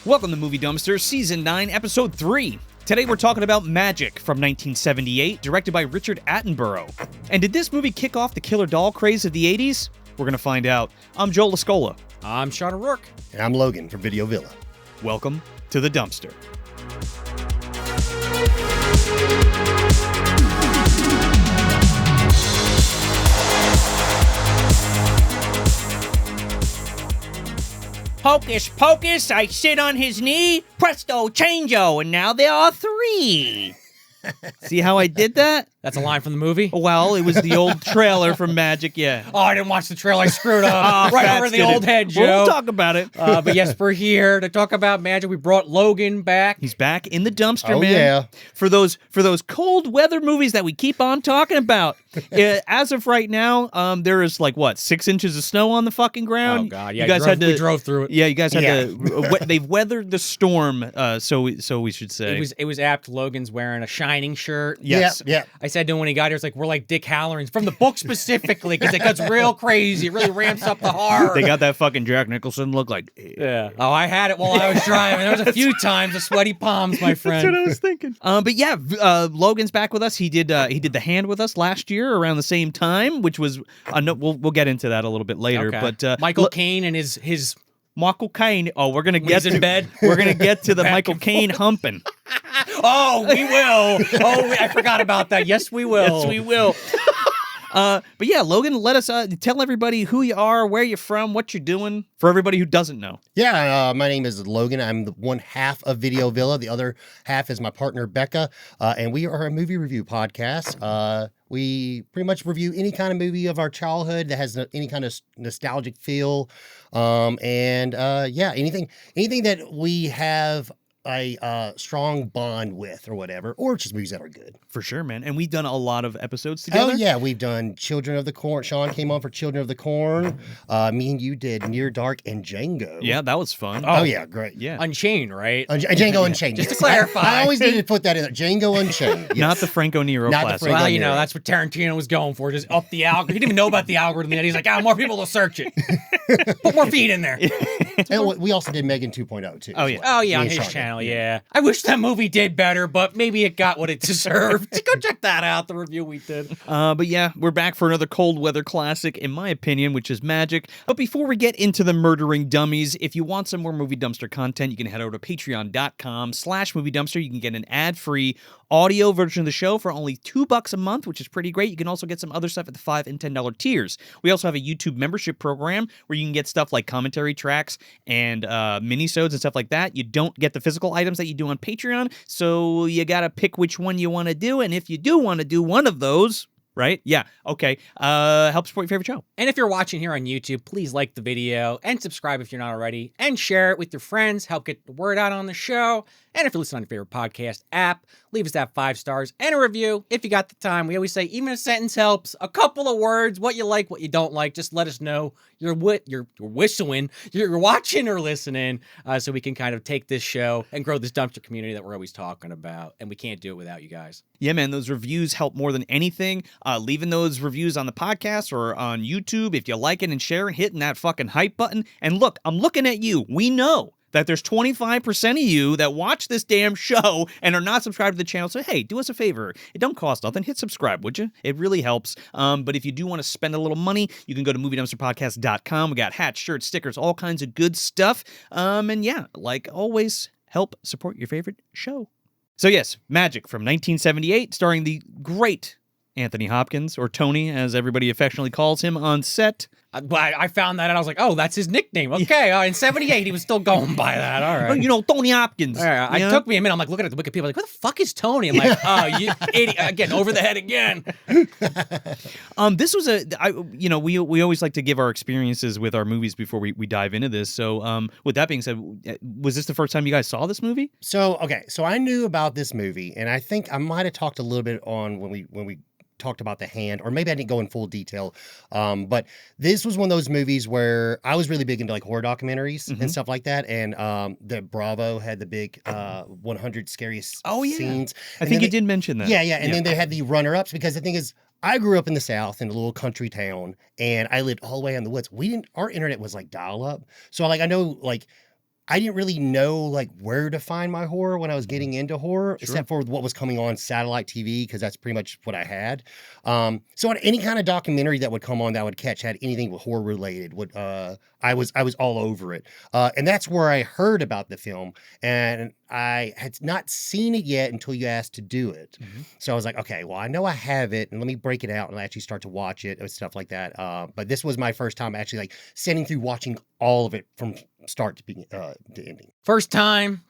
Welcome to Movie Dumpster, Season 9, Episode 3. Today we're talking about Magic from 1978, directed by Richard Attenborough. And did this movie kick off the killer doll craze of the 80s? We're going to find out. I'm Joel Lascola. I'm Sean O'Rourke. And I'm Logan from Video Villa. Welcome to the Dumpster. Hocus pocus, I sit on his knee, presto changeo, and now there are three. See how I did that? That's a line from the movie? Well, it was the old trailer from Magic, yeah. Oh, I didn't watch the trailer. I screwed up. Right over the old head, Joe. We'll talk about it. But yes, we're here to talk about Magic. We brought Logan back. He's back in the dumpster, Oh, man. yeah. For those cold weather movies that we keep on talking about. As of right now, there is 6 inches of snow on the fucking ground. Oh, God. Yeah, you guys we drove through it. Yeah, you guys had to. They've weathered the storm, so we should say. It was apt. Logan's wearing a Shining shirt. Yes. Yeah. I said to him when he got here, it's like, we're like Dick Halloran's from the book specifically, because it gets real crazy. It really ramps up the horror. They got that fucking Jack Nicholson look like. Yeah. Oh, I had it while I was driving. There was a few times the sweaty palms, my friend. That's what I was thinking. But yeah, Logan's back with us. He did The Hand with us last year around the same time, which was we'll get into that a little bit later. Okay. But Michael Caine and his Michael Caine. Oh, we're gonna get he's in bed. We're gonna get to the Michael Caine humping. Oh, we will. Oh, I forgot about that. Yes, we will. Yes, we will. But yeah, Logan, let us tell everybody who you are, where you're from, what you're doing, for everybody who doesn't know. Yeah, my name is Logan. I'm the one half of Video Villa. The other half is my partner, Becca. And we are a movie review podcast. We pretty much review any kind of movie of our childhood that has any kind of nostalgic feel. Anything that we have a strong bond with or whatever, or just movies that are good. For sure, man. And we've done a lot of episodes together. Oh, yeah. We've done Children of the Corn. Sean came on for Children of the Corn. Me and you did Near Dark and Django. Yeah, that was fun. Oh, yeah. Great. Yeah. Unchained, right? Django Unchained. Just to yes. clarify. I always needed to put that in there. Django Unchained. Yes. Not the Franco Nero Not the classic. Franco- Well, that's what Tarantino was going for. Just up the algorithm. He didn't even know about the algorithm yet. He's like, more people will search it. Put more feet in there. And we also did Megan 2.0 too. Oh, yeah. Oh, yeah, Me on and his Sean channel, did. yeah. I wish that movie did better, but maybe it got what it deserved. Go check that out, the review we did. But yeah, we're back for another cold weather classic, in my opinion, which is Magic. But before we get into the murdering dummies, if you want some more Movie Dumpster content, you can head over to patreon.com/Movie Dumpster. You can get an ad-free audio version of the show for only $2 a month, which is pretty great. You can also get some other stuff at the $5 and $10 tiers. We also have a YouTube membership program where you can get stuff like commentary tracks and minisodes and stuff like that. You don't get the physical items that you do on Patreon, so you gotta pick which one you want to do. And if you do want to do one of those, right? Yeah. Okay. Help support your favorite show. And if you're watching here on YouTube, please like the video and subscribe if you're not already, and share it with your friends. Help get the word out on the show. And if you're listening on your favorite podcast app, leave us that 5 stars and a review if you got the time. We always say even a sentence helps. A couple of words, what you like, what you don't like. Just let us know you're whistling, you're watching or listening, so we can kind of take this show and grow this dumpster community that we're always talking about. And we can't do it without you guys. Yeah, man, those reviews help more than anything. Leaving those reviews on the podcast or on YouTube, if you like it, and sharing, hitting that fucking hype button. And look, I'm looking at you. We know that there's 25% of you that watch this damn show and are not subscribed to the channel. So, hey, do us a favor. It don't cost nothing. Hit subscribe, would you? It really helps. But if you do want to spend a little money, you can go to moviedumpsterpodcast.com. We got hats, shirts, stickers, all kinds of good stuff. And yeah, like always, help support your favorite show. So yes, Magic from 1978, starring the great Anthony Hopkins, or Tony, as everybody affectionately calls him on set. I found that and I was like, oh, that's his nickname. Okay, in 78, he was still going by that. All right. Tony Hopkins. All right. It took me a minute. I'm like looking at the Wikipedia, like, who the fuck is Tony? I'm like, oh, you idiot. Again, over the head again. This was we always like to give our experiences with our movies before we dive into this. So with that being said, was this the first time you guys saw this movie? So I knew about this movie, and I think I might have talked a little bit on when we talked about The Hand, or maybe I didn't go in full detail. But this was one of those movies where I was really big into like horror documentaries and stuff like that. And the Bravo had the big 100 scariest scenes. I think you did mention that. Yeah. And then they had the runner-ups, because the thing is, I grew up in the South in a little country town, and I lived all the way in the woods. Our internet was like dial-up. So like I know like I didn't really know like where to find my horror when I was getting into horror, except for what was coming on satellite TV, because that's pretty much what I had. So on any kind of documentary that would come on that I would catch had anything with horror related, I was all over it. And that's where I heard about the film, and I had not seen it yet until you asked to do it. So I was like, okay, well, I know I have it, and let me break it out and actually start to watch it and stuff like that. But this was my first time actually like sitting through watching all of it from start to ending. First time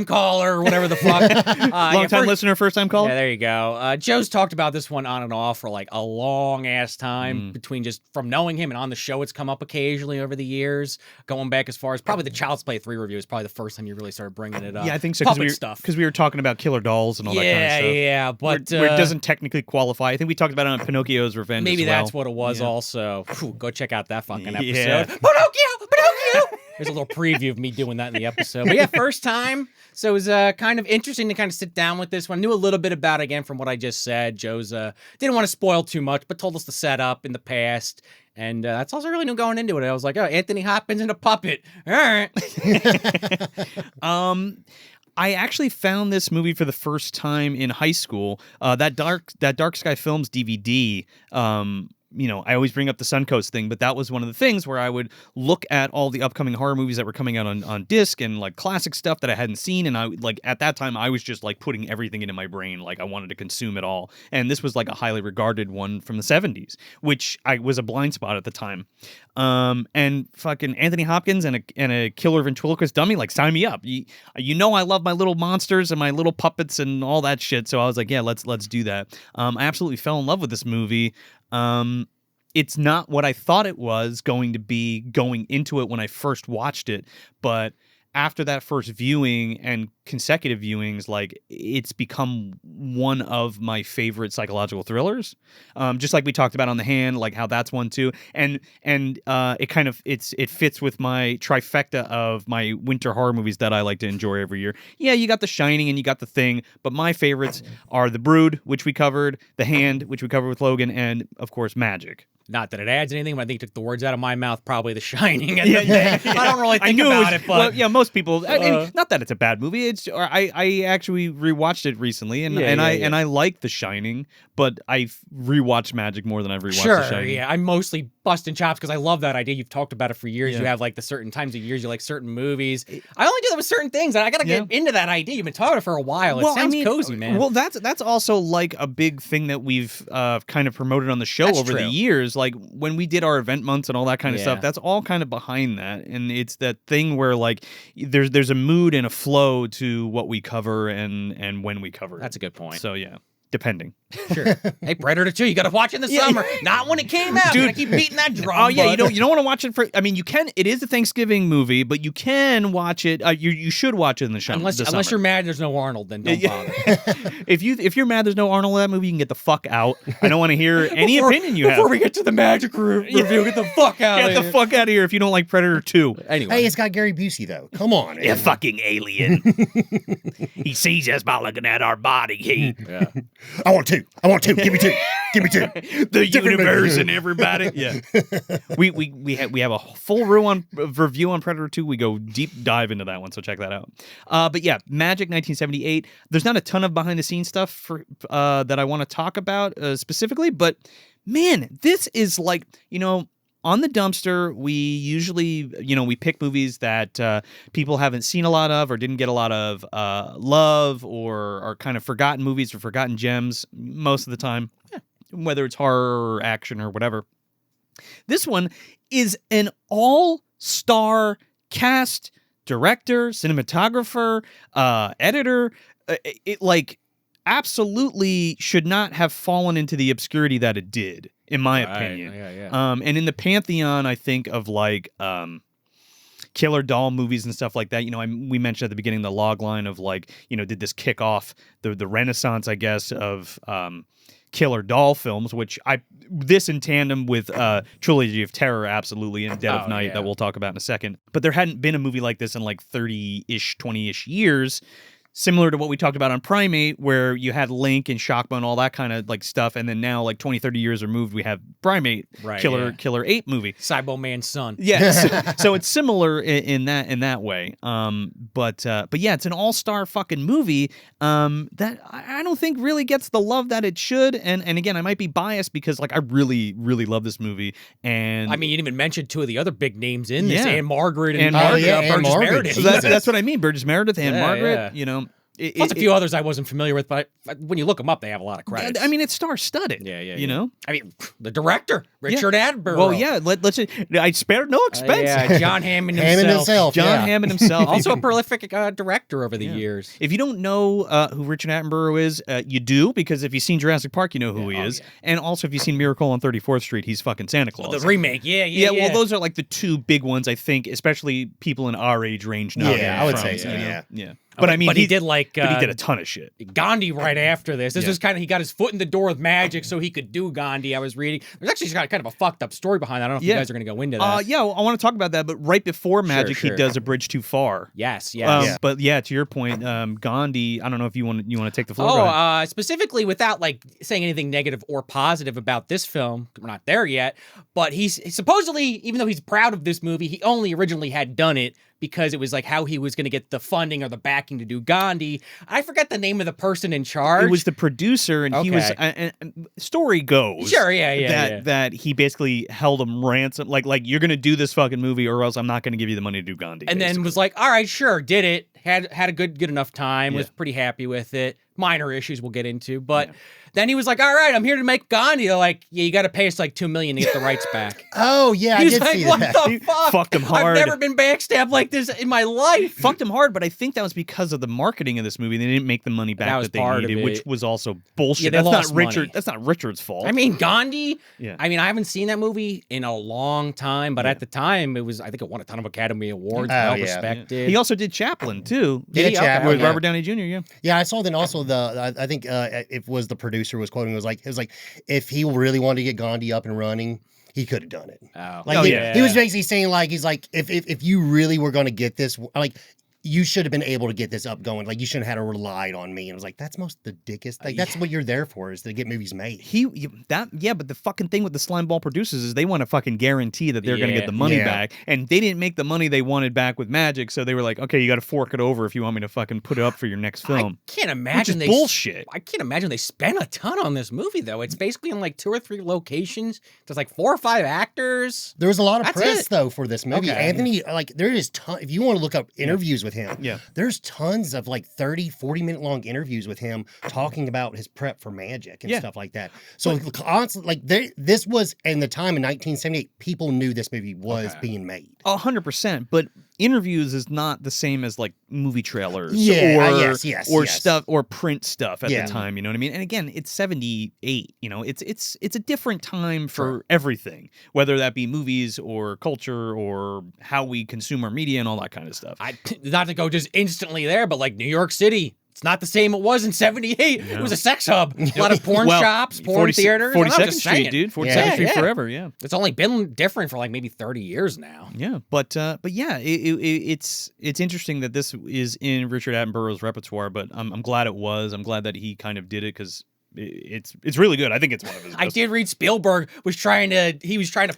caller, or whatever the fuck. Long time listener, first time caller. Yeah, there you go. Joe's talked about this one on and off for like a long ass time, between just from knowing him and on the show. It's come up occasionally over the years, going back as far as probably the Child's Play 3 review is probably the first time you really started bringing it up. Yeah, I think so. Because we were talking about killer dolls and all that kind of stuff. Yeah, but where it doesn't technically qualify. I think we talked about it on Pinocchio's Revenge. Maybe as well. that's what it was. Also, Whew, go check out that fucking episode. Yeah. Pinocchio. There's a little preview of me doing that in the episode. But yeah, first time. So it was kind of interesting to kind of sit down with this one. Knew a little bit about it, again, from what I just said. Joe's didn't want to spoil too much, but told us the setup in the past. And that's also really new going into it. I was like, oh, Anthony Hopkins and a puppet. All right. I actually found this movie for the first time in high school. That Dark Sky Films DVD. I always bring up the Suncoast thing, but that was one of the things where I would look at all the upcoming horror movies that were coming out on disc and like classic stuff that I hadn't seen. And I like at that time I was just like putting everything into my brain. Like I wanted to consume it all. And this was like a highly regarded one from the 70s, which I was a blind spot at the time. And fucking Anthony Hopkins and a killer ventriloquist dummy, like sign me up. You know I love my little monsters and my little puppets and all that shit. So I was like, yeah, let's do that. I absolutely fell in love with this movie. It's not what I thought it was going to be going into it when I first watched it, but after that first viewing and consecutive viewings, like it's become one of my favorite psychological thrillers. Just like we talked about on The Hand, like how that's one too. And it kind of it fits with my trifecta of my winter horror movies that I like to enjoy every year. Yeah, you got The Shining and you got The Thing, but my favorites are The Brood, which we covered, The Hand, which we covered with Logan, and of course Magic. Not that it adds anything, but I think it took the words out of my mouth, probably The Shining. And I don't really think about it, but... Well, yeah, most people... not that it's a bad movie. I actually rewatched it recently, and I like The Shining, but I've rewatched Magic more than I've rewatched The Shining. Sure, yeah. I'm mostly busting chops because I love that idea. You've talked about it for years. Yeah. You have like the certain times of years you like certain movies. I only do that with certain things, and I got to get into that idea. You've been talking about it for a while. It sounds cozy, man. Well, that's also like a big thing that we've kind of promoted on the show over the years. Like when we did our event months and all that kind of stuff, that's all kind of behind that. And it's that thing where like there's a mood and a flow to what we cover and when we cover it. That's a good point. So yeah. Depending. Sure. Hey, Predator 2, you got to watch it in the summer. Not when it came out. Dude, you keep beating that drum. Oh, yeah, you don't want to watch it for... I mean, you can... It is a Thanksgiving movie, but you can watch it... You should watch it in the summer. Unless you're mad there's no Arnold, then don't bother. If you're mad there's no Arnold in that movie, you can get the fuck out. I don't want to hear any opinion you have. Before we get to the Magic review, get the fuck out of here. Get the fuck out of here if you don't like Predator 2. Anyway. Hey, it's got Gary Busey, though. Come on. You fucking alien. He sees us by looking at our body heat. Yeah. I want two. Give me two. The universe and everybody. Yeah. We have a full review on Predator 2. We go deep dive into that one, so check that out. But yeah, Magic 1978. There's not a ton of behind the scenes stuff for that I want to talk about specifically, but man, this is like, on the dumpster, we usually, we pick movies that people haven't seen a lot of or didn't get a lot of love or are kind of forgotten movies or forgotten gems most of the time, whether it's horror or action or whatever. This one is an all-star cast, director, cinematographer, editor. It absolutely should not have fallen into the obscurity that it did, in my opinion. Yeah. And in the pantheon, I think of like killer doll movies and stuff like that. We mentioned at the beginning the log line of like, did this kick off the renaissance, I guess, of killer doll films, which this in tandem with Trilogy of Terror, absolutely, and Dead of Night that we'll talk about in a second. But there hadn't been a movie like this in like 30-ish, 20-ish years. similar to what we talked about on Primate, where you had Link and Shockma and all that kind of like stuff, and then now like 20, 30 years removed, we have Primate, Killer Ape movie, Cybo Man's son. Yeah, so it's similar in that way. But yeah, it's an all-star fucking movie that I don't think really gets the love that it should. And again, I might be biased because like I really love this movie. And I mean, you didn't even mention two of the other big names in this, Yeah. Anne Margaret and Anne Burgess Margaret. Meredith. so that's what I mean. Burgess Meredith, Anne Margaret. yeah. You know. Plus a few others I wasn't familiar with, but when you look them up, they have a lot of credits. I mean, it's star-studded. Yeah. You know. I mean, the director, Richard Attenborough. Well, yeah. Let's. I spared no expense. John Hammond Hammond himself. John Hammond himself. Also a prolific director over the years. If you don't know who Richard Attenborough is, you do, because if you've seen Jurassic Park, you know who he is. Yeah. And also, if you've seen Miracle on 34th Street, he's fucking Santa Claus. The remake, yeah. Well, those are like the two big ones, I think, especially people in our age range know. Yeah, I would say so, yeah. But I mean, he did like... but he did a ton of shit. Gandhi right after this. This was kind of... He got his foot in the door with magic so he could do Gandhi, I was reading. There's actually kind of a fucked up story behind that. I don't know if you guys are going to go into that. Yeah, I want to talk about that, but right before Magic, he does A Bridge Too Far. Yes. But yeah, to your point, Gandhi, I don't know if you want to take the floor. Specifically, without like saying anything negative or positive about this film, we're not there yet, but he's supposedly, even though he's proud of this movie, he only originally had done it because it was like how he was going to get the funding or the backing to do Gandhi. I forget the name of the person in charge. It was the producer, and he was. And story goes, that he basically held him ransom, like you're going to do this fucking movie, or else I'm not going to give you the money to do Gandhi. And then was like, all right, sure, did it. Had a good enough time. Was pretty happy with it. Minor issues we'll get into, but then he was like, all right, I'm here to make Gandhi. They're like, yeah, you got to pay us like $2 million to get the rights back. Oh yeah, he was I did like, see what that. the fuck? Fucked him hard. I've never been backstabbed like this in my life. Fucked him hard, but I think that was because of the marketing of this movie. They didn't make the money back that they needed, which was also bullshit. Yeah, that's not Richard. That's not Richard's fault. I mean, Gandhi. Yeah. I mean, I haven't seen that movie in a long time, but at the time, it was. I think it won a ton of Academy Awards. Well respected. He also did Chaplin too. Chaplin with Robert Downey Jr. Yeah, I saw. Then also I think it was the producer was quoting. It was like if he really wanted to get Gandhi up and running, he could have done it. He was basically saying like he's like if you really were going to get this, like you should have been able to get this up going. Like you shouldn't have had to rely on me. And I was like, that's most the dickest. Like that's what you're there for, is to get movies made. But the fucking thing with the slimeball producers is they want to fucking guarantee that they're going to get the money back, and they didn't make the money they wanted back with Magic, so they were like, okay, you got to fork it over if you want me to fucking put it up for your next film. I can't imagine bullshit. I can't imagine they spent a ton on this movie though. It's basically in like 2 or 3 locations. There's like 4 or 5 actors. There was a lot of press though for this movie. Anthony, like there is if you want to look up interviews with him, there's tons of like 30, 40-minute long interviews with him talking about his prep for Magic and stuff like that. So like this was in the time in 1978, people knew this movie was being made. 100%, but interviews is not the same as like movie trailers or stuff or print stuff at the time, you know what I mean? And again, it's 78, you know, it's a different time for everything, whether that be movies or culture or how we consume our media and all that kind of stuff. Not to go just instantly there, but like New York City, it's not the same it was in 78. No. It was a sex hub. A lot of porn shops, porn theaters. 42nd Street, dude. 42nd Street forever, It's only been different for like maybe 30 years now. Yeah, but yeah, it's interesting that this is in Richard Attenborough's repertoire, but I'm glad it was. I'm glad that he kind of did it because it's really good. I think it's one of his best. I did read Spielberg was trying to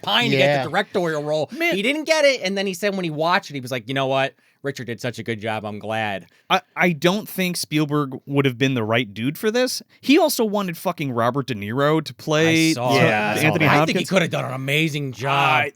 pine to get the directorial role. Man. He didn't get it, and then he said when he watched it, he was like, you know what? Richard did such a good job. I'm glad. I don't think Spielberg would have been the right dude for this. He also wanted fucking Robert De Niro to play Anthony Hopkins. I think he could have done an amazing job.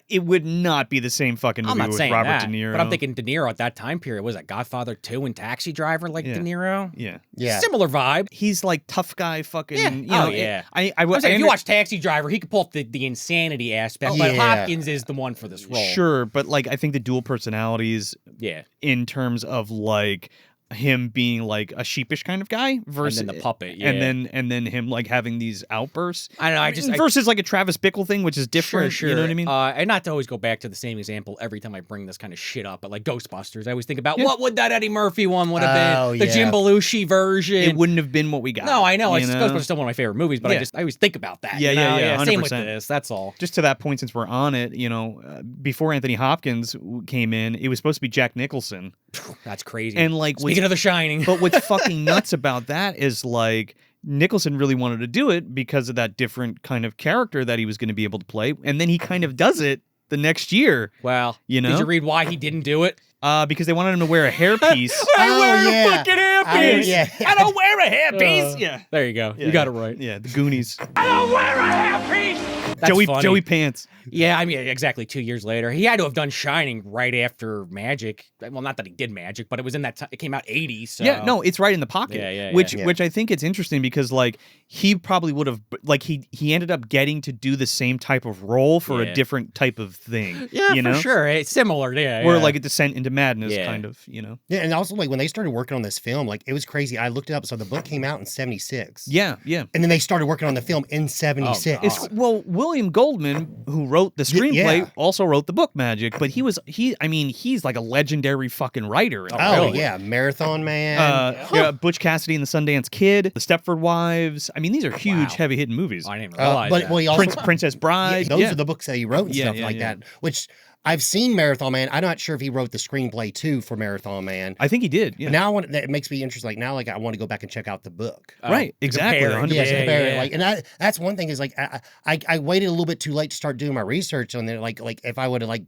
It would not be the same fucking movie with Robert De Niro. But I'm thinking De Niro at that time period. Was it Godfather 2 and Taxi Driver like De Niro? Yeah. Similar vibe. He's like tough guy fucking. Yeah. If you watch Taxi Driver, he could pull up the insanity aspect. But Hopkins is the one for this role. Sure, but like I think the dual personalities. Yeah. In terms of like him being like a sheepish kind of guy versus and then the puppet, and then him like having these outbursts. I don't know. Versus like a Travis Bickle thing, which is different. Sure. You know what I mean? And not to always go back to the same example every time I bring this kind of shit up, but like Ghostbusters, I always think about what would that Eddie Murphy one would have been? The Jim Belushi version. It wouldn't have been what we got. No, I know. Ghostbusters is still one of my favorite movies, but I always think about that. Yeah. Same with this. That's all. Just to that point, since we're on it, before Anthony Hopkins came in, it was supposed to be Jack Nicholson. That's crazy. And like, speaking Speaking of The Shining. But what's fucking nuts about that is like Nicholson really wanted to do it because of that different kind of character that he was going to be able to play, and then he kind of does it the next year. Well, you know, did you read why he didn't do it? Because they wanted him to wear a hairpiece. I wear a fucking hairpiece. I don't wear a hairpiece. Yeah, there you go. Yeah, you got it right. Yeah, the Goonies. I don't wear a hairpiece. That's funny. Joey Pants. Yeah, I mean, exactly 2 years later. He had to have done Shining right after Magic. Well, not that he did Magic, but it was in that time. It came out 80, so. Yeah, no, it's right in the pocket. Yeah. Which I think it's interesting because, like, he probably would have, like, he ended up getting to do the same type of role for a different type of thing. Yeah, you know? for sure. It's similar, yeah. Or like a descent into madness, kind of, you know? Yeah, and also, like, when they started working on this film, like, it was crazy. I looked it up. So the book came out in 76. Yeah. And then they started working on the film in 76. Well, William Goldman, who wrote the screenplay, also wrote the book Magic, but he's like a legendary fucking writer. Yeah, Marathon Man. Butch Cassidy and the Sundance Kid, The Stepford Wives. I mean, these are huge, heavy-hitting movies. I didn't realize that. Well, he also, Princess Bride. Those are the books that he wrote and stuff like that, which... I've seen Marathon Man. I'm not sure if he wrote the screenplay too for Marathon Man. I think he did. Yeah. But now it makes me interested. Like now, like I want to go back and check out the book. Right. Exactly. 100%. Yeah. Like, and that's one thing is like I waited a little bit too late to start doing my research on there. Like if I would have like.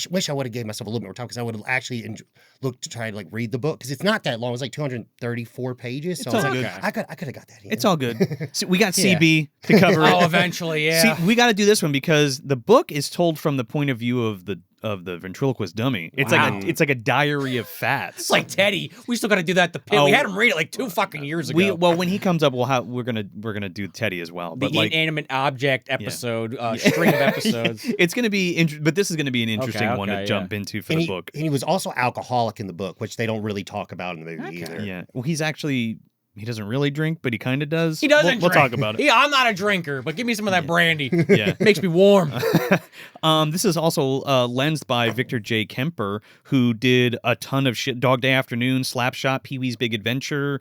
Wish I would have gave myself a little bit more time because I would have actually looked to try to like read the book because it's not that long. It's like 234 pages. So it's all like, good. I could have got that. It's all good. So we got CB to cover it. Oh, eventually, yeah. See, we got to do this one because the book is told from the point of view of the ventriloquist dummy. It's like a diary of fats. It's like Teddy. We still got to do that at the pit. We had him read it like 2 fucking years ago. When he comes up, we're gonna do Teddy as well. The inanimate object episode, string of episodes. It's gonna be but this is gonna be an interesting one to jump into for the book. And he was also alcoholic in the book, which they don't really talk about in the movie either. Yeah. Well, he doesn't really drink, but he kind of does. He doesn't We'll talk about it. Yeah, I'm not a drinker, but give me some of that brandy. Yeah. Makes me warm. This is also lensed by Victor J. Kemper, who did a ton of shit. Dog Day Afternoon, Slapshot, Pee-wee's Big Adventure,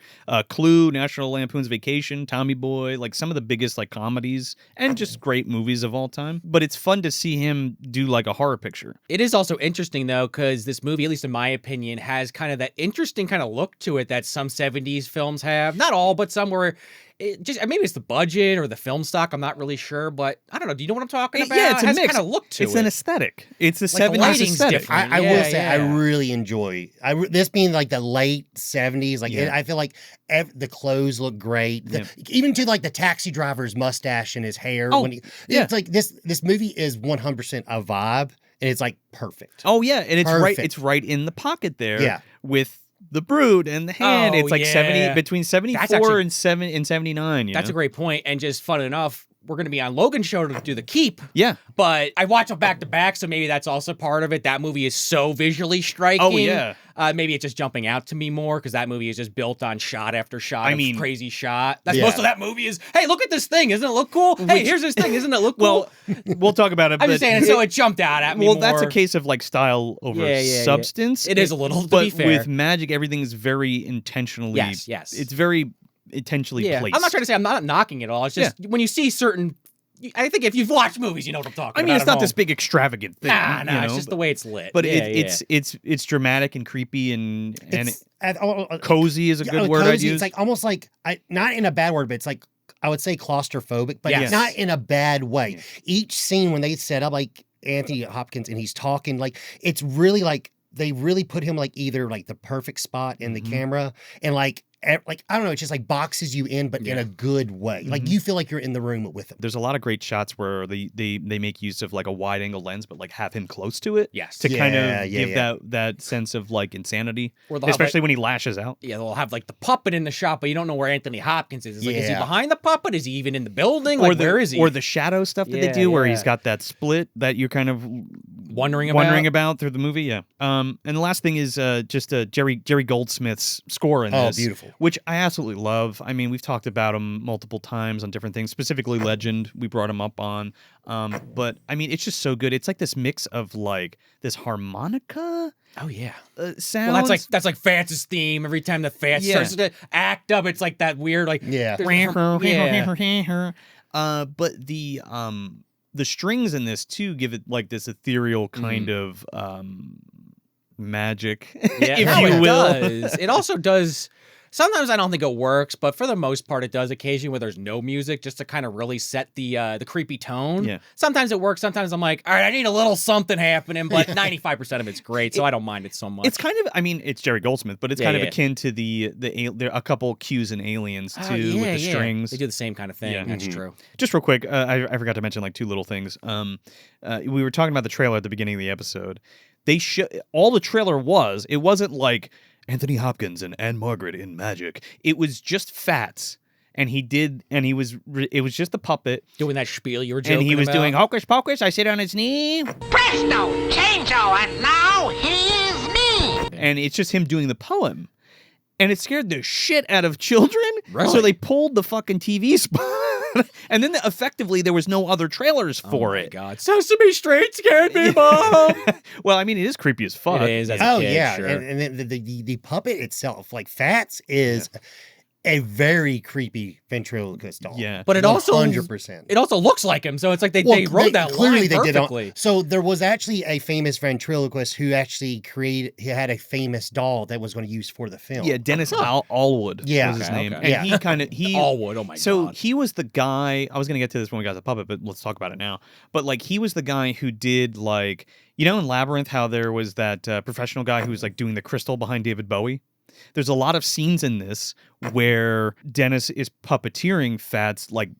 Clue, National Lampoon's Vacation, Tommy Boy, like some of the biggest like comedies and just great movies of all time. But it's fun to see him do like a horror picture. It is also interesting, though, because this movie, at least in my opinion, has kind of that interesting kind of look to it that some 70s films have. Not all, but some where maybe it's the budget or the film stock. I'm not really sure, but I don't know. Do you know what I'm talking about? Yeah, it's a mix. Kind of look to it's it. an aesthetic. It's a Like 70s aesthetic. different. I will say I really enjoy this being like the late 70s. Like I feel like the clothes look great. Even to like the taxi driver's mustache and his hair. It's like this movie is 100% a vibe, and it's like perfect. Oh yeah, and it's right in the pocket there. Yeah. With the Brood and the Hand. It's like 70 between 74 and 79. That's a great point. And just fun enough, we're going to be on Logan's show to do The Keep. Yeah. But I watch them back to back, so maybe that's also part of it. That movie is so visually striking. Oh, yeah. Maybe it's just jumping out to me more because that movie is just built on shot after shot of crazy shot. That's most of that movie is, hey, look at this thing. Isn't it look cool? Hey, here's this thing. Isn't it look cool? Well, we'll talk about it. I'm just saying, so it jumped out at me Well, more. that's a case of like style over substance. It is a little, to but be fair. with Magic, everything is very intentionally. Yes. It's very intentionally placed. I'm not trying to say I'm not knocking it all. It's just when you see certain. I think if you've watched movies, you know what I'm talking about. I mean, it's not this big extravagant thing. Nah, it's just the way it's lit. But it's dramatic and creepy and cozy is a good word I'd use. It's like almost like not in a bad word, but it's like I would say claustrophobic, but not in a bad way. Each scene when they set up like Anthony Hopkins and he's talking, like it's really like they really put him like either like the perfect spot in the camera and like I don't know, it just like boxes you in, but in a good way. Like you feel like you're in the room with him. There's a lot of great shots where they make use of like a wide angle lens, but like have him close to it. Yes. To kind of give that sense of like insanity, especially when he lashes out. Yeah, they'll have like the puppet in the shot, but you don't know where Anthony Hopkins is. It's like, is he behind the puppet? Is he even in the building? Like, where is he? Or the shadow stuff that they do where he's got that split that you're kind of wondering about through the movie. Yeah. And the last thing is just Jerry Goldsmith's score in this. Oh, beautiful. Which I absolutely love. I mean, we've talked about him multiple times on different things, specifically Legend. We brought him up on. But I mean, it's just so good. It's like this mix of like this harmonica. Oh yeah. Sounds. Well, that's like Fance's theme. Every time the Fance starts to act up, it's like that weird like But the strings in this too give it like this ethereal kind of magic, Yeah, if no, you it will. does. It also does. Sometimes I don't think it works, but for the most part, it does. Occasionally, where there's no music, just to kind of really set the creepy tone. Yeah. Sometimes it works. Sometimes I'm like, all right, I need a little something happening, but 95% of it's great, so I don't mind it so much. It's kind of, I mean, it's Jerry Goldsmith, but it's kind of yeah. akin to there are a couple cues in Aliens too, Oh, with the strings. They do the same kind of thing. Yeah. That's true. Just real quick, I forgot to mention like two little things. We were talking about the trailer at the beginning of the episode. All the trailer it wasn't like Anthony Hopkins and Anne Margaret in magic. It was just Fats. And it was just the puppet. Doing that spiel you were joking And he was about. doing hocus pocus, I sit on his knee. Presto, changeo, and now here's me. And it's just him doing the poem. And it scared the shit out of children. Really? So they pulled the fucking TV spot. And then effectively there was no other trailers for oh it. my God. Sesame Street scared me, Mom. Well, I mean, it is creepy as fuck. It is. As a kid, yeah, sure. and then the puppet itself, like Fats, is a very creepy ventriloquist doll. Yeah. But it also 100%. It also looks like him, so it's like they wrote that line perfectly. So there was actually a famous ventriloquist who actually he had a famous doll that was going to use for the film. Yeah, Dennis Alwood Yeah. was his Okay, name. okay. And he Allwood, oh my So God. he was the guy, I was going to get to this when we got to the puppet, but let's talk about it now. But like he was the guy who did like, you know in Labyrinth how there was that professional guy who was like doing the crystal behind David Bowie? There's a lot of scenes in this where Dennis is puppeteering Fats like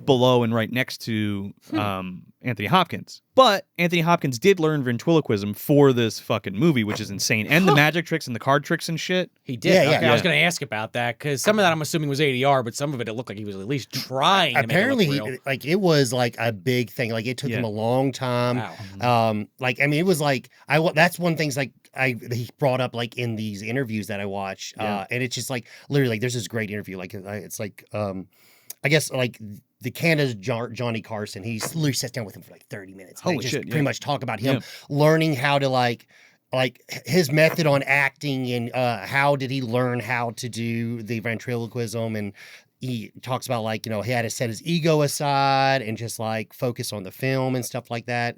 below and right next to Anthony Hopkins. But Anthony Hopkins did learn ventriloquism for this fucking movie, which is insane. And the magic tricks and the card tricks and shit. He did. Yeah, Okay, I was going to ask about that because some of that I'm assuming was ADR, but some of it looked like he was at least trying. Apparently, to make it look real. it was like a big thing. Like it took him a long time. Wow. Like I mean, it was like that's one things like he brought up like in these interviews that I watched, and it's just like literally like there's this great interview. Like it's like I guess like the Canada's Johnny Carson. He literally sits down with him for like 30 minutes. Holy just shit, pretty much talk about him Yeah. learning how to like his method on acting and how did he learn how to do the ventriloquism, and he talks about like, you know, he had to set his ego aside and just like focus on the film and stuff like that.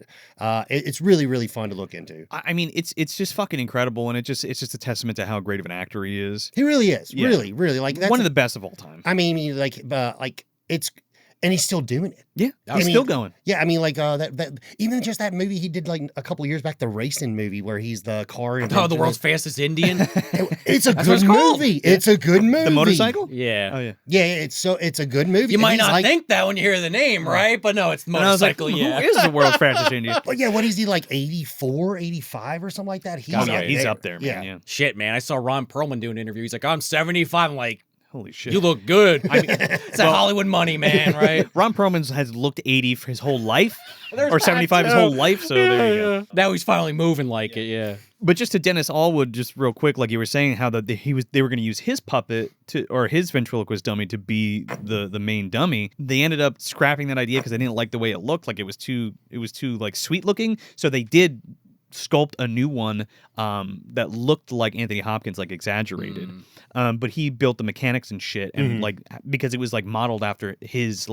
It's really, really fun to look into. I mean, it's just fucking incredible, and it's just a testament to how great of an actor he is. He really is. Yeah. Really, really. Like that's One of the best of all time. I mean, like it's and he's still doing it. Yeah, I he's mean, still going. Yeah, I mean, like that even just that movie he did like a couple of years back, the racing movie where he's the car. Oh, the world's fastest Indian. It's a That's what good it's called. movie. It's a good movie. The motorcycle? Yeah. Oh yeah. Yeah, it's a good movie. You And might he's not like, think that when you hear the name, right? But no, it's the And I was like, motorcycle. who Yeah. is the world's fastest Indian? But yeah, what is he like 84, 85 or something like that? He's Oh, up yeah, he's there. up there, man. Yeah. Shit, man. I saw Ron Perlman do an interview. He's like, I'm 75. I'm like, Holy shit. you look good. I mean, it's that Hollywood money, man, right? Ron Perlman has looked 80 for his whole life, There's or that 75 his too. whole life. So there you go. Now he's finally moving like it. Yeah. But just to Dennis Alwood, just real quick, like you were saying, how they were going to use his puppet or his ventriloquist dummy to be the main dummy. They ended up scrapping that idea because they didn't like the way it looked. Like it was too like sweet looking. So they did sculpt a new one that looked like Anthony Hopkins, like exaggerated. But he built the mechanics and shit, and like because it was like modeled after his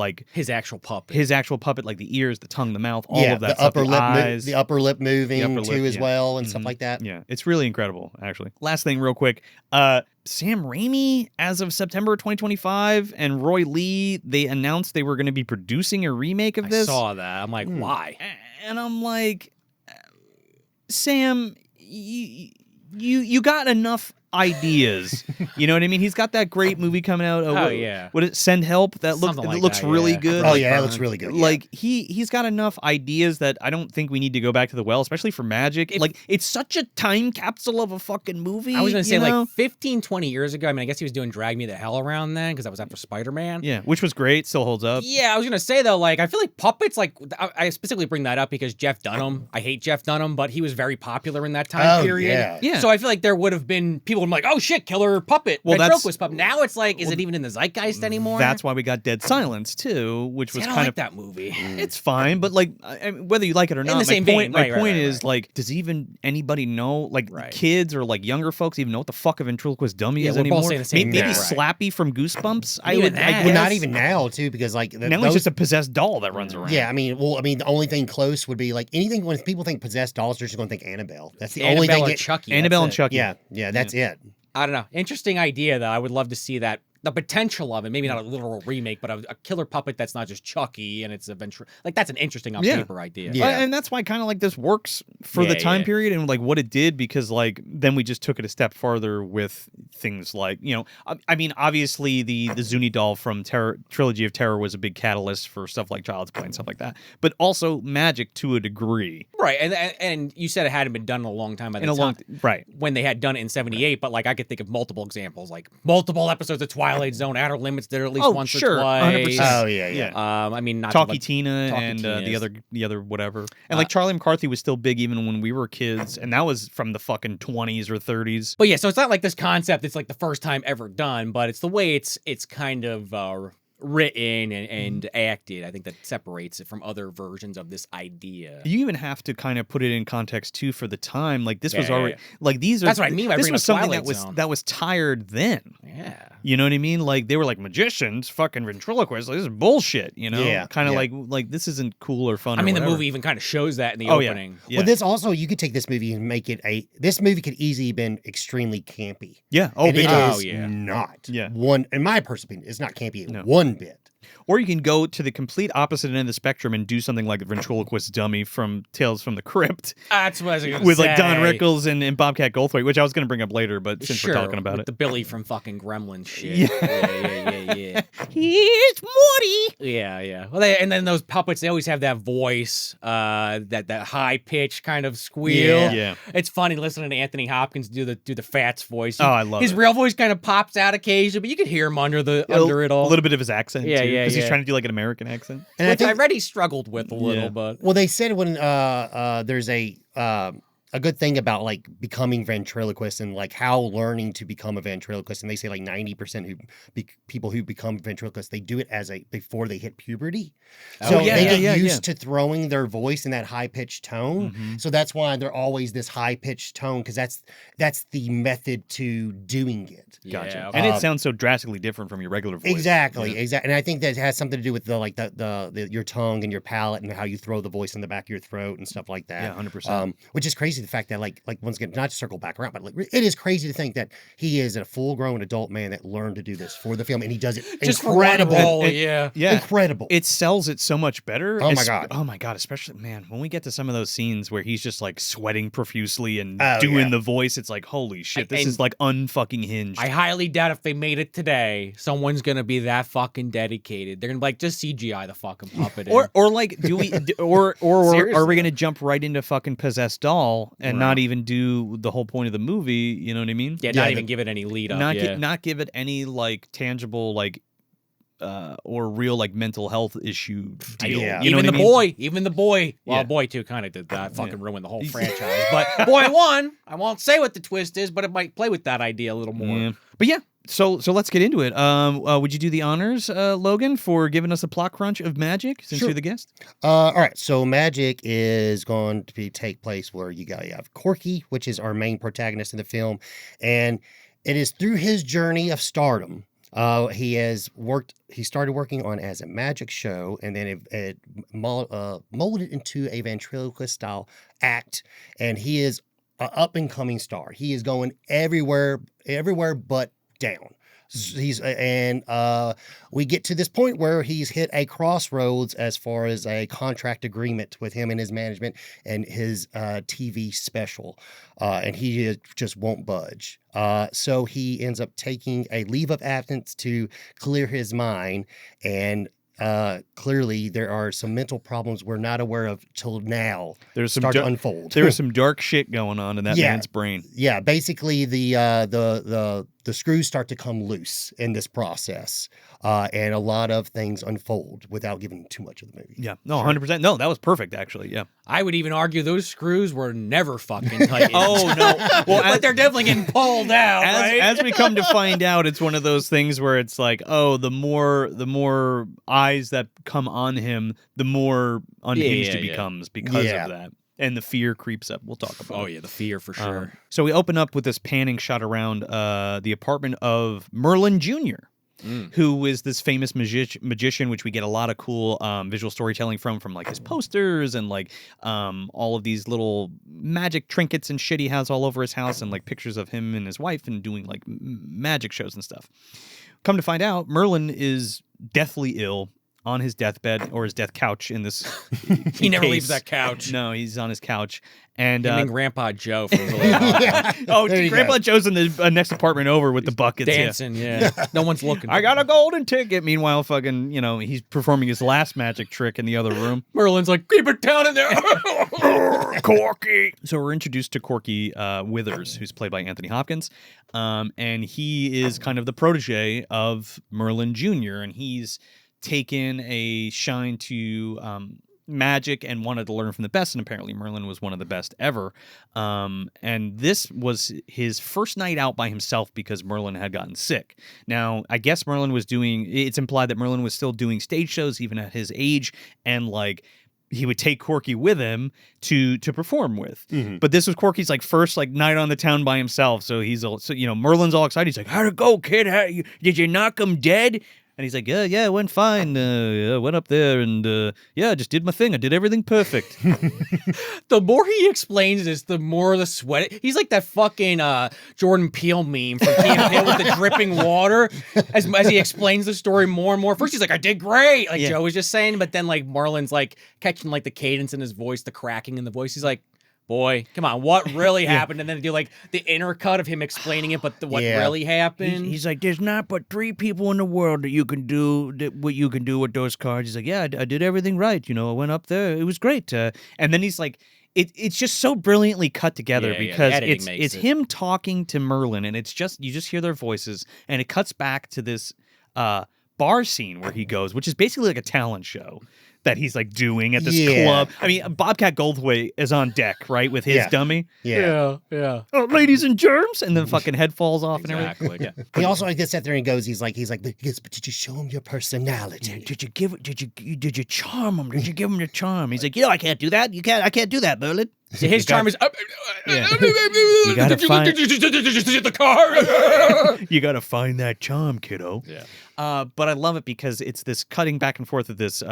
actual puppet. Like the ears, the tongue, the mouth, all of that the stuff, upper lip, eyes. the upper lip moving The upper too lip, as yeah. well, and stuff like that. Yeah, it's really incredible, actually. Last thing, real quick. Sam Raimi, as of September 2025, and Roy Lee, they announced they were going to be producing a remake of this. I saw that. I'm like, why? And I'm like, Sam, you got enough ideas. You know what I mean? He's got that great movie coming out. Yeah. What is it? Send Help? That Something like looks that, really yeah. good. Oh yeah, it looks really good. Like he's got enough ideas that I don't think we need to go back to the well, especially for magic. Like it's such a time capsule of a fucking movie. I was going to say, you know? like 15, 20 years ago. I mean, I guess he was doing Drag Me to Hell around then because that was after Spider-Man. Yeah, which was great. Still holds up. Yeah, I was going to say, though, like, I feel like puppets, like, I specifically bring that up because Jeff Dunham, I hate Jeff Dunham, but he was very popular in that time period. Yeah. Yeah. So I feel like there would have been, people would be like, oh shit, killer puppet, Well, ventriloquist puppet. Now it's like, is it even in the zeitgeist anymore? That's why we got Dead Silence too, which was I don't kind like of that movie. It's fine, but like whether you like it or not, the same my point, vein. Right, my point right, is right. like, does even anybody know, like Right. kids or like younger folks even know what the fuck a ventriloquist dummy Yeah, is we're both anymore? saying the same Maybe thing. Slappy from Goosebumps. I Even would. that. I Well, guess. not even now, too, because like Now he's just a possessed doll that runs around. Yeah, I mean, the only thing close would be like anything when people think possessed dolls, they're just going to think Annabelle. That's the only thing. Annabelle or Chucky. Annabelle and that's it. Chucky. Yeah, that's it. I don't know. Interesting idea, though. I would love to see that. The potential of it, maybe not a literal remake, but a killer puppet that's not just Chucky and it's a like that's an interesting on paper idea. Yeah. And that's why kind of like this works for the time period and like what it did, because like then we just took it a step farther with things like, you know, I mean, obviously the Zuni doll from Trilogy of Terror was a big catalyst for stuff like Child's Play and stuff like that, but also magic to a degree. Right, and you said it hadn't been done in a long time. Right. When they had done it in '78, but like I could think of multiple examples, like multiple episodes of Twilight Zone, Outer Limits did it at least once or twice. 100%. Oh yeah. I mean, not Talkie to, like, Tina Talkie and Tinas. the other whatever. And like Charlie McCarthy was still big even when we were kids, and that was from the fucking 20s or 30s. But yeah, so it's not like this concept. It's like the first time ever done, but it's the way it's kind of written and acted. I think that separates it from other versions of this idea. You even have to kind of put it in context too for the time. Like this was already like these are. That's what I mean by this bringing was up something Twilight that was tired then. Yeah. You know what I mean? Like they were like magicians, fucking ventriloquists. Like, this is bullshit. You know? Yeah, Kind of yeah. like this isn't cool or fun. I mean, or the whatever. movie even kind of shows that in the opening. Yeah. Well, this also, you could take this movie and make it this movie could easily have been extremely campy. Yeah. And Big it time. is not. Yeah. One, in my personal opinion, it's not campy one bit. Or you can go to the complete opposite end of the spectrum and do something like the ventriloquist dummy from Tales from the Crypt. That's what I was going to say. With like Don Rickles and Bobcat Goldthwait, which I was going to bring up later, but since Sure, we're talking about with it. the Billy from fucking Gremlins shit. Yeah. Yeah. Here's Morty. Yeah. Well, and then those puppets, they always have that voice, that high pitched kind of squeal. Yeah. It's funny listening to Anthony Hopkins do the Fats voice. Oh, I love his it. real voice kind of pops out occasionally, but you could hear him under it all. A little bit of his accent, Yeah, too. yeah, Because he's yeah. trying to do like an American accent. And Which I already struggled with a little, Yeah. but Well, they said when there's a good thing about like becoming ventriloquist and like how learning to become a ventriloquist, and they say like 90% people who become ventriloquists, they do it before they hit puberty. So they get used to throwing their voice in that high pitched tone. So that's why they're always this high pitched tone, because that's the method to doing it. Gotcha. Yeah, And it sounds so drastically different from your regular voice. Exactly. And I think that has something to do with your tongue and your palate and how you throw the voice in the back of your throat and stuff like that. Yeah, 100%. Which is crazy. The fact that like once again, not to circle back around, but like, it is crazy to think that he is a full-grown adult man that learned to do this for the film, and he does it just incredible. for one role, yeah. Incredible. It sells it so much better. Oh my God. Oh my God. Especially, man, when we get to some of those scenes where he's just like sweating profusely and Oh, doing yeah. the voice, it's like, holy shit, this And is like unfucking hinged. I highly doubt if they made it today, someone's gonna be that fucking dedicated. They're gonna be like, just CGI the fucking puppet. in. Or like, do we, or are Seriously. we going to jump right into fucking Possessed Doll and not even do the whole point of the movie? You know what I mean? yeah, not even give it any lead up. Not give it any like tangible like or real like mental health issue deal. Yeah. You know Even what the I mean? boy, even the boy. Well, Yeah. boy two kind of did that. Fucking ruined the whole franchise. But boy one, I won't say what the twist is, but it might play with that idea a little more. Yeah. But yeah, so let's get into it. Would you do the honors, Logan, for giving us a plot crunch of Magic since Sure. you're the guest? All right, so Magic is going to take place where you have Corky, which is our main protagonist in the film, and it is through his journey of stardom. He started working on as a magic show, and then it molded into a ventriloquist style act, and he is an up and coming star. He is going everywhere but down. We get to this point where he's hit a crossroads as far as a contract agreement with him and his management and his TV special, and he just won't budge. So he ends up taking a leave of absence to clear his mind, and clearly there are some mental problems we're not aware of till now. There's some start to unfold. There was some dark shit going on in that man's brain. Yeah, basically the the screws start to come loose in this process, and a lot of things unfold without giving too much of the movie. Yeah, no, 100%. No, that was perfect, actually. Yeah. I would even argue those screws were never fucking tightened. Oh no! Well, but they're definitely getting pulled out, right? As we come to find out, it's one of those things where it's like, oh, the more eyes that come on him, the more unhinged he becomes because of that. And the fear creeps up. We'll talk about it. Oh, yeah, the fear for sure. So we open up with this panning shot around the apartment of Merlin Jr., who is this famous magician, which we get a lot of cool visual storytelling from like his posters and like all of these little magic trinkets and shit he has all over his house, and like pictures of him and his wife and doing like magic shows and stuff. Come to find out, Merlin is deathly ill on his deathbed or his death couch in this He never leaves that couch. No, he's on his couch. And Grandpa Joe from the Grandpa Joe's in the next apartment over with the buckets. dancing, yeah. No one's looking. I got a golden ticket. Meanwhile, fucking, he's performing his last magic trick in the other room. Merlin's like, keep it down in there. Corky. So we're introduced to Corky Withers, who's played by Anthony Hopkins. And he is kind of the protege of Merlin Jr., and he's taken a shine to magic and wanted to learn from the best, and apparently Merlin was one of the best ever. And this was his first night out by himself because Merlin had gotten sick. Now, I guess it's implied that Merlin was still doing stage shows even at his age, and like he would take Corky with him to perform with. Mm-hmm. But this was Corky's like first like night on the town by himself. So Merlin's all excited. He's like, "How'd it go, kid? Did you knock him dead?" And he's like, yeah, it went fine. I went up there and, I just did my thing. I did everything perfect. The more he explains this, the more the sweat. He's like that fucking Jordan Peele meme from Key and Peele with the dripping water. As he explains the story more and more. First, he's like, I did great. Like Joe was just saying. But then, like, Marlon's like catching like the cadence in his voice, the cracking in the voice. He's like, boy, come on, what really happened? And then do like the inner cut of him explaining it, but what really happened. He's like, there's not but 3 people in the world that you can do what you can do with those cards. He's like, yeah, I did everything right. I went up there. It was great. And then he's like, it's just so brilliantly cut together because it's him talking to Merlin, and it's just, you just hear their voices, and it cuts back to this bar scene where he goes, which is basically like a talent show that he's like doing at this club. I mean, Bobcat Goldthwait is on deck, right, with his dummy. Yeah. Oh, ladies and germs, and then fucking head falls off and everything. Yeah. He also like gets out there and goes. He's like, but did you show him your personality? Did you charm him? Did you give him the charm? He's like, I can't do that. I can't do that, Merlin. So his charm is. You gotta find the car. You gotta find that charm, kiddo. Yeah. But I love it because it's this cutting back and forth of this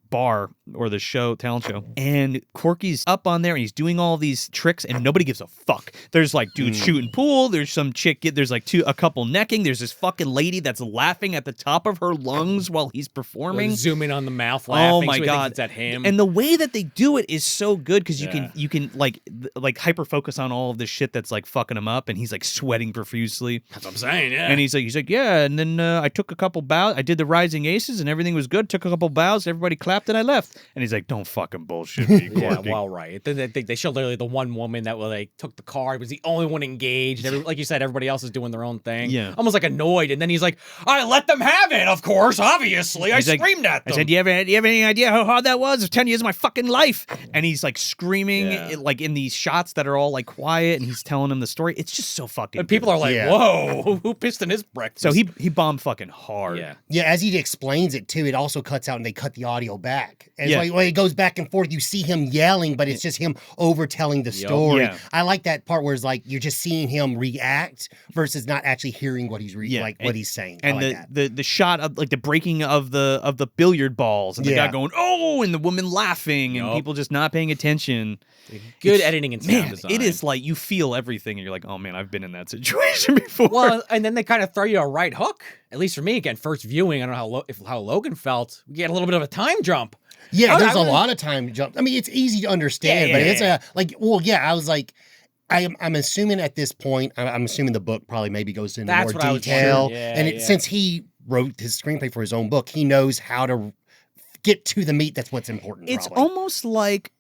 bar or the talent show, and Corky's up on there and he's doing all these tricks and nobody gives a fuck. There's like dudes shooting pool, there's some chick, there's like a couple necking, there's this fucking lady that's laughing at the top of her lungs while he's performing. Zoom in on the mouth laughing. Oh my god, it's at him. And the way that they do it is so good because you can like hyper focus on all of this shit that's like fucking him up, and he's like sweating profusely. That's what I'm saying. Yeah. And he's like yeah, and then I took a couple bows, I did the rising aces and everything was good, took a couple bows, everybody clapped and I left. And he's like, don't fucking bullshit me, Corky. Yeah, well, right. Then they show literally the one woman that took the card, was the only one engaged. Like you said, everybody else is doing their own thing. Yeah. Almost like annoyed. And then he's like, I let them have it, of course, obviously. I screamed at them. I said, do you have any idea how hard that was? It was 10 years of my fucking life. And he's like screaming like in these shots that are all like quiet, and he's telling them the story. It's just so fucking And people are like, whoa, who pissed in his breakfast? So he bombed fucking hard. Yeah, as he explains it too, it also cuts out and they cut the audio back. And when it goes back and forth, you see him yelling, but it's just him overtelling the story. Yeah. I like that part where it's like you're just seeing him react versus not actually hearing what he's what he's saying. And the shot of like the breaking of the billiard balls and the guy going, oh, and the woman laughing and people just not paying attention. Good editing and sound design. It is like you feel everything and you're like, oh man, I've been in that situation before. Well, and then they kind of throw you a right hook. At least for me, again, first viewing, I don't know how Logan felt. We get a little bit of a time jump. Yeah, there's a lot of time jump. I mean, it's easy to understand, but it's I was like, I'm assuming at this point, I'm assuming the book probably maybe goes into more detail. Since he wrote his screenplay for his own book, he knows how to get to the meat. That's what's important. It's almost like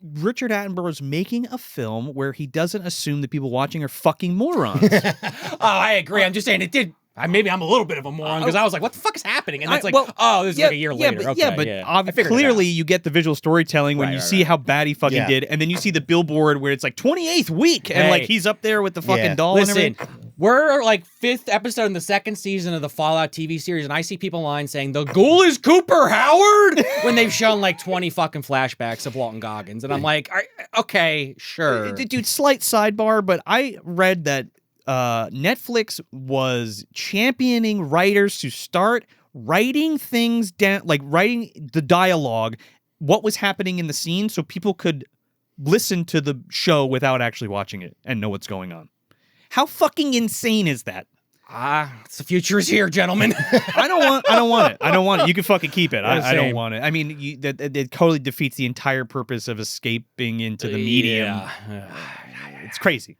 Richard Attenborough's making a film where he doesn't assume that people watching are fucking morons. I agree. I'm just saying it did. Maybe I'm a little bit of a moron because I was like, "What the fuck is happening?" And it's like, "Oh, this is like a year later." But clearly you get the visual storytelling when you see how bad he fucking did, and then you see the billboard where it's like 28th week, and like he's up there with the fucking doll. Listen, and everything. We're like 5th episode in the 2nd season of the Fallout TV series, and I see people online saying the ghoul is Cooper Howard when they've shown like 20 fucking flashbacks of Walton Goggins, and I'm like, okay, sure, dude. Slight sidebar, but I read that Netflix was championing writers to start writing things down, like writing the dialogue, what was happening in the scene, so people could listen to the show without actually watching it and know what's going on. How fucking insane is that? The future is here, gentlemen. I don't want it. I don't want it. You can fucking keep it. I don't want it. I mean, it totally defeats the entire purpose of escaping into the medium. It's crazy.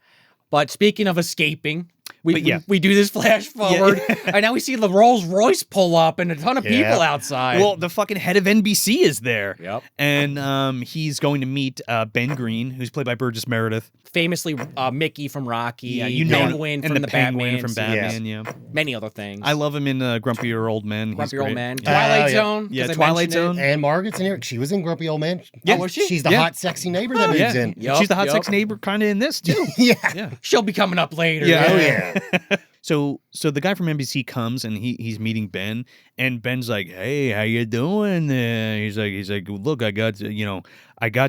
But speaking of escaping, we do this flash forward, and now we see the Rolls Royce pull up and a ton of people outside. Well, the fucking head of NBC is there. Yep. And he's going to meet Ben Green, who's played by Burgess Meredith. Famously, Mickey from Rocky, you know, Penguin from the Penguin Batman, from Batman, yeah. Many other things. I love him in Grumpier Old Men. Grumpy Old Man. Twilight Zone. Yeah, Twilight Zone. And Margaret's in here. She was in Grumpy Old Man. Yeah. Oh, was she? She's the hot, sexy neighbor that moves in. Yep, She's the hot, sexy neighbor kind of in this, too. Yeah. She'll be coming up later. Yeah. Oh, yeah. So the guy from NBC comes and he's meeting Ben, and Ben's like, "Hey, how you doing?" He's like, "Look, I got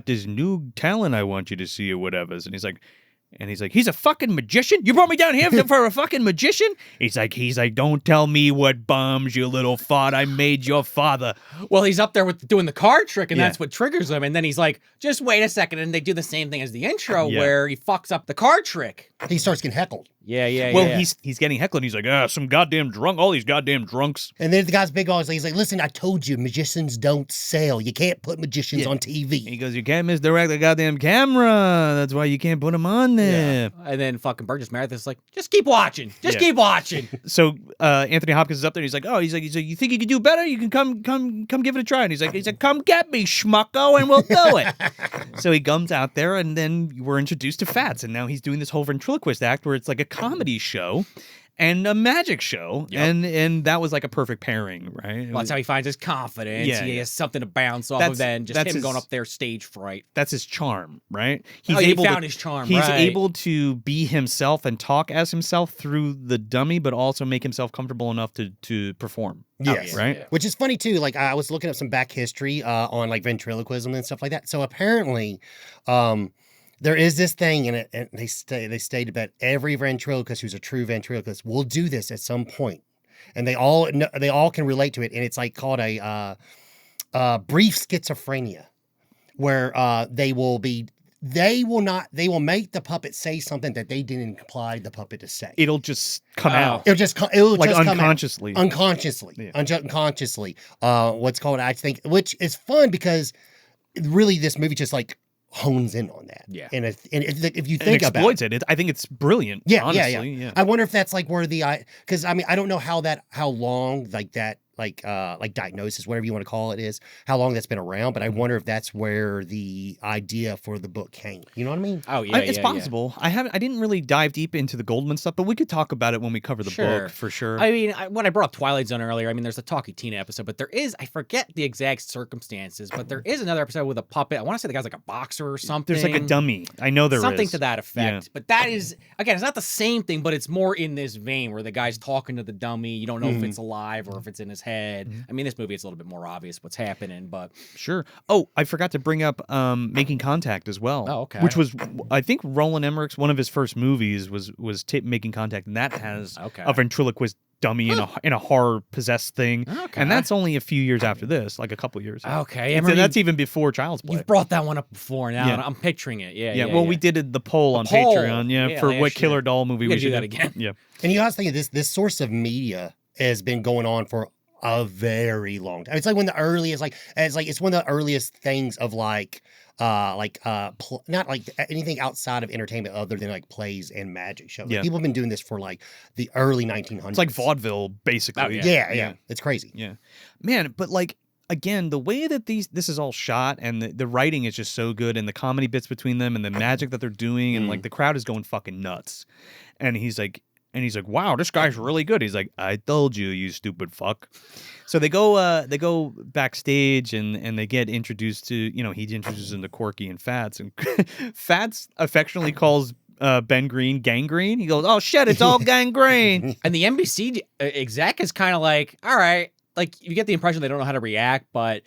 this new talent I want you to see or whatever." And he's like, "He's a fucking magician? You brought me down here for a fucking magician?" He's like, "Don't tell me what bombs, you little fart. I made your father." Well, he's up there with doing the card trick, and that's what triggers him. And then he's like, "Just wait a second," and they do the same thing as the intro, where he fucks up the card trick. He starts getting heckled. Well, he's getting heckled, and he's like, some goddamn drunk, all these goddamn drunks. And then the guy's big always, he's like, "Listen, I told you, magicians don't sell. You can't put magicians on TV. And he goes, "You can't misdirect the goddamn camera. That's why you can't put them on there." Yeah. And then fucking Burgess Meredith's like, "Just keep watching. Just keep watching." So Anthony Hopkins is up there, and he's like, he's like, "You think you can do better? You can come give it a try." And he's like, "Come get me, schmucko, and we'll do it." So he comes out there, and then we're introduced to Fats, and now he's doing this whole ventriloquist act where it's like a comedy show and a magic show, and that was like a perfect pairing, right? Well, that's how he finds his confidence. He has something to bounce off of than just him going up there stage fright. That's his charm, right? He found his charm, He's able to be himself and talk as himself through the dummy, but also make himself comfortable enough to perform. Yes. Right? Yeah. Which is funny, too. Like, I was looking up some back history on, like, ventriloquism and stuff like that. So, apparently, there is this thing, and they stated that every ventriloquist who's a true ventriloquist will do this at some point, and they all can relate to it. And it's like called a brief schizophrenia, where they will make the puppet say something that they didn't imply the puppet to say. It'll just come out. It'll just unconsciously. Come out. Unconsciously. What's called, I think, which is fun because really this movie just like hones in on that. Yeah. And if you think about exploits it, I think it's brilliant. Yeah, honestly. yeah. I wonder if that's like where because I mean, I don't know how long like that, like diagnosis, whatever you want to call it, is how long that's been around, but I wonder if that's where the idea for the book came. You know what I mean? Oh yeah, it's possible. I didn't really dive deep into the Goldman stuff, but we could talk about it when we cover the book for sure. I mean, when I brought up Twilight Zone earlier, I mean, there's a Talkie Tina episode, but there is, I forget the exact circumstances, but there is another episode with a puppet. I want to say the guy's like a boxer or something. There's like a dummy. I know there something is. to that effect. But that is, again, it's not the same thing, but it's more in this vein where the guy's talking to the dummy. You don't know if it's alive or if it's in his head. I mean, this movie, it's a little bit more obvious what's happening, but sure. Oh, I forgot to bring up Making Contact as well. Oh, okay. Which was, I think, Roland Emmerich's one of his first movies was Making Contact, and that has a ventriloquist dummy in a horror possessed thing, and that's only a few years after this, like a couple years. Okay, that's even before Child's Play. You've brought that one up before now. And I'm picturing it. Well, we did the poll on Patreon, for what killer doll movie we should do that again. Yeah, and you guys think this source of media has been going on for a very long time. It's like one of the earliest, it's one of the earliest things of not like anything outside of entertainment other than like plays and magic shows. Like, people have been doing this for like the early 1900s. It's like vaudeville, basically. Yeah. It's crazy. Yeah, man. But like, again, the way that this is all shot and the writing is just so good, and the comedy bits between them and the magic that they're doing, and like the crowd is going fucking nuts. And he's like, wow, this guy's really good. He's like, I told you, you stupid fuck. So they go backstage and they get introduced to, he introduces them to Corky and Fats, and Fats affectionately calls Ben Green gangrene. He goes, oh shit, it's all gangrene. And the NBC exec is kind of like, all right, like you get the impression they don't know how to react, but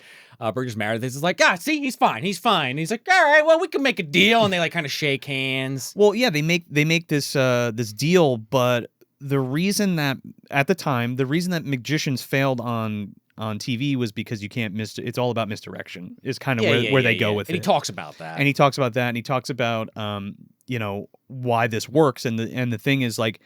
Burgess Meredith is like, see, he's fine. And he's like, all right, well, we can make a deal, and they like kind of shake hands. Well, yeah, they make this this deal, but the reason that at the time, the reason that Magicians failed on TV was because you can't it's all about misdirection. Is kind of where they go with it. And he talks about that. And he talks about that, and he talks about why this works, and the thing is like,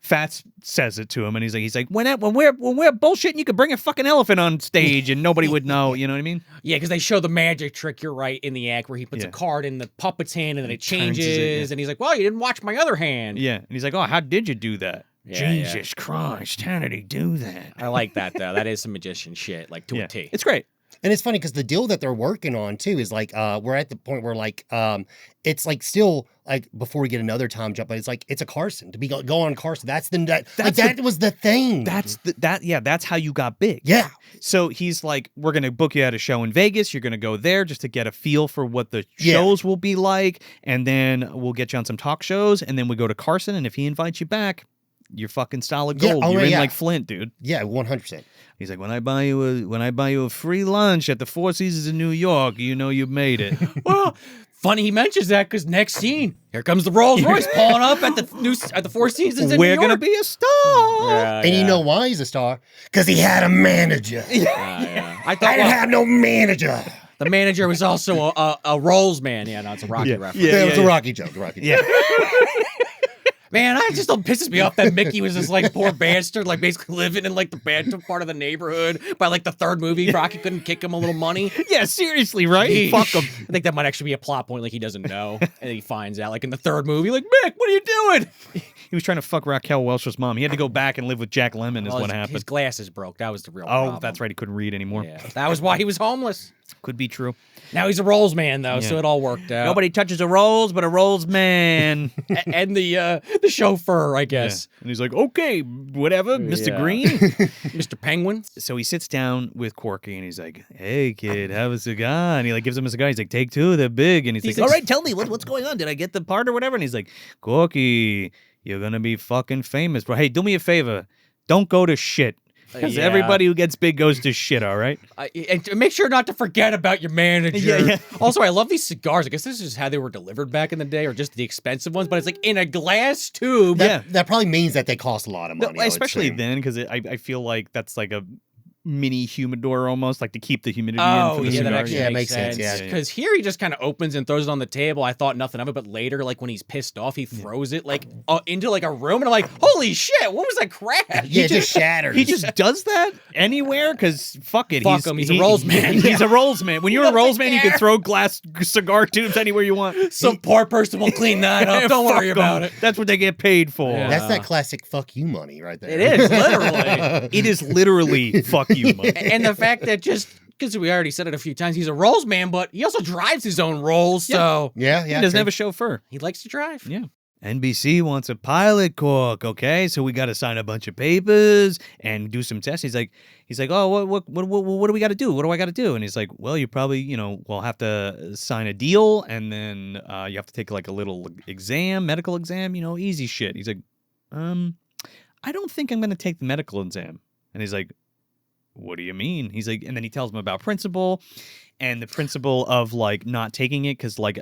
Fats says it to him, and he's like, when we're bullshitting, you could bring a fucking elephant on stage and nobody would know. You know what I mean? Yeah, because they show the magic trick. You're right, in the act where he puts a card in the puppet's hand and then it changes, and he's like, well, you didn't watch my other hand. Yeah, and he's like, oh, how did you do that? Yeah, Jesus Christ, how did he do that? I like that though. That is some magician shit, like to a T. It's great. And it's funny because the deal that they're working on too is like we're at the point where like it's like still like before we get another time jump, but it's like it's a Carson to be go on Carson. That was the thing. That's how you got big. Yeah. So he's like, we're gonna book you at a show in Vegas. You're gonna go there just to get a feel for what the shows will be like, and then we'll get you on some talk shows, and then we go to Carson, and if he invites you back, you're fucking solid gold. You're in like Flint, dude. Yeah, 100%. He's like, when I buy you a free lunch at the Four Seasons in New York, you know you made it. Well, funny he mentions that because next scene, here comes the Rolls Royce pulling up at the Four Seasons in New York. We're gonna be a star. And you know why he's a star? Because he had a manager. I didn't have no manager. The manager was also a Rolls man. Yeah, no, it's a Rocky reference. Yeah, it was a Rocky joke. Yeah. Man, it just pisses me off that Mickey was this like poor bastard, like basically living in like the bad part of the neighborhood. By like the third movie, Rocky couldn't kick him a little money. Yeah, seriously, right? Fuck him. I think that might actually be a plot point, like he doesn't know, and he finds out like in the third movie, like Mick, what are you doing? He was trying to fuck Raquel Welch's mom. He had to go back and live with Jack Lemmon. Is what happened. His glasses broke. That was the real problem. Oh, that's right. He couldn't read anymore. Yeah, that was why he was homeless. Could be true. Now he's a Rolls man though, so it all worked out. Nobody touches a Rolls but a Rolls man. And the chauffeur, I guess. Yeah. And he's like, okay, whatever, Mr. Green. Mr. Penguin. So he sits down with Corky and he's like, hey kid, have a cigar. And he like gives him a cigar. He's like, take two, they're big. And he's like, all right, tell me what's going on. Did I get the part or whatever? And he's like, Corky, you're gonna be fucking famous, bro. Hey, do me a favor. Don't go to shit. Because everybody who gets big goes to shit, all right? And make sure not to forget about your manager. Yeah. Also, I love these cigars. I guess this is just how they were delivered back in the day, or just the expensive ones, but it's like in a glass tube. That probably means that they cost a lot of money. No, especially then, because I feel like that's like a mini humidor almost, like to keep the humidity in for the cigar. That actually makes sense. Yeah, because here he just kind of opens and throws it on the table. I thought nothing of it, but later, like when he's pissed off, he throws it like into like a room, and I'm like, holy shit, what was that crash? Yeah, it just shatters. He just does that anywhere because fuck it. Fuck him. He's a Rolls man. He's a Rolls man. When you're a Rolls man, you can throw glass cigar tubes anywhere you want. Some poor person will clean that up. Don't worry about it. That's what they get paid for. Yeah. That's that classic fuck you money right there. It is, literally. It is literally fuck you money. And the fact that just because we already said it a few times, he's a Rolls man, but he also drives his own Rolls. So he doesn't have a chauffeur. He likes to drive. Yeah. NBC wants a pilot, Cork. Okay, so we got to sign a bunch of papers and do some tests. He's like, oh, what do we got to do? What do I got to do? And he's like, well, you probably, we'll have to sign a deal, and then you have to take like a little medical exam, easy shit. He's like, I don't think I'm going to take the medical exam. And he's like, what do you mean? He's like, and then he tells him about principle and the principle of like not taking it because like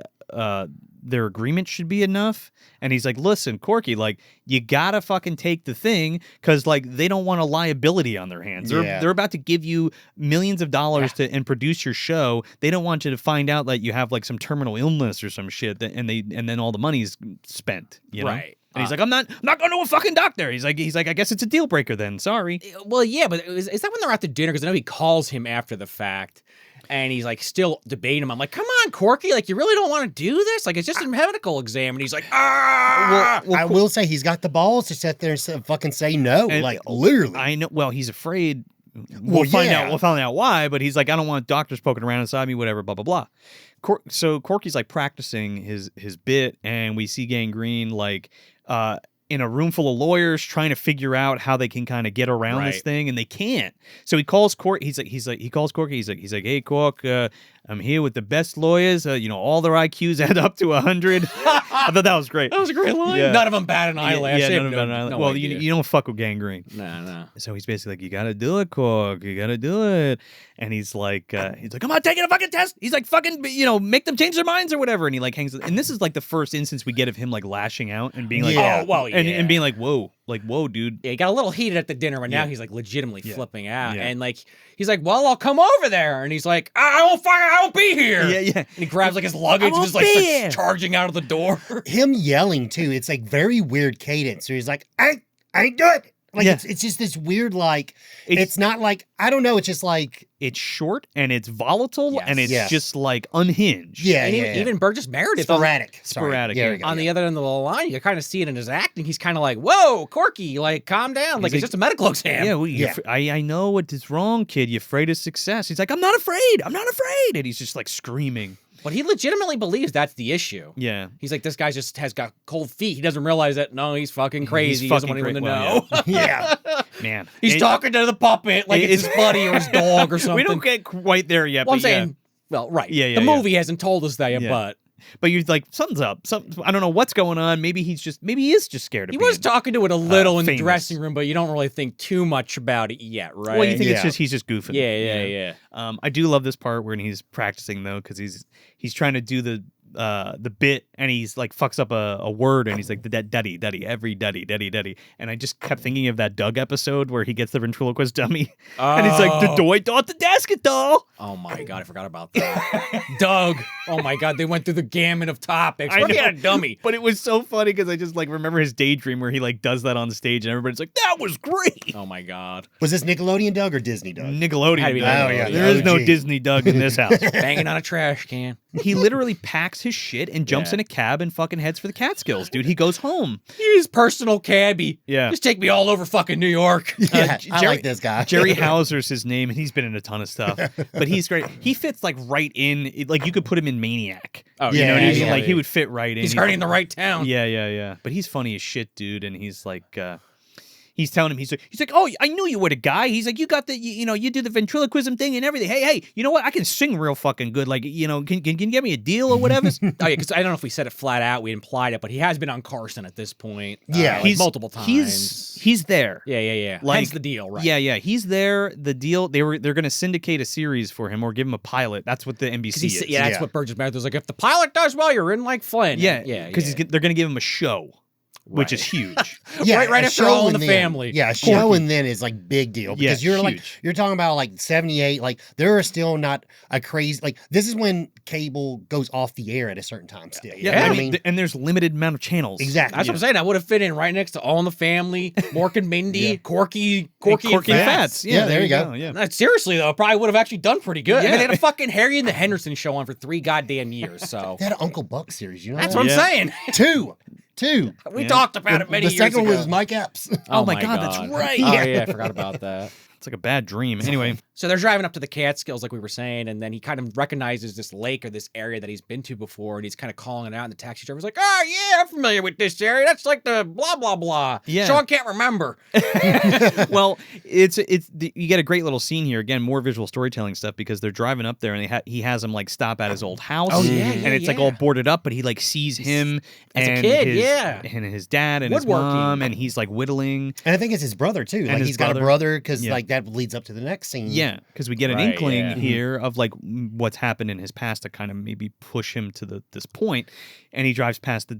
their agreement should be enough. And he's like, listen, Corky, like you gotta fucking take the thing because like they don't want a liability on their hands. They're about to give you millions of dollars to and produce your show. They don't want you to find out that you have like some terminal illness or some shit and then all the money's spent. You know? Right. And he's like, I'm not going to a fucking doctor. He's like, I guess it's a deal breaker then. Sorry. Well, yeah, but is that when they're at the dinner? Because I know he calls him after the fact, and he's like still debating him. I'm like, come on, Corky, like you really don't want to do this? Like it's just a medical exam, and he's like, Well, I will say he's got the balls to sit there and fucking say no, like literally. I know. Well, he's afraid. We'll find yeah. out. We'll find out why. But he's like, I don't want doctors poking around inside me. Whatever. Blah blah blah. So Corky's like practicing his bit, and we see Gangrene like in a room full of lawyers trying to figure out how they can kind of get around this thing, and they can't. So he calls Corky. He calls Corky. He's like, hey Cork, I'm here with the best lawyers. All their IQs add up to 100. I thought that was great. That was a great line. Yeah. None of them bat an eyelash. Yeah, They none have of them bat an eyelash. Well, you don't fuck with Gangrene. No. So he's basically like, you gotta do it, Cork. You gotta do it. And he's like, come on, take it a fucking test. He's like, fucking, make them change their minds or whatever. And he like hangs. And this is like the first instance we get of him like lashing out and being like, oh well, and being like, whoa, dude. Yeah, he got a little heated at the dinner, but now he's like legitimately flipping out. Yeah. And like he's like, well, I'll come over there. And he's like, I won't be here. Yeah. And he grabs like his luggage and just like starts charging out of the door. Him yelling too. It's like very weird cadence. So he's like, I ain't do it. Like it's just this weird like it's not like I don't know. It's just like it's short and it's volatile and it's just like unhinged. Yeah, and yeah. Even Burgess Meredith sporadic. On the other end of the line, you kind of see it in his acting. He's kind of like, "Whoa, Corky, like calm down. Like it's just a medical exam." Yeah, I know what is wrong, kid. You're afraid of success. He's like, I'm not afraid. And he's just like screaming. But he legitimately believes that's the issue. Yeah. He's like, this guy just has got cold feet. He doesn't realize that. No, he's fucking crazy. He doesn't want anyone to know. Yeah. Man. He's talking to the puppet like it's his buddy or his dog or something. We don't get quite there yet. Well, I'm saying, well, right. Yeah, the movie hasn't told us that yet, but you're like, something's up. I don't know what's going on. Maybe he is just scared of He was talking to it a little in famous. the dressing room, but you don't really think too much about it yet, right? Well, you think he's just goofing. Yeah. I do love this part where he's practicing though, because he's trying to do the bit, and he's like fucks up a word, and he's like duddy, every duddy, and I just kept thinking of that Doug episode where he gets the ventriloquist dummy, and he's like the doy dot the dasket doll. Oh my god, I forgot about that. Doug. Oh my god, they went through the gamut of topics. I Where he know. had a dummy. But it was so funny because I just like remember his daydream where he like does that on stage, and everybody's like, that was great. Oh my god. Was this Nickelodeon Doug or Disney Doug? Nickelodeon. Had to be Doug. Oh, yeah, There is no OG. Disney Doug in this house. Banging on a trash can. He literally packs his shit and jumps in a cab and fucking heads for the Catskills, dude. He goes home. He's personal cabbie. Yeah. Just take me all over fucking New York. Yeah, I like this guy. Jerry Hauser's his name, and he's been in a ton of stuff. But he's great. He fits like right in. Like you could put him in Maniac. Oh, You know what I mean? yeah. Like he would fit right in. He's already in the right town. Yeah. But he's funny as shit, dude. And he's like, he's telling him, he's like, oh, I knew you were the guy. He's like, you got the, you do the ventriloquism thing and everything. Hey, you know what? I can sing real fucking good. Like, can you get me a deal or whatever? Oh yeah, because I don't know if we said it flat out. We implied it, but he has been on Carson at this point. Yeah, like multiple times. He's there. Yeah. Like, hence the deal, right? Yeah. He's there. The deal. They're going to syndicate a series for him or give him a pilot. That's what the NBC is. Yeah, that's what Burgess Meredith was like. If the pilot does well, you're in like Flynn. Yeah. Because they're going to give him a show. Which is huge. Yeah, right a after show All in and the Then. Family. Yeah, a show and then is like big deal because Yeah, you're like huge. you're talking about like 78. Like there are still not a crazy like this is when cable goes off the air at a certain time. Still, you know what I mean, and there's limited amount of channels. exactly. That's what I'm saying. I would have fit in right next to All in the Family, Mork and Mindy, Corky And and Fats. Yeah, there you go. Yeah. Seriously though, probably would have actually done pretty good. Yeah. And they had a fucking Harry and the Henderson show on for 3 goddamn years. So They had an Uncle Buck series. You know that's that? what I'm saying. Two. We talked about it many The years second ago. one was Mike Epps. Oh my God, that's right. Oh yeah, I forgot about that. It's like a bad dream. Anyway, So they're driving up to the Catskills, like we were saying, and then he kind of recognizes this lake or this area that he's been to before, and he's kind of calling it out, and the taxi driver's like, oh, yeah, I'm familiar with this area. That's like the blah, blah, blah. Yeah. Sean can't remember. well, you get a great little scene here. Again, more visual storytelling stuff because they're driving up there, and he has him like stop at his old house. Oh, yeah, and it's like all boarded up, but he like sees him As a and kid, and his dad and his Woodworking. mom, and he's like whittling. And I think it's his brother too. Like his he's got a brother. brother because Yeah. like that leads up to the next scene. Yeah, because we get an Right, inkling yeah. here of like what's happened in his past to kind of maybe push him to this point. And they drive past the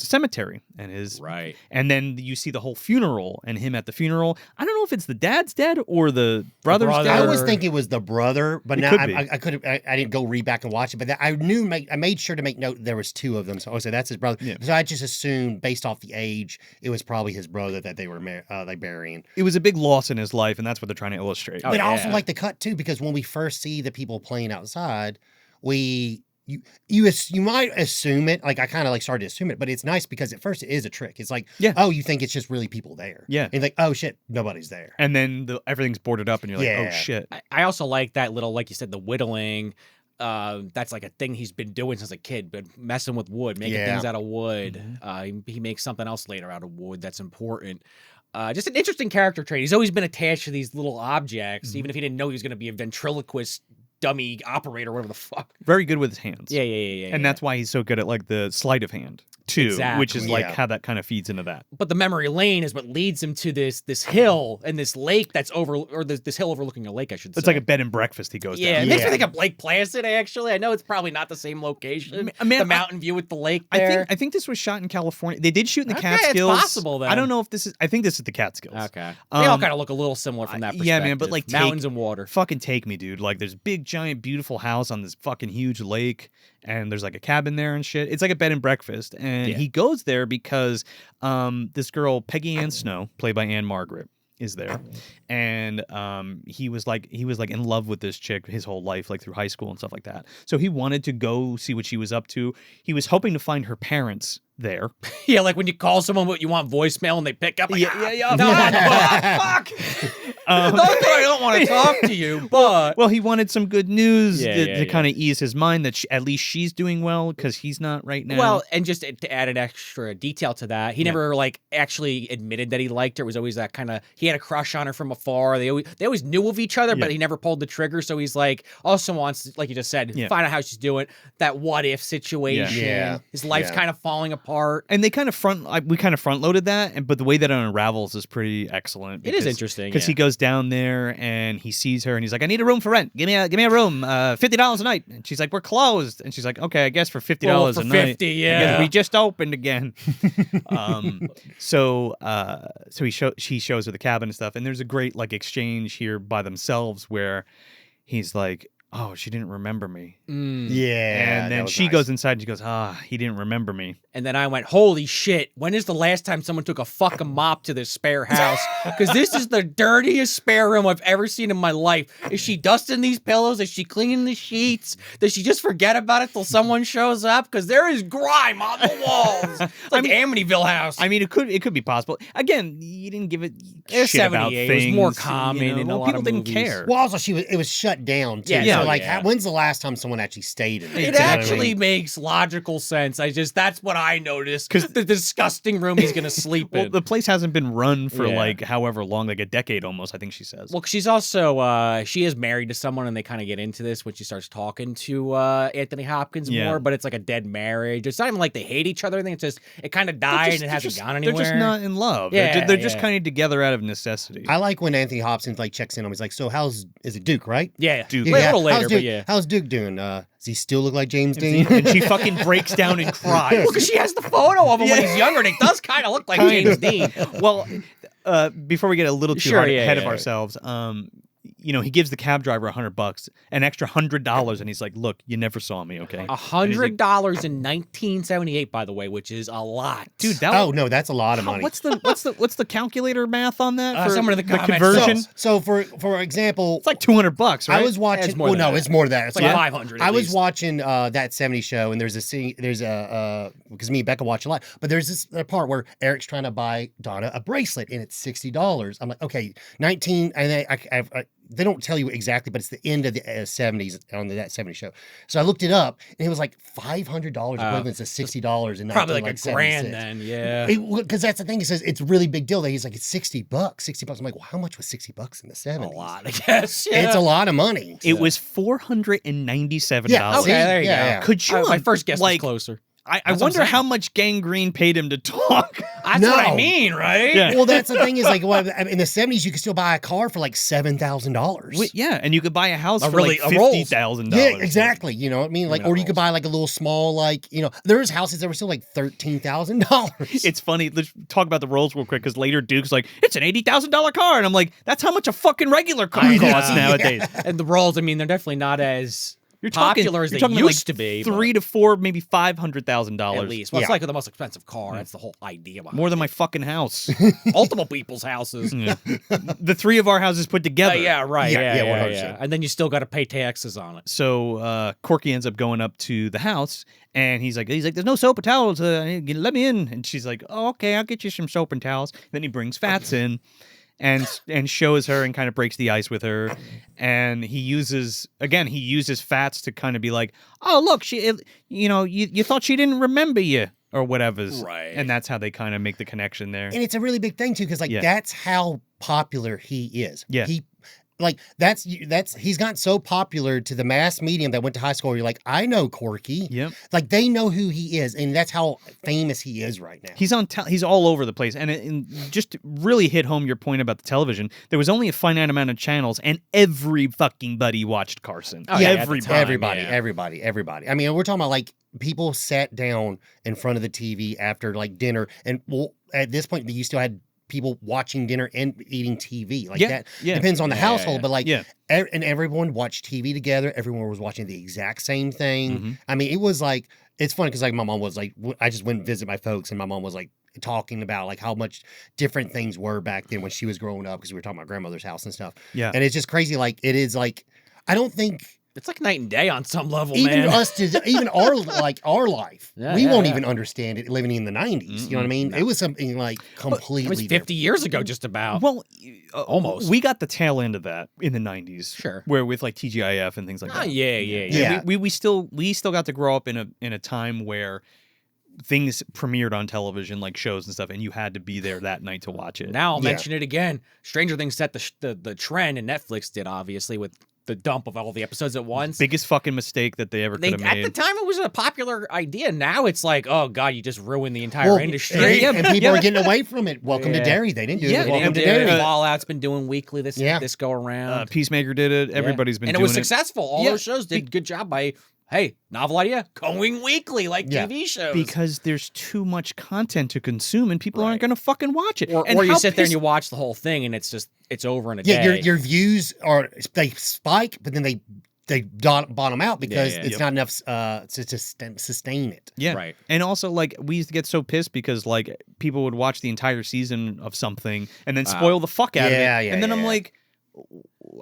cemetery and Right. and then you see the whole funeral and him at the funeral. I don't know if it's the dad's dead or the brother's brother. dead. I always think it was the brother, but It now could be. I didn't go read back and watch it, but I made sure to make note there was 2 of them. So I said that's his brother. Yeah. So I just assumed based off the age, it was probably his brother that they were like burying. It was a big loss in his life, and that's what they're trying to illustrate. Oh, But I also yeah. like the cut too because when we first see the people playing outside, we you might assume it. Like I kind of like started to assume it, but it's nice because at first it is a trick. It's like, oh, you think it's just really people there. Yeah. And like, oh shit, nobody's there. And then everything's boarded up and you're like, oh shit. I also like that little, like you said, the whittling. That's like a thing he's been doing since a kid, but messing with wood, making things out of wood. He makes something else later out of wood that's important. Just an interesting character trait. He's always been attached to these little objects, even if he didn't know he was going to be a ventriloquist dummy operator, whatever the fuck. Very good with his hands. Yeah. And that's why he's so good at like the sleight of hand too, which is like how that kind of feeds into that. But the memory lane is what leads him to this hill and this lake that's this hill overlooking a lake, I should say. It's like a bed and breakfast he goes down. It makes me think of Lake Placid, actually. I know it's probably not the same location. The mountain view with the lake there. I think this was shot in California. They did shoot in the Catskills. It's possible then. I don't know if this is, I think this is the Catskills. Okay. They all kind of look a little similar from that perspective. Yeah, man, but like mountains and water. Fucking take me, dude. Like there's big, giant, beautiful house on this fucking huge lake, and there's like a cabin there and shit. It's like a bed and breakfast. And he goes there because this girl, Peggy Ann Snow, played by Anne Margaret, is there. And he was like in love with this chick his whole life, like through high school and stuff like that. So he wanted to go see what she was up to. He was hoping to find her parents there. Yeah, like when you call someone what you want voicemail and they pick up. Like, yeah. No, fuck. Not that I don't want to talk to you, but well, he wanted some good news to yeah. kind of ease his mind that at least she's doing well because he's not right now. Well, and just to add an extra detail to that, he never like actually admitted that he liked her. It was always that kind of, he had a crush on her from afar. They always knew of each other, but he never pulled the trigger. So he's like also wants, like you just said, find out how she's doing. That what if situation. Yeah. His life's kind of falling apart. And they kind of front loaded that, but the way that it unravels is pretty excellent. It is interesting because he goes down there and he sees her and he's like, I need a room for rent. Give me a room, $50 a night. And she's like, we're closed. And she's like, okay, I guess for $50 a night. Yeah, we just opened again. So she shows her the cabin and stuff, and there's a great like exchange here by themselves where he's like, oh, she didn't remember me. Yeah. And then she goes inside and she goes, he didn't remember me. And then I went, holy shit, when is the last time someone took a fucking mop to this spare house? Because this is the dirtiest spare room I've ever seen in my life. Is she dusting these pillows? Is she cleaning the sheets? Does she just forget about it till someone shows up? Because there is grime on the walls. It's like Amityville House. I mean, it could be possible. Again, you didn't give it shit 78. about things. It was more common in a lot people of didn't movies. care. Well, also it was shut down too. Yeah, so like, when's the last time someone actually stayed in it? It actually makes logical sense. That's what I noticed. Because the disgusting room he's gonna sleep in. Well, the place hasn't been run for like however long, like a decade almost, I think she says. Well, she's also she is married to someone, and they kind of get into this when she starts talking to Anthony Hopkins more. But it's like a dead marriage. It's not even like they hate each other. I think it's just it kind of died and it hasn't gone anywhere. They're just not in love. Yeah, they're just kind of together out of necessity. I like when Anthony Hopkins like checks in on him. He's like, so is it Duke, right? Yeah, Duke. A little later, but yeah. How's Duke doing? Does he still look like James Dean? And she fucking breaks down and cries. Well, because she has the photo of him when he's younger, and it does kind of look like James Dean. Well, before we get a little too ahead of ourselves, he gives the cab driver $100, an extra $100, and he's like, "Look, you never saw me, okay?" $100 in 1978, by the way, which is a lot, dude. No, that's a lot of money. What's the calculator math on that? For someone in the comments. conversion. So for example, it's like $200, right? I was watching. It's more than that. It's more than that. It's like 500. I was watching that 70s show, and there's a scene. There's because me and Becca watch a lot, but there's this part where Eric's trying to buy Donna a bracelet, and it's $60. I'm like, okay, 19, and they don't tell you exactly, but it's the end of the 70s on that 70s show. So I looked it up, and it was like $500 equivalent to $60 in probably like a grand then, yeah. Because that's the thing. He says it's a really big deal. That he's like, it's $60. $60. I'm like, well, how much was $60 in the 70s? A lot, I guess. Yeah. It's a lot of money. It was $497. Yeah, okay, there you go. Could you? My first guess was closer. I wonder how much Gangrene paid him to talk. That's what I mean, right? Yeah. Well, that's the thing is like, in the 70s, you could still buy a car for like $7,000. Yeah, and you could buy a house for really, like $50,000. Yeah, exactly. You know what I mean? Like, or you could buy like a little small, like, there's houses that were still like $13,000. It's funny. Let's talk about the Rolls real quick because later Duke's like, it's an $80,000 car, and I'm like, that's how much a fucking regular car costs nowadays. And the Rolls, I mean, they're definitely not as You're popular as you're they talking used like to be. $3 to $4, maybe $500,000 at least. Well, it's Yeah. like the most expensive car. That's the whole idea behind more than my fucking house. multiple people's houses. Yeah. The three of our houses put together. Yeah, right. Yeah, Yeah, yeah, yeah, 100%. And then you still got to pay taxes on it. So Corky ends up going up to the house, and he's like, there's no soap or towels. Let me in. And she's like, oh, okay, I'll get you some soap and towels. Then he brings Fats in, and shows her and kind of breaks the ice with her. And he uses Fats to kind of be like, oh, look, you thought she didn't remember you or whatever's. Right. And that's how they kind of make the connection there. And it's a really big thing too, because Yeah. that's how popular he is. Yeah. He's gotten so popular to the mass medium that went to high school. Where you're like, I know Corky. Yep. Like they know who he is, and that's how famous he is right now. He's all over the place, and just to really hit home your point about the television. There was only a finite amount of channels, and every fucking buddy watched Carson. Oh, yeah, at the everybody. time. Everybody. I mean, we're talking about like people sat down in front of the TV after like dinner, and well, at this point, you still had people watching dinner and eating TV. Like that depends on the household, but like and everyone watched TV together. Everyone was watching the exact same thing. Mm-hmm. I mean, it was like, it's funny because like my mom was like, I just went and visit my folks, and my mom was like talking about like how much different things were back then when she was growing up, because we were talking about grandmother's house and stuff. Yeah. And it's just crazy. Like it is like, I don't think It's like night and day on some level, even man. even our life, Yeah, we yeah, won't yeah. even understand it living in the 90s. You know what I mean? It was something like completely It was 50 years ago, just about. Well, Almost. We got the tail end of that in the 90s. Sure. Where with like TGIF and things like Oh, that. Yeah. We still got to grow up in a time where things premiered on television, like shows and stuff, and you had to be there that night to watch it. Now I'll mention it again. Stranger Things set the trend, and Netflix did, obviously, with the dump of all the episodes at once. Biggest fucking mistake that they ever could have made. At the time, it was a popular idea. Now it's like, oh god, you just ruined the entire industry. And people are getting away from it. Welcome to Dairy. They didn't do it. Welcome to Dairy. Fallout's been doing weekly this go around. Peacemaker did it. Everybody's been and doing it was successful. All those shows did a good job by, hey, novel idea, going weekly like TV shows. Because there's too much content to consume and people aren't going to fucking watch it. Or you sit there and you watch the whole thing and it's over in a day. Yeah, your views they spike, but then they bottom out because it's not enough to sustain it. Yeah. Right. And also, like, we used to get so pissed because, like, people would watch the entire season of something and then spoil the fuck out of it. And then I'm like,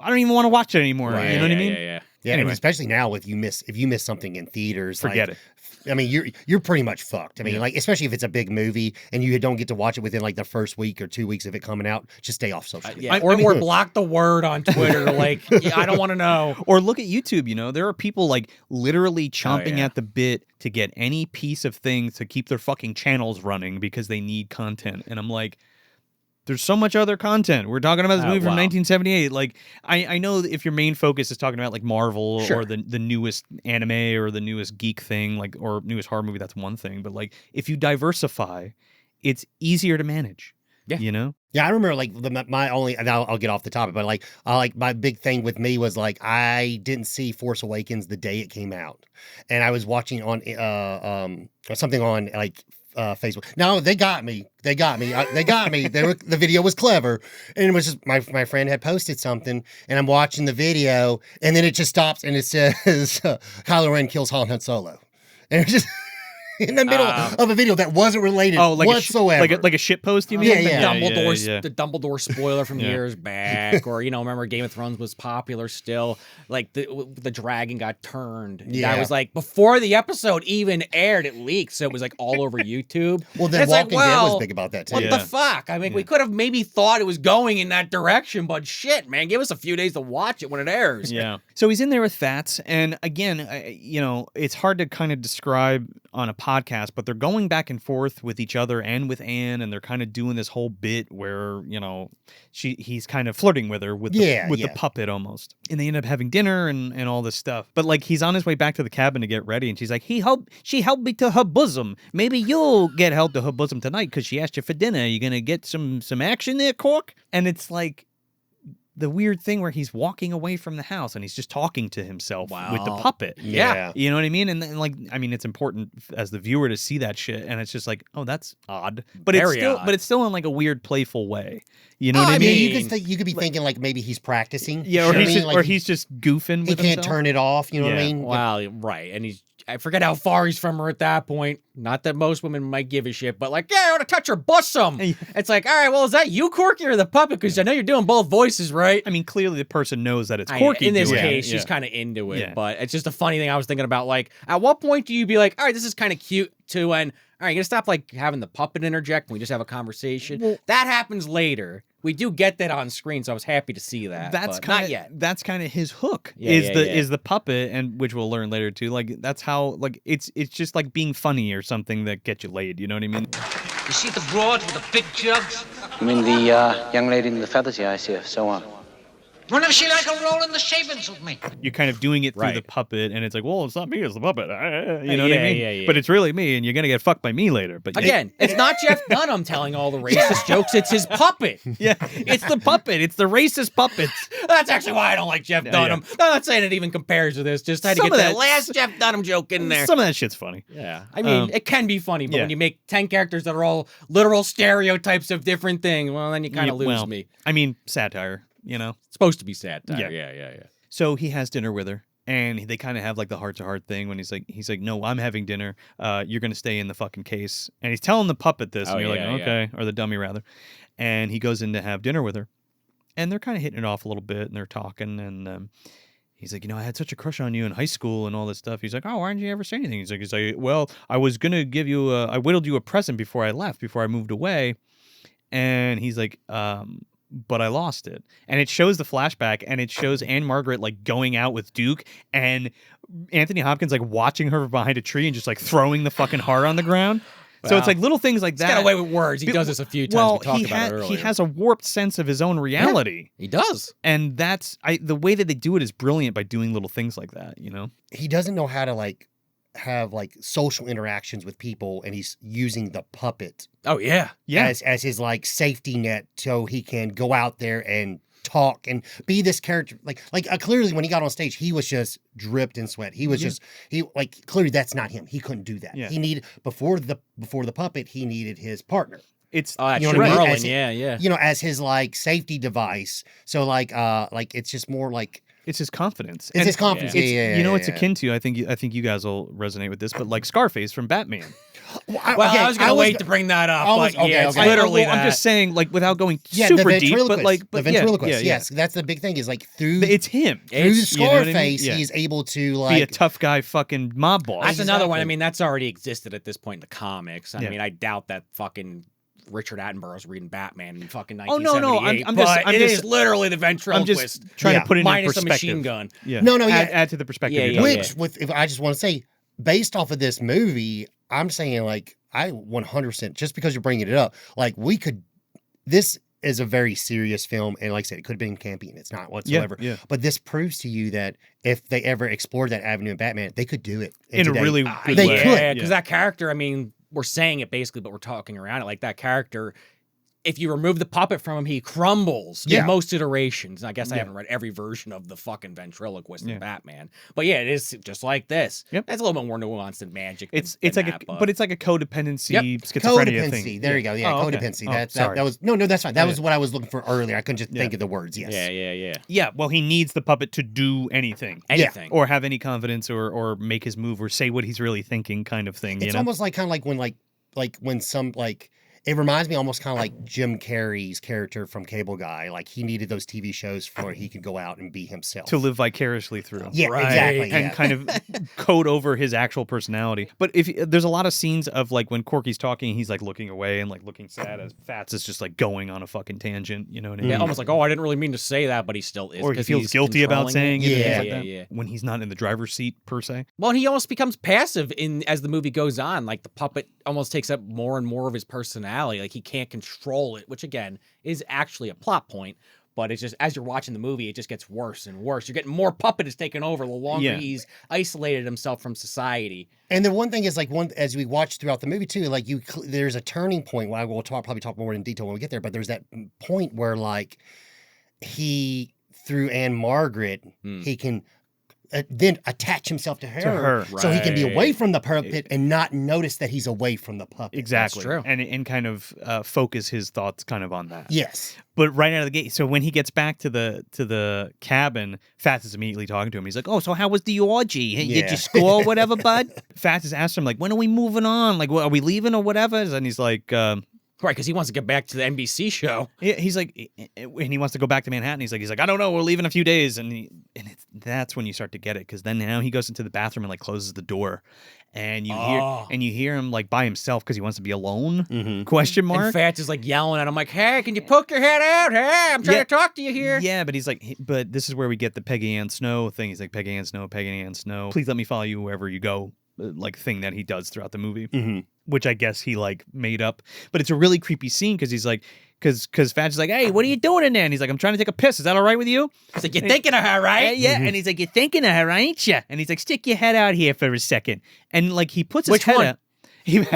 I don't even want to watch it anymore. Right. You know what I mean? Yeah, Anyway. and especially now if you miss something in theaters, Forget it. I mean, you're pretty much fucked. I mean, like, especially if it's a big movie and you don't get to watch it within like the first week or 2 weeks of it coming out, just stay off social media. Or block the word on Twitter. Like, I don't want to know. Or look at YouTube, there are people like literally chomping at the bit to get any piece of thing to keep their fucking channels running because they need content. And I'm like, there's so much other content. We're talking about this movie from 1978. Like, I know if your main focus is talking about like Marvel or the newest anime or the newest geek thing, like, or newest horror movie, that's one thing. But like, if you diversify, it's easier to manage. Yeah. Yeah, I remember like my only. And I'll get off the topic, but like my big thing with me was like I didn't see Force Awakens the day it came out, and I was watching on something on like. Facebook. No, they got me. They got me. The video was clever, and it was just my friend had posted something, and I'm watching the video, and then it just stops, and it says Kylo Ren kills Han Solo, and it's just in the middle of a video that wasn't related whatsoever. Like a shit post, you mean? The Dumbledore spoiler from years back, or remember Game of Thrones was popular still. Like the dragon got turned. Yeah, that was like before the episode even aired. It leaked, so it was like all over YouTube. Well, then Walking Dead was big about that too. What the fuck? I mean, we could have maybe thought it was going in that direction, but shit, man, give us a few days to watch it when it airs. Yeah. So he's in there with Fats, and again, it's hard to kind of describe on a podcast, but they're going back and forth with each other and with Anne, and they're kind of doing this whole bit where he's kind of flirting with her with the puppet almost, and they end up having dinner and all this stuff. But like he's on his way back to the cabin to get ready, and she's like, she helped me to her bosom. Maybe you'll get help to her bosom tonight because she asked you for dinner. You gonna get some action there, Cork? And it's like, the weird thing where he's walking away from the house and he's just talking to himself with the puppet. Yeah. You know what I mean? And then, like, I mean, it's important as the viewer to see that shit, and it's just like, oh, that's odd. But Very odd. but it's still in like a weird, playful way. You know what I mean? You could be thinking like maybe he's practicing. Yeah, or You know he's what I just, mean? Like, or he's just goofing. he With can't himself. turn it off. You know what I Yeah. mean? Wow, right. And I forget how far he's from her at that point. Not that most women might give a shit, but like, yeah, I want to touch her bosom. It's like, all right, well, is that you, Corky, or the puppet? Because I know you're doing both voices, right? I mean, clearly the person knows that it's Corky. In this doing case, it. she's kind of into it, Yeah. but it's just a funny thing I was thinking about. Like, at what point do you be like, all right, this is kind of cute too, and all right, you gotta stop like having the puppet interject and we just have a conversation. Well, that happens later. We do get that on screen, so I was happy to see that. That's but kind not of yet. That's kind of his hook. Yeah, is the puppet, and which we'll learn later too. Like that's how like it's just like being funny or something that gets you laid. You know what I mean? You see the broad with the big jugs? You mean the young lady in the feathers? Yeah, I see her. So on. When does she like a roll in the shavings with me? You're kind of doing it through the Right. puppet, and it's like, well, it's not me, it's the puppet. You know what I mean? Yeah. But it's really me, and you're gonna get fucked by me later. But Again, it's not Jeff Dunham telling all the racist jokes. It's his puppet. yeah, it's the puppet. It's the racist puppets. That's actually why I don't like Jeff Dunham. I'm not saying it even compares to this. Just had to Some get of that that- last Jeff Dunham joke in there. Some of that shit's funny. Yeah, I mean, it can be funny, but yeah. when you make 10 characters that are all literal stereotypes of different things, well, then you kind of lose me. I mean, satire. You know. It's supposed to be satire. Yeah. So he has dinner with her, and they kind of have like the heart-to-heart thing when he's like, no, I'm having dinner. You're gonna stay in the fucking case, and he's telling the puppet this, and you're like, okay, or the dummy rather, and he goes in to have dinner with her, and they're kind of hitting it off a little bit, and they're talking, and he's like, I had such a crush on you in high school and all this stuff. He's like, oh, why didn't you ever say anything? He's like, well, I was gonna give you I whittled you a present before I left, before I moved away, and he's like, but I lost it. And it shows the flashback, and it shows Anne Margaret like going out with Duke, and Anthony Hopkins like watching her behind a tree and just like throwing the fucking heart on the ground. So it's like little things like that. He's got away with words. He does this a few times. Well, we talked about it earlier. he has a warped sense of his own reality. He does. And that's the way that they do it is brilliant by doing little things like that, you know? He doesn't know how to like have like social interactions with people, and he's using the puppet Oh, yeah. as his like safety net, so he can go out there and talk and be this character. Like clearly when he got on stage, he was just dripped in sweat. He was just clearly that's not him. He couldn't do that. Yeah. He needed before the puppet, he needed his partner. It's Oh, that's You know what I mean? Merlin. As- Yeah. You know, as his like safety device. So like it's just more like it's his confidence. it's his confidence. It's, Yeah, you know, it's yeah. akin to, I think you guys will resonate with this, but like Scarface from Batman. Well, I was going to wait to bring that up, I was- but yeah, okay, it's okay. literally I'm that. just saying, like, without going Yeah, super the deep, ventriloquist. but like, the yeah, ventriloquist. yeah. Yes, that's the big thing. Is like through It's him. through the It's- you know what I mean? Scarface, Yeah. he's able to Be a like tough guy fucking mob boss. That's another one. I Exactly. mean, that's already existed at this point in the comics. I Yeah. mean, I doubt that fucking Richard Attenborough's reading Batman in fucking Oh, no, 1978. I'm but it just- is literally the I'm ventriloquist. just trying Yeah. to put it in minus a perspective. machine gun. Yeah. No, yeah. Add to the perspective. Yeah, you're yeah, talking which about. with if I just want to say based off of this movie, I'm saying like I 100% just because you're bringing it up, like this is a very serious film, and like I said, it could have been campy, and it's not whatsoever. Yeah. But this proves to you that if they ever explored that avenue in Batman, they could do it In a today. really good They way. could. Yeah, because that character, I mean, we're saying it basically, but we're talking around it. Like that character, if you remove the puppet from him, he crumbles Yeah. in most iterations. I guess I Yeah. haven't read every version of the fucking ventriloquist Yeah. in Batman. But yeah, it is just like this. Yep. It's a little bit more nuanced and magic. It's than like that, but it's like a codependency Yep. schizophrenia Codependency. thing. There you go. Yeah, Oh, okay. codependency. Oh, That sorry. was no, that's fine. That Oh, was yeah. what I was looking for earlier. I couldn't just Yeah. think of the words. Yes. Yeah. Yeah, well, he needs the puppet to do anything. Anything. Or have any confidence or make his move or say what he's really thinking kind of thing. It's you know? almost like kind of like when some like it reminds me almost kind of like Jim Carrey's character from Cable Guy. Like he needed those TV shows for he could go out and be himself. to live vicariously through. Yeah, Right. exactly. And yeah. kind of code over his actual personality. But if there's a lot of scenes of like when Corky's talking, he's like looking away and like looking sad as Fats is just like going on a fucking tangent. You know what I mean? Yeah, almost like, oh, I didn't really mean to say that, but he still is. Or he 'cause feels he's guilty about controlling saying it. and Yeah, things like that, yeah. when he's not in the driver's seat per se. Well, and he almost becomes passive as the movie goes on. Like the puppet almost takes up more and more of his personality. Like he can't control it, which again is actually a plot point. But it's just as you're watching the movie, it just gets worse and worse. You're getting more puppet is taken over the longer Yeah. he's isolated himself from society. And the one thing is like as we watch throughout the movie too, like there's a turning point. Well, I will probably talk more in detail when we get there. But there's that point where like he, through Anne Margaret, he can then attach himself to her, so he can be away from the puppet and not notice that he's away from the puppet. Exactly. That's true. And kind of focus his thoughts kind of on that. Yes. But right out of the gate, so when he gets back to the cabin, Fats is immediately talking to him. He's like, "Oh, so how was the orgy? Hey, did you score or whatever, bud?" Fats is asking him, like, "When are we moving on? Like, are we leaving or whatever?" And he's like, Right, because he wants to get back to the NBC show. he's like, and he wants to go back to Manhattan. He's like, I don't know, we're leaving in a few days, that's when you start to get it, because then now he goes into the bathroom and like closes the door, and you hear him like by himself because he wants to be alone. Question mark. And Fats is like yelling at him, like, "Hey, can you poke your head out? Hey, I'm trying to talk to you here." Yeah, but he's like, but this is where we get the Peggy Ann Snow thing. He's like, Peggy Ann Snow, please let me follow you wherever you go. Like thing that he does throughout the movie, which I guess he like made up, but it's a really creepy scene because he's like, because Fats is like, "Hey, what are you doing in there?" And he's like, "I'm trying to take a piss. Is that all right with you?" He's like, "You're thinking of her, right?" Yeah, and he's like, "You're thinking of her, ain't you?" And he's like, "Stick your head out here for a second." And like he puts his head out. His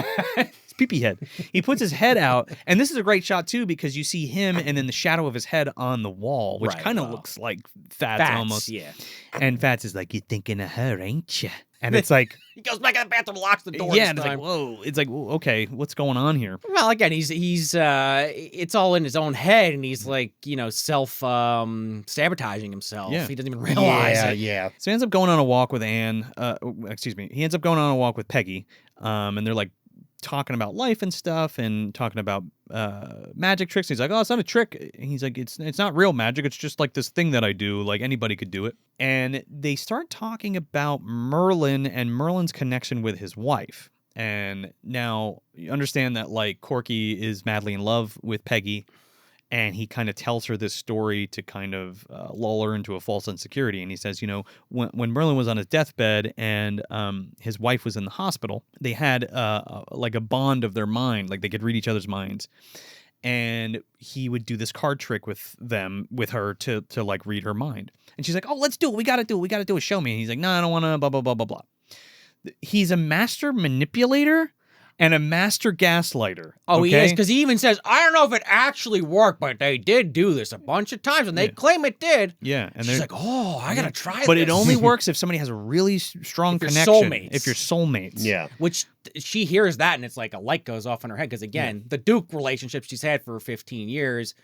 pee-pee head. He puts his head out, and this is a great shot too because you see him and then the shadow of his head on the wall, which kind of looks like Fats almost. Yeah. And Fats is like, "You're thinking of her, ain't you?" And it's like he goes back in the bathroom, locks the door. Yeah, and it's like, whoa. It's like, okay, what's going on here? Well, again, he's it's all in his own head, and he's like, self sabotaging himself. Yeah. He doesn't even realize it. Yeah. So he ends up going on a walk with Anne. He ends up going on a walk with Peggy, and they're like talking about life and stuff, and talking about magic tricks. He's like, "Oh, it's not a trick." And he's like, "It's not real magic. It's just like this thing that I do. Like anybody could do it." And they start talking about Merlin and Merlin's connection with his wife. And now you understand that like Corky is madly in love with Peggy, and he kind of tells her this story to kind of lull her into a false insecurity. And he says, when Merlin was on his deathbed and his wife was in the hospital, they had like a bond of their mind, like they could read each other's minds. And he would do this card trick with her to like read her mind. And she's like, "Oh, let's do it. We got to do it. Show me." And he's like, "No, I don't want to, blah, blah, blah, blah, blah." He's a master manipulator and a master gaslighter. Oh, okay? he is, because he even says, "I don't know if it actually worked, but they did do this a bunch of times, and they claim it did." Yeah, and she's like, "Oh, I gotta try this." But it only works if somebody has a really strong If you're connection. soulmates. If you're soulmates. Yeah. Which she hears that, and it's like a light goes off in her head, because again, the Duke relationship she's had for 15 years,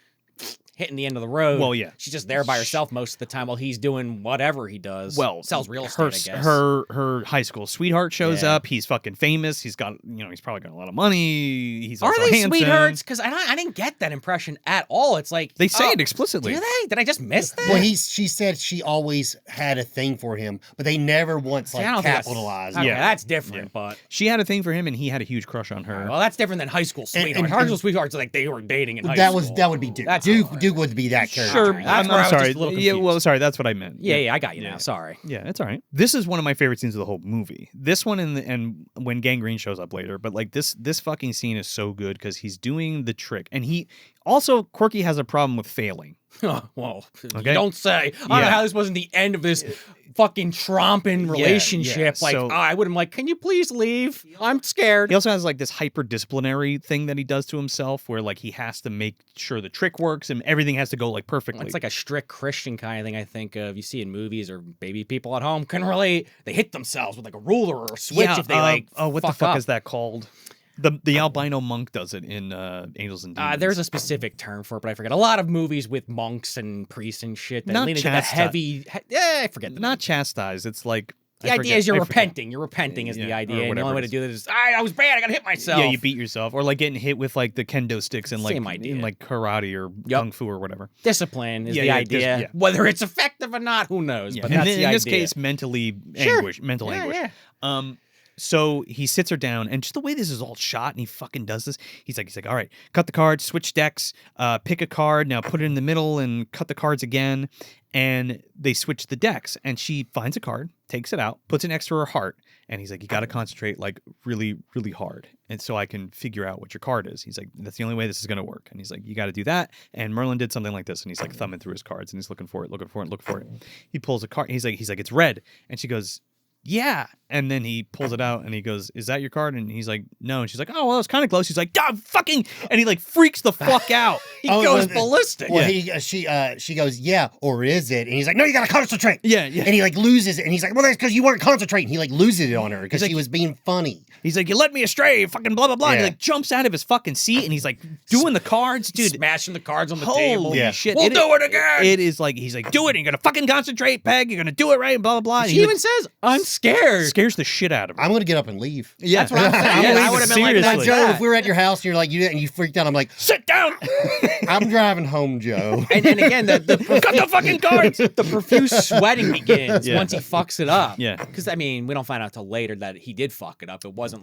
hitting the end of the road. Well, yeah. She's just there by herself most of the time while he's doing whatever he does. Well, sells real estate, I guess. Her high school sweetheart shows up. He's fucking famous. He's got, he's probably got a lot of money. He's Are also they handsome. sweethearts? Because I didn't get that impression at all. It's like They say it explicitly. Do they? Did I just miss that? Well, she said she always had a thing for him, but they never once See, I don't think that's- capitalized. Okay, Yeah. that's different. But She had a thing for him, and he had a huge crush on her. well, that's different than high school sweethearts. High school sweethearts are like they were dating in high school. That would be Duke. That's Duke different. Duke would be that character. Sure, That's I'm where I was sorry. just a little Yeah, confused. well, sorry, that's what I meant. Yeah, I got you now. Sorry. Yeah, it's all right. This is one of my favorite scenes of the whole movie. This one and when Gangrene shows up later, but like this fucking scene is so good because he's doing the trick, and he also Corky has a problem with failing. Well, Okay. you don't say. I don't know how this wasn't the end of this fucking tromping relationship. yeah. Like, So- I would have like, can you please leave? I'm scared. He also has like this hyper disciplinary thing that he does to himself, where like he has to make sure the trick works and everything has to go like perfectly. It's like a strict Christian kind of thing I think of. You see in movies, or maybe people at home can relate. They hit themselves with like a ruler or a switch if they like. what the fuck fuck up. is that called? The albino monk does it in Angels and Demons. There's a specific term for it, but I forget. A lot of movies with monks and priests and shit that Not lean into the heavy. I forget the not name. chastise. It's like The idea is you're repenting. You're repenting is the Yeah, idea, or and the whatever only way it to is. do this is I was bad. I gotta hit myself. Yeah, you beat yourself, or like getting hit with like the kendo sticks in like Same idea. in like karate or kung fu or whatever. Discipline is Yeah, the yeah, idea. yeah. Whether it's effective or not, who knows? Yeah. But And that's in the this idea. case, mental Sure. anguish. Yeah. So he sits her down, and just the way this is all shot, and he fucking does this. He's like, all right, cut the cards, switch decks, pick a card, now put it in the middle, and cut the cards again. And they switch the decks, and she finds a card, takes it out, puts it next to her heart, and he's like, you got to concentrate like really, really hard, and so I can figure out what your card is. He's like, that's the only way this is gonna work. And he's like, you got to do that. And Merlin did something like this, and he's like thumbing through his cards, and he's looking for it. He pulls a card. He's like, it's red, and she goes, yeah. And then he pulls it out and he goes, is that your card? And he's like, no. And she's like, oh, well, it's kind of close. He's like, fucking, and he like freaks the fuck out. He goes ballistic. Well, she goes, yeah, or is it? And he's like, no, you gotta concentrate. Yeah. And he like loses it, and he's like, well, that's because you weren't concentrating. He like loses it on her because like, she was being funny. He's like, you led me astray, fucking blah blah blah. And he like jumps out of his fucking seat and he's like doing the cards, dude, smashing the cards on the holy table. shit, We'll do it again. It is like he's like, do it. You're gonna fucking concentrate, Peg. You're gonna do it right, and blah blah blah. And She even says, I'm scared. scares the shit out of her. I'm gonna get up and leave. Yeah, That's what I'm saying. Yeah, I would have been like that. seriously. Joe, if we were at your house and you're like, you freaked out, I'm like, Sit down. I'm driving home, Joe. And again, Cut the fucking cards. the profuse sweating begins once he fucks it up. Yeah. Because, I mean, we don't find out till later that he did fuck it up. It wasn't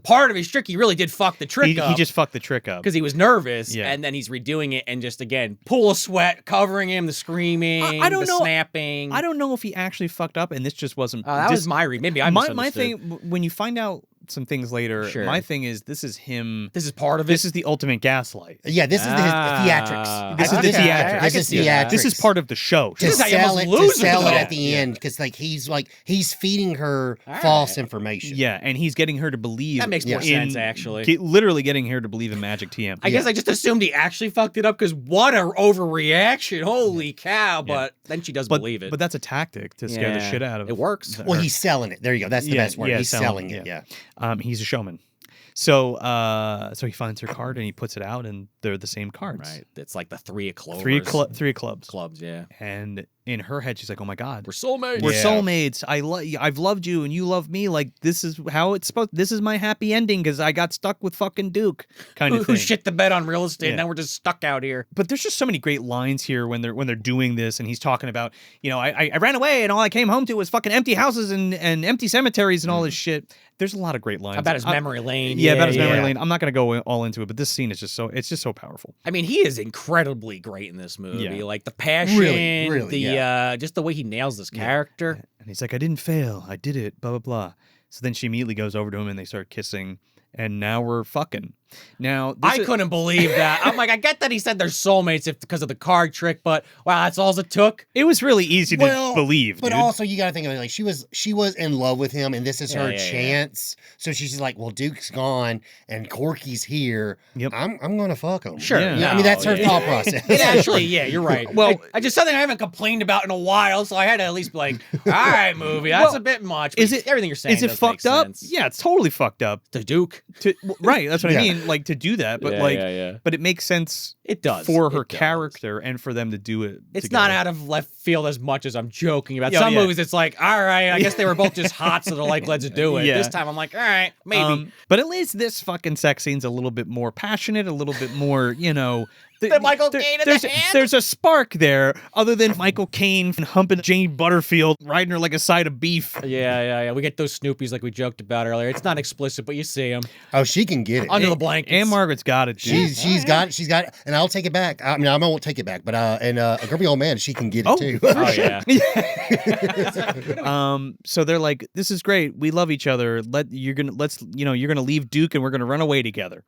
part of his trick. He really did fuck the trick up. He just fucked the trick up because he was nervous, Yeah. and then he's redoing it, and just again, pool of sweat covering him, the screaming, I don't the know. snapping. I don't know if he actually fucked up, and this just wasn't. That was my read. Maybe I my misunderstood. thing when you find out some things later. Sure. My thing is this is him. This is part of it. This is the ultimate gaslight. Yeah, this is the theatrics. This is the theatrics. This is theatrics. This is part of the show. to This is how you sell almost it, lose to sell her, it though. at the end because he's feeding her false information. Yeah, and he's getting her to believe. That makes more sense, actually. Literally getting her to believe in magic TM. I guess I just assumed he actually fucked it up because what a overreaction. Holy cow. But then she does believe it. But that's a tactic to scare the shit out of. It works. Well, he's selling it. There you go. That's the best word. He's selling it. Yeah. He's a showman. So he finds her card and he puts it out, and they're the same cards. Right. It's like the three of clovers. Three of clubs. Clubs, yeah. And in her head, she's like, "Oh my God, We're soulmates. We're soulmates. I've loved you, and you love me. Like this is how it's supposed. This is my happy ending because I got stuck with fucking Duke, kind of thing." Who shit the bed on real estate? And now we're just stuck out here. But there's just so many great lines here when they're doing this, and he's talking about, I ran away, and all I came home to was fucking empty houses and empty cemeteries and all this shit. There's a lot of great lines About his memory lane. Yeah, about his memory lane. I'm not going to go all into it, but this scene is just so powerful. I mean, he is incredibly great in this movie. Yeah. Like the passion, Really, just the way he nails this character. And he's like, I didn't fail. I did it, blah, blah, blah. So then she immediately goes over to him and they start kissing. And now we're fucking. Now I couldn't believe that. I'm like, I get that he said they're soulmates because of the card trick, but wow, that's all it took. It was really easy to believe, but dude. also you got to think of it like she was in love with him, and this is her chance. So she's just like, well, Duke's gone and Corky's here. Yep. I'm gonna fuck him. Sure. Yeah. I mean, that's her thought process. It actually, you're right. Well, I just something I haven't complained about in a while, so I had to at least be like, all right, movie, that's a bit much. But everything you're saying? Is it fucked up? Sense. Yeah, it's totally fucked up. The Duke, right? That's what I mean. Like to do that, but but it makes sense. It does for her character and for them to do it. It's together. not out of left field as much as I'm joking about. Yeah, Some movies, it's like, all right, I guess they were both just hot, so they're like, let's do it. Yeah. This time, I'm like, all right, maybe. But at least this fucking sex scene's a little bit more passionate, a little bit more, Than Michael Caine in the hand? There's a spark there, other than Michael Caine humping Jane Butterfield, riding her like a side of beef. Yeah. We get those Snoopies like we joked about earlier. It's not explicit, but you see them. Oh, she can get it. Under the blankets. And Margaret's got it, dude. She's got it, and I'll take it back. I mean, I won't take it back, but a grumpy old man, she can get it too. Oh, yeah. So they're like, this is great. We love each other. You're gonna leave Duke and we're gonna run away together.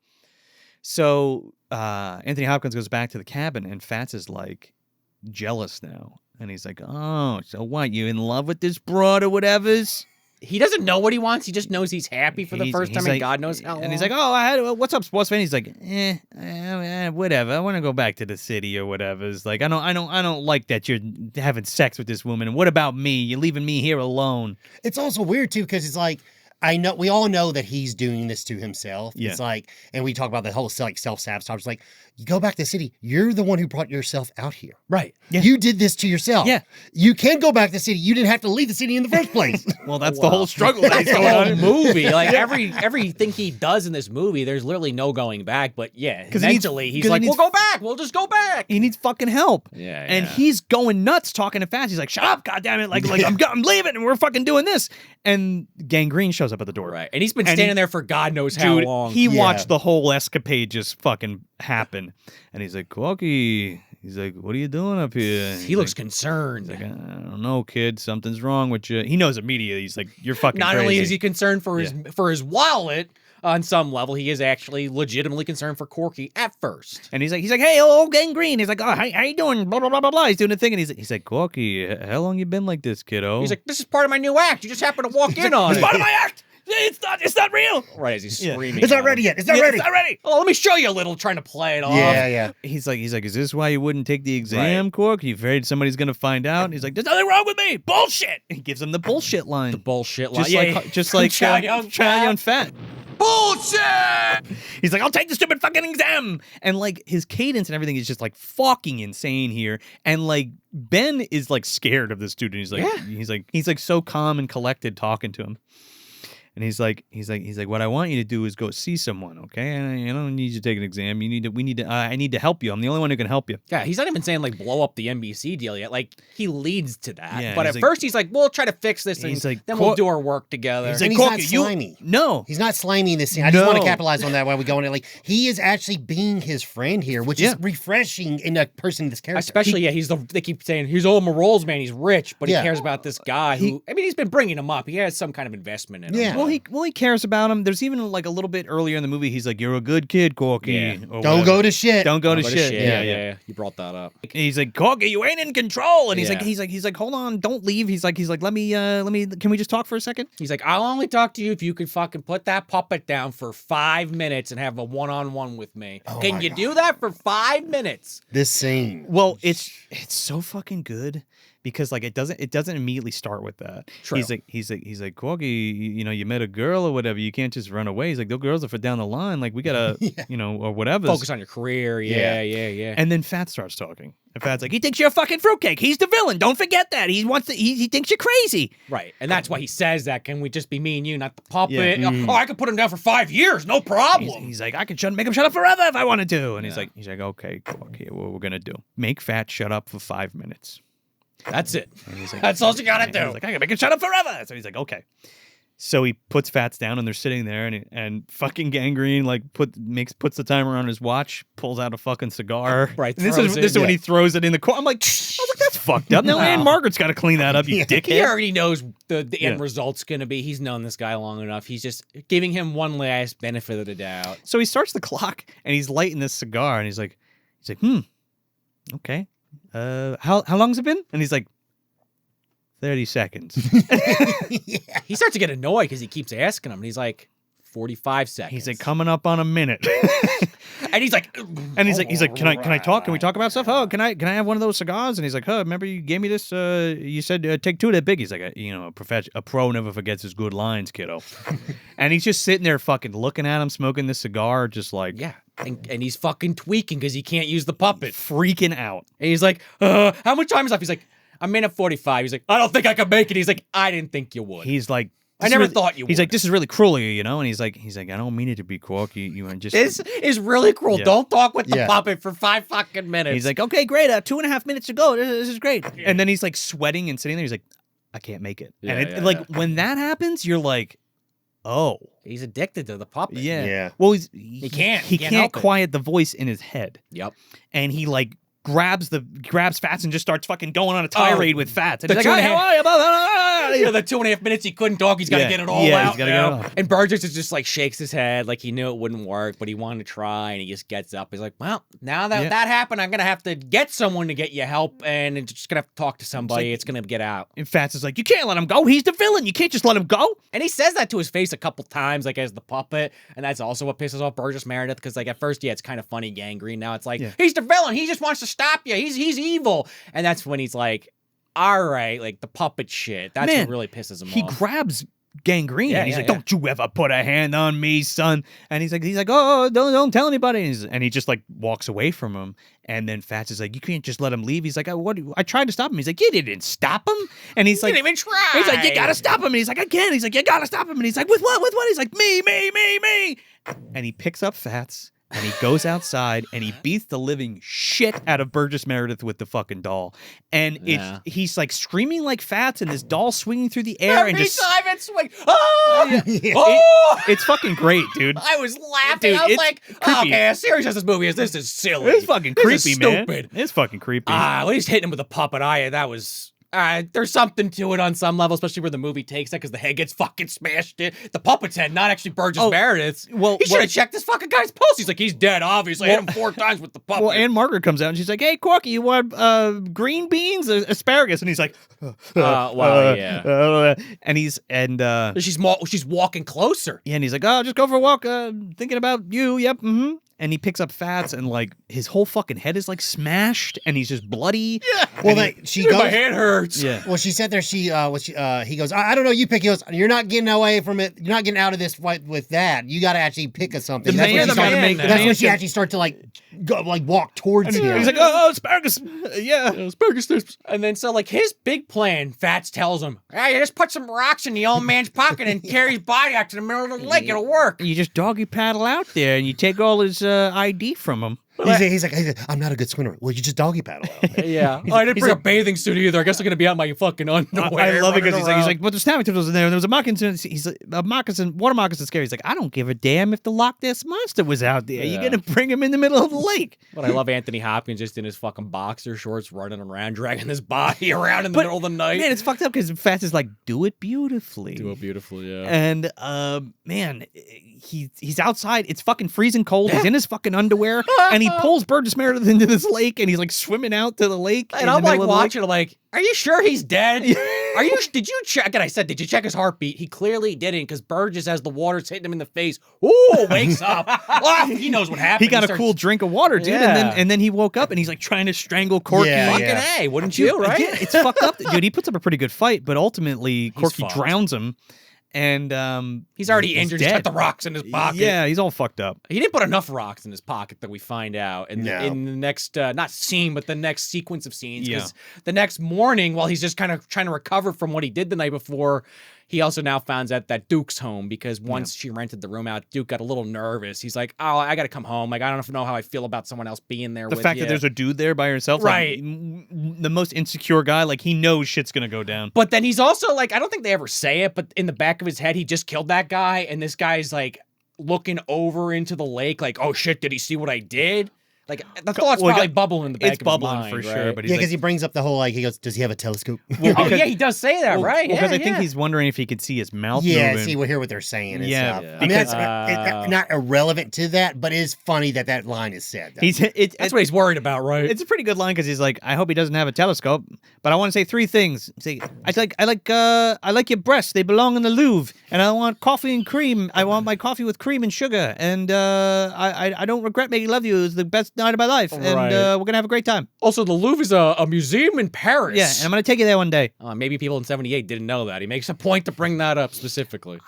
So Anthony Hopkins goes back to the cabin and Fats is like jealous now. And he's like, oh, so what? You in love with this broad or whatever's? He doesn't know what he wants. He just knows he's happy for the first time in God knows how long. And he's like, oh, what's up, sports fan? He's like, whatever. I want to go back to the city or whatever. It's like, I don't like that you're having sex with this woman. And what about me? You're leaving me here alone. It's also weird too, because it's like, we all know that he's doing this to himself. Yeah. It's like, and we talk about the whole self-sabotage. It's like, you go back to the city. You're the one who brought yourself out here. Right. Yeah. You did this to yourself. Yeah. You can go back to the city. You didn't have to leave the city in the first place. Well, that's the whole struggle that he's the going whole on. movie. Like everything he does in this movie, there's literally no going back. But mentally, he's like, we'll go back. We'll just go back. He needs fucking help. Yeah. And he's going nuts talking to Fats. He's like, shut up, goddammit. Like I'm leaving and we're fucking doing this. And Gangrene shows up at the door. Right. And he's been standing there for God knows how long. He watched the whole escapade just fucking happen. And he's like, Corky. He's like, what are you doing up here? He looks concerned. He's like, I don't know, kid. Something's wrong with you. He knows immediately. He's like, you're fucking Not crazy. only is he concerned for his wallet, on some level, he is actually legitimately concerned for Corky at first. And he's like, hey, old gangrene. He's like, oh, how you doing? Blah, blah, blah, blah, blah. He's doing the thing. And he's like, Corky, how long you been like this, kiddo? He's like, this is part of my new act. You just happen to walk in on it. It's part of my act. It's not real. Right as he's screaming. It's not ready yet. It's not ready. It's not ready. Oh, let me show you a little, trying to play it off. Yeah. He's like, is this why you wouldn't take the exam, Cork? You afraid somebody's gonna find out? And he's like, there's nothing wrong with me. Bullshit. He gives him the bullshit line. The bullshit line. Just like Chow Yun Fat. Bullshit! He's like, I'll take the stupid fucking exam. And like his cadence and everything is just like fucking insane here. And like Ben is like scared of this dude. And he's like so calm and collected talking to him. And he's like, what I want you to do is go see someone, okay? And I don't need you to take an exam. I need to help you. I'm the only one who can help you. Yeah, he's not even saying like blow up the NBC deal yet. Like he leads to that. Yeah, but at first he's like, we'll try to fix this and then we'll do our work together. He's not slimy. No. He's not slimy in this scene. I just want to capitalize on that while we go in it. Like he is actually being his friend here, which is refreshing in a person in this character. Especially, they keep saying he's old Morol's man, he's rich, but he cares about this guy who, he's been bringing him up. He has some kind of investment in him. Yeah. Well, he cares about him. There's even like a little bit earlier in the movie, he's like, you're a good kid, Corky. Yeah. Don't go to shit. Don't go to shit. Yeah. You brought that up. He's like, Corky, you ain't in control. And he's like, hold on, don't leave. He's like, let me, can we just talk for a second? He's like, I'll only talk to you if you can fucking put that puppet down for 5 minutes and have a one-on-one with me. Can you do that for 5 minutes? This scene. Well, it's so fucking good. Because like it doesn't immediately start with that. True. He's like Corky, you met a girl or whatever. You can't just run away. He's like, those girls are for down the line. Like we gotta, or whatever. Focus on your career. Yeah. And then Fat starts talking. And Fat's like, he thinks you're a fucking fruitcake. He's the villain. Don't forget that. He thinks you're crazy. Right. And that's why he says that. Can we just be me and you, not the puppet? Yeah. Oh, I could put him down for 5 years, no problem. He's like, I could make him shut up forever if I wanted to. And he's like, okay, Corky, what we're gonna do? Make Fat shut up for 5 minutes. That's it. Like, that's all you gotta do. He's like, I can make it shut up forever. So he's like, okay. So he puts Fats down and they're sitting there and fucking Gangrene like puts the timer on his watch, pulls out a fucking cigar. Right. This is when he throws it in the corner. I'm like, that's fucked up. Now Anne Margaret's got to clean that up, you dickhead. He already knows the end result's gonna be. He's known this guy long enough. He's just giving him one last benefit of the doubt. So he starts the clock and he's lighting this cigar and he's like, okay. How long's it been? And he's like, 30 seconds. He starts to get annoyed because he keeps asking him. And he's like, 45 seconds. He's like, coming up on a minute. And he's like, can I talk? Can we talk about stuff? Oh, can I have one of those cigars? And he's like, remember you gave me this? You said take two of that big. He's like, a pro never forgets his good lines, kiddo. And he's just sitting there fucking looking at him, smoking this cigar, just like, yeah. And he's fucking tweaking because he can't use the puppet. Freaking out. And he's like, how much time is left? He's like, I'm in at 45. He's like, I don't think I can make it. He's like, I didn't think you would. He's like, I never thought you would. He's like, this is really cruel of you, And he's like, I don't mean it to be Corky. This is really cruel. Yeah. Don't talk with the puppet for 5 fucking minutes. He's like, okay, great. 2.5 minutes to go. This is great. Yeah. And then he's like sweating and sitting there. He's like, I can't make it. Yeah, and when that happens, you're like, oh. He's addicted to the puppet. Yeah. Well, he can't quiet the voice in his head. Yep. And he like grabs Fats and just starts fucking going on a tirade with Fats. And he's like, how are you? The 2.5 minutes he couldn't talk, he's got to get it all out. He's gotta get it all. And Burgess is just like shakes his head like he knew it wouldn't work, but he wanted to try, and he just gets up. He's like, well, now that happened, I'm going to have to get someone to get you help, and it's just going to have to talk to somebody. It's going to get out. And Fats is like, you can't let him go. He's the villain. You can't just let him go. And he says that to his face a couple times, like as the puppet, and that's also what pisses off Burgess Meredith, because like at first, it's kind of funny, Gangrene. Now it's like, he's the villain. He just wants to stop you. He's evil. And that's when he's like, all right, like the puppet shit. That's what really pisses him off. He grabs Gangrene and he's like, don't you ever put a hand on me, son. And he's like, oh, don't tell anybody. And he just like walks away from him. And then Fats is like, you can't just let him leave. He's like, I tried to stop him. He's like, you didn't stop him. And he's like, you didn't even try. He's like, you gotta stop him. And he's like, I can't. He's like, you gotta stop him. And he's like, with what? He's like, me. And he picks up Fats. And he goes outside and he beats the living shit out of Burgess Meredith with the fucking doll. And he's like screaming like Fats and this doll swinging through the air. Every and just time it swings. Oh! It's fucking great, dude. I was laughing. I was like, okay, as serious as this movie is, this is silly. It's fucking creepy, man. Stupid. It's fucking creepy. When he's hitting him with a puppet, that was there's something to it on some level, especially where the movie takes that because the head gets fucking smashed in. The puppet's head, not actually Burgess Meredith's. well, he should have checked this fucking guy's pulse. He's like, he's dead, obviously. I hit him 4 times with the puppet. Well, Anne Margaret comes out and she's like, "Hey, Corky, you want green beans, asparagus?" And he's like, yeah. and She's walking closer. yeah, and he's like, "Oh, just go for a walk. Thinking about you. Yep. Mm-hmm." And he picks up Fats, and like his whole fucking head is like smashed, and he's just bloody. Yeah. Well, she goes. My head hurts. Yeah. Well, she said there. He goes. I don't know. You pick. He goes. You're not getting away from it. You're not getting out of this fight with that. You got to actually pick of something. That's when she actually starts to like go, like walk towards him. He's like, "Oh, asparagus. Yeah, asparagus." And then so like his big plan, Fats tells him, "Hey, just put some rocks in the old man's pocket and carry his body out to the middle of the lake. It'll work." You just doggy paddle out there, and you take all his ID from him. He's like, I'm not a good swimmer. Well, you just doggy paddle out. Yeah. I didn't bring a bathing suit either. I guess I'm going to be out my fucking underwear. I love it because he's like, but there's snapping turtles in there. And there was a moccasin. He's like, water moccasin scary. He's like, I don't give a damn if the Loch Ness Monster was out there. You're going to bring him in the middle of the lake. But I love Anthony Hopkins just in his fucking boxer shorts running around, dragging his body around in the middle of the night. Man, it's fucked up because Fats is like, do it beautifully. Do it beautifully, yeah. And, man, he's outside. It's fucking freezing cold. He's in his fucking underwear. And he pulls Burgess Meredith into this lake, and he's like swimming out to the lake. And I'm like watching, like, are you sure he's dead? Did you check? And I said, did you check his heartbeat? He clearly didn't, because Burgess, as the water's hitting him in the face, wakes up. He knows what happened. He got a cool drink of water, dude. Yeah. And then he woke up and he's like trying to strangle Corky. Fucking A, wouldn't you, right? Yeah, it's fucked up. Dude, he puts up a pretty good fight, but ultimately Corky drowns him. And he's already injured. He's got the rocks in his pocket. Yeah, he's all fucked up. He didn't put enough rocks in his pocket that we find out in the next not scene, but the next sequence of scenes. Because the next morning, while he's just kind of trying to recover from what he did the night before, he also now finds out that Duke's home, because once she rented the room out, Duke got a little nervous. He's like, "Oh, I got to come home. Like, I don't know how I feel about someone else being there." The fact that there's a dude there by herself, right? Like, the most insecure guy, like he knows shit's gonna go down. But then he's also like, I don't think they ever say it, but in the back of his head, he just killed that guy, and this guy's like looking over into the lake, like, "Oh shit, did he see what I did?" Like, the thought's probably bubbling in the back of his mind. It's bubbling for sure. But because he brings up the whole, like, he goes, does he have a telescope? Well, he does say that, right? Because I think he's wondering if he could see his mouth moving. See, we'll hear what they're saying and stuff. I mean, that's not irrelevant to that, but it is funny that line is said. That's what he's worried about, right? It's a pretty good line, because he's like, I hope he doesn't have a telescope, but I want to say 3 things. Say, I like your breasts. They belong in the Louvre, and I want coffee and cream. I want my coffee with cream and sugar, and I don't regret making love you. It was the best night of my life. And we're going to have a great time. Also, the Louvre is a museum in Paris. Yeah, and I'm going to take you there one day. Maybe people in 78 didn't know that. He makes a point to bring that up specifically.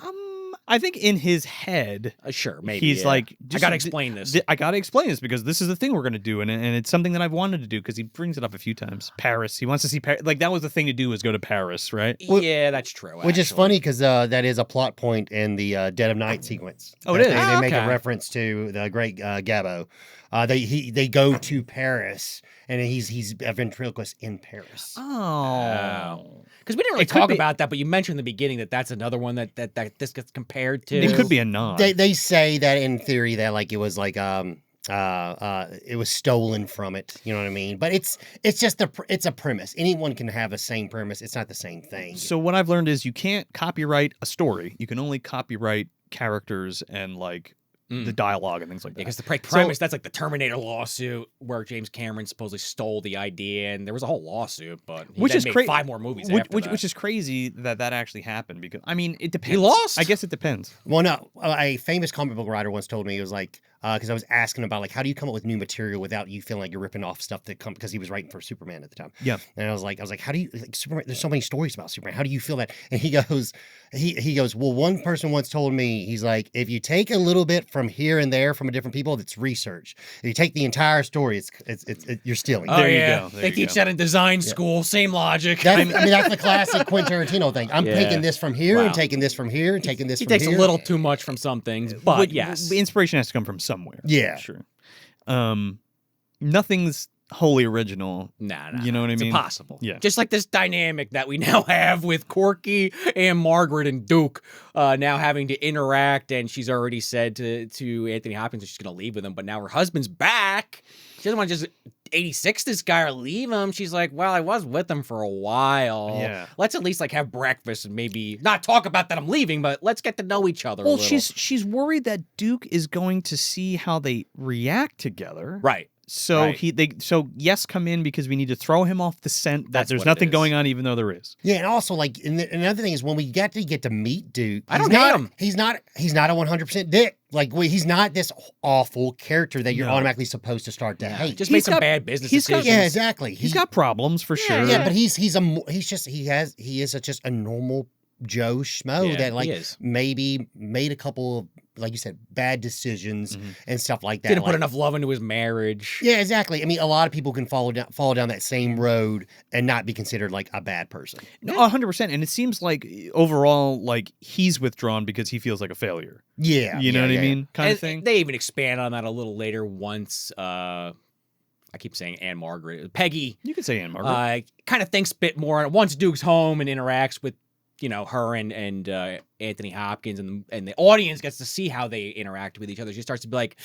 I think in his head, sure, maybe he's like, I gotta explain this. I gotta explain this because this is the thing we're gonna do, and it's something that I've wanted to do because he brings it up a few times. Paris, he wants to see Paris. Like, that was the thing to do, was go to Paris, right? Yeah, that's true. Which is funny because that is a plot point in the Dead of Night sequence. Oh, it is. They make a reference to the great Gabbo. They go to Paris, and he's a ventriloquist in Paris. Oh. Because we didn't really talk about that, but you mentioned in the beginning that that's another one that this gets compared to. It could be a nod. They say that in theory that like it was like it was stolen from it. You know what I mean? But it's just it's a premise. Anyone can have the same premise. It's not the same thing. So what I've learned is you can't copyright a story. You can only copyright characters and like the dialogue and things like that. Because the premise, that's like the Terminator lawsuit where James Cameron supposedly stole the idea, and there was a whole lawsuit, but he made 5 more movies after that. Which is crazy that actually happened, because, I mean, it depends. He lost? I guess it depends. Well, no, a famous comic book writer once told me, he was like, because I was asking about, like, how do you come up with new material without you feeling like you're ripping off stuff that because he was writing for Superman at the time. Yeah. And I was like, how do you, like, Superman, there's so many stories about Superman. How do you feel that? And he goes, well, one person once told me, he's like, if you take a little bit from here and there from different people, it's research. If you take the entire story, you're stealing. Oh, there you go. They teach that in design school. Same logic. That's the classic Quentin Tarantino thing. I'm taking this from here and taking this from here and taking this from here. He takes a little too much from some things, but yes. The inspiration has to come from somewhere. Yeah. Sure. Nothing's wholly original. Nah. You know what I mean? It's impossible. Yeah. Just like this dynamic that we now have with Corky and Margaret and Duke now having to interact, and she's already said to Anthony Hopkins that she's going to leave with him, but now her husband's back. She doesn't want to just 86 this guy or leave him. She's like, well, I was with him for a while. Yeah. Let's at least like have breakfast and maybe not talk about that I'm leaving, but let's get to know each other a Well, little. she's worried that Duke is going to see how they react together. Right. So Right. yes, come in because we need to throw him off the scent that That's there's what it nothing is. going on, even though there is. Yeah, and also like, and another thing is when we get to meet Duke, I don't hate him. He's not a 100% dick. Like he's not this awful character that you're No. automatically supposed to start to hate. Just He's made some got- bad business he's got- decisions. Yeah, exactly. He's got problems for sure. Yeah, but he is just a normal Joe schmo Yeah, that like he is. maybe made a couple of, like you said, bad decisions and stuff like that. Didn't put Like- enough love into his marriage. Yeah, exactly. I mean, a lot of people can fall down that same road and not be considered like a bad person. No, 100%. And it seems like overall, like he's withdrawn because he feels like a failure. Yeah, You know yeah, what yeah. I mean? Kind And of thing. They even expand on that a little later once, I keep saying Anne Margaret. Peggy You could say Anne Margaret. kind of thinks a bit more on it once Duke's home and interacts with, her and Anthony Hopkins and the audience gets to see how they interact with each other. She starts to be like,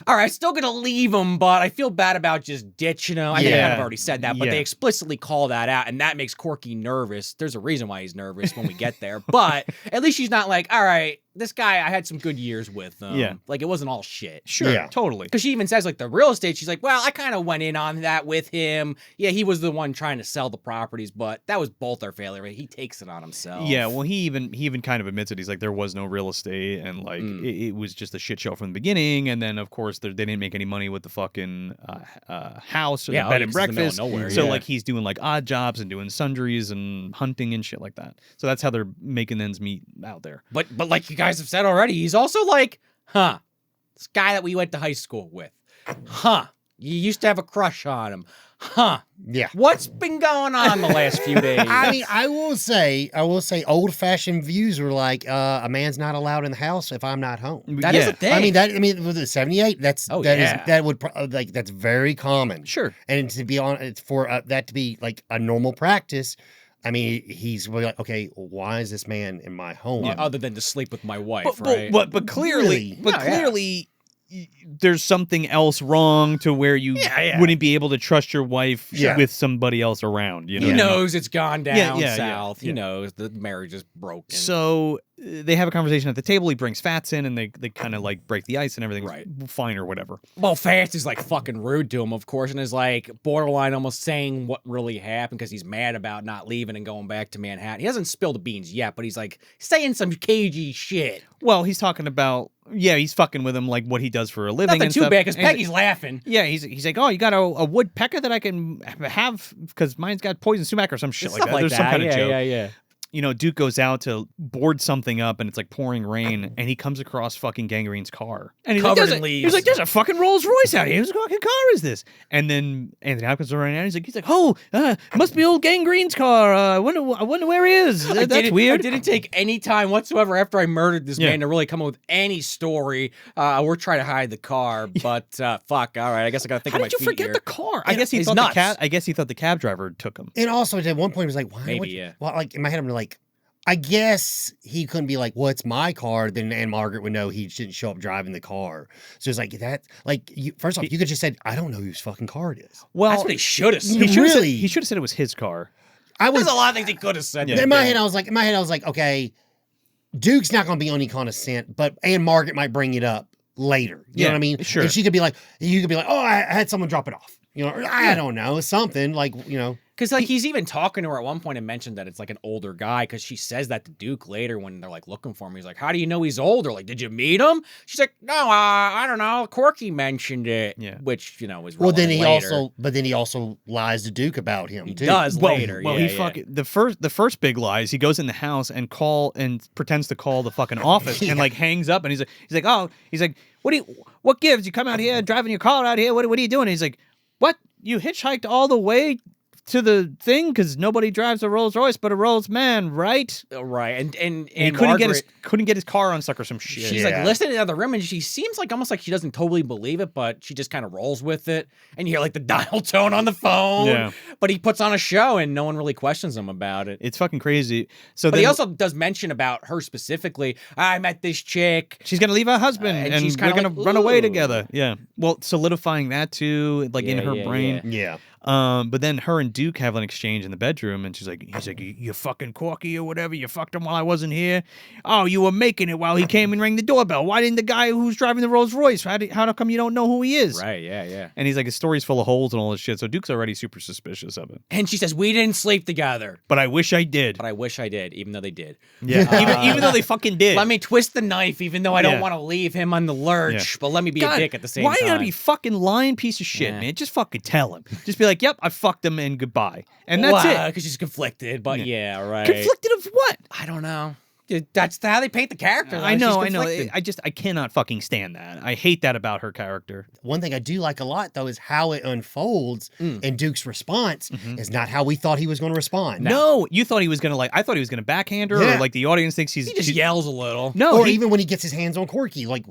all right, still going to leave him, but I feel bad about just ditching him. I think I kind of already said that, but they explicitly call that out, and that makes Corky nervous. There's a reason why he's nervous when we get there, but at least she's not like, all right, this guy, I had some good years with him. Yeah. Like, it wasn't all shit. Sure, Yeah. totally. Because she even says, like, the real estate, she's like, well, I kind of went in on that with him. Yeah, he was the one trying to sell the properties, but that was both our failure. He takes it on himself. Yeah, well, he even kind of admits it. He's like, there was no real estate, and like it was just a shit show from the beginning. And then, of course, they didn't make any money with the fucking house or the bed and it's in the middle of breakfast. nowhere, So yeah. like he's doing like odd jobs and doing sundries and hunting and shit like that. So that's how they're making ends meet out there. But like you guys have said already, he's also like, this guy that we went to high school with. You used to have a crush on him. Yeah. What's been going on the last few days? I mean, I will say, old-fashioned views were like, a man's not allowed in the house if I'm not home. That is a thing. I mean, with the 78, that's very common. Sure. And to be on, it's for that to be like a normal practice. I mean, he's really like, okay, why is this man in my home? Other than to sleep with my wife, But, right? but clearly, Really? clearly, there's something else wrong to where you wouldn't be able to trust your wife with somebody else around. You know, he what I mean? knows it's gone down Yeah, south. He yeah. knows the marriage is broken. So they have a conversation at the table. He brings Fats in, and they kind of like break the ice, and everything's Right. fine or whatever. Well, Fats is like fucking rude to him, of course, and is like borderline almost saying what really happened because he's mad about not leaving and going back to Manhattan. He hasn't spilled the beans yet, but he's like saying some cagey shit. Well, he's talking about he's fucking with him like what he does for a living. Nothing and too stuff. bad because And Peggy's laughing. Yeah, he's like, oh, you got a woodpecker that I can have because mine's got poison sumac or some shit like Stuff that. like There's some kind of joke. Yeah. You know, Duke goes out to board something up, and it's like pouring rain, and he comes across fucking Gangrene's car, and he's Covered like, in leaves. He's like, "There's a fucking Rolls Royce out here. Whose fucking car is this?" And then Anthony Hopkins running out. He's like, "Oh, must be old Gangrene's car. I wonder where he is. That's weird." I didn't take any time whatsoever after I murdered this man to really come up with any story. We're trying to hide the car, but fuck. All right, I guess I gotta think How of my did you feet forget here. the car? I guess he He's thought nuts. the cab driver took him. And also at one point he was like, why? Maybe, yeah. Well, like in my head, I'm like, I guess he couldn't be like, well, it's my car. Then Anne Margaret would know he shouldn't show up driving the car. So it's like that. Like, first off, you could just said, I don't know whose fucking car it is. Well, That's what he should have said. he should have Really? said it was his car. There's a lot of things he could have said. Yeah. In my head, I was like, okay, Duke's not going to be on any kind of scent, but Anne Margaret might bring it up later. You know what I mean? sure. And she could be like, you could be like, oh, I had someone drop it off. You know, or, I don't know, something like, you know. Because like he's even talking to her at one point and mentioned that it's like an older guy because she says that to Duke later when they're like looking for him. He's like, how do you know he's older? Like, did you meet him? She's like, no, I don't know. Corky mentioned it. Yeah. Which, was Well, then relevant he also lies to Duke about him He too. does later. Well, yeah, he fucking the first big lie is he goes in the house and pretends to call the fucking office and like hangs up and he's like what gives? You come out here driving your car out here. What are you doing? And he's like, what? You hitchhiked all the way to the thing because nobody drives a Rolls Royce but a Rolls man, right? Right. And He couldn't Margaret, get his car unstuck or some shit. she's like listening to the other room, and she seems like almost like she doesn't totally believe it, but she just kind of rolls with it. And you hear like the dial tone on the phone. Yeah. But he puts on a show, and no one really questions him about it. It's fucking crazy. So But then he also does mention about her specifically. I met this chick. she's gonna leave her husband, And and she's we're kinda gonna like, run away "Ooh." together. Yeah. Well, solidifying that too, like in Yeah, her yeah, brain. Yeah. But then her and Duke have an exchange in the bedroom, and he's like, you fucking Corky or whatever. You fucked him while I wasn't here. Oh, you were making it while he came and rang the doorbell. Why didn't the guy who's driving the Rolls Royce? How come you don't know who he is? Right, yeah. And he's like, his story's full of holes and all this shit. So Duke's already super suspicious of it. And she says, we didn't sleep together. But I wish I did. But I wish I did, even though they did. Yeah. even though they fucking did. Let me twist the knife, even though I don't Yeah. want to leave him on the lurch. Yeah. But let me be God, a dick at the same why time. you gotta be fucking lying piece of shit, Yeah. man? Just fucking tell him. Just be like, yep, I fucked him and goodbye. And that's it. Because she's conflicted, but yeah, right. Conflicted of what? I don't know. That's how they paint the character. I know. I cannot fucking stand that. I hate that about her character. One thing I do like a lot, though, is how it unfolds, and Duke's response is not how we thought he was going to respond. No, you thought he was gonna I thought he was gonna backhand her, Yeah. or like the audience thinks he's He just yells a little. No, Or he- even when he gets his hands on Corky, like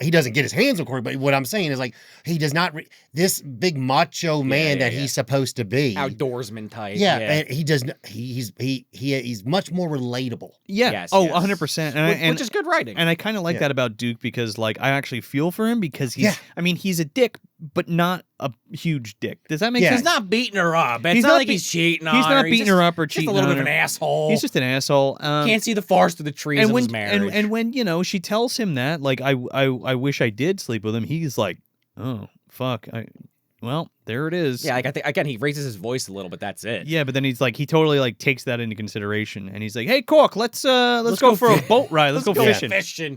he doesn't get his hands on Corky, but what I'm saying is like he does not this big macho man that he's supposed to be. Outdoorsman type. Yeah, and he does. He's much more relatable. yeah. Yes, Oh, yes. 100%. Which is good writing. And I kind of like Yeah. that about Duke because, like, I actually feel for him because he's, Yeah. I mean, he's a dick, but not a huge dick. Does that make Yeah. sense? He's not beating her up. It's He's not not like be- he's cheating on He's her. not beating her up or just a cheating little on bit of an her. asshole. He's just an asshole. Can't see the forest through the trees and of when his marriage. and when she tells him that, like, I wish I did sleep with him. He's like, oh fuck, well, there it is. yeah, like I think again he raises his voice a little, but that's it. Yeah, but then he's like, he totally like takes that into consideration, and he's like, "Hey, Cork, let's go for a boat ride. Let's go fishing."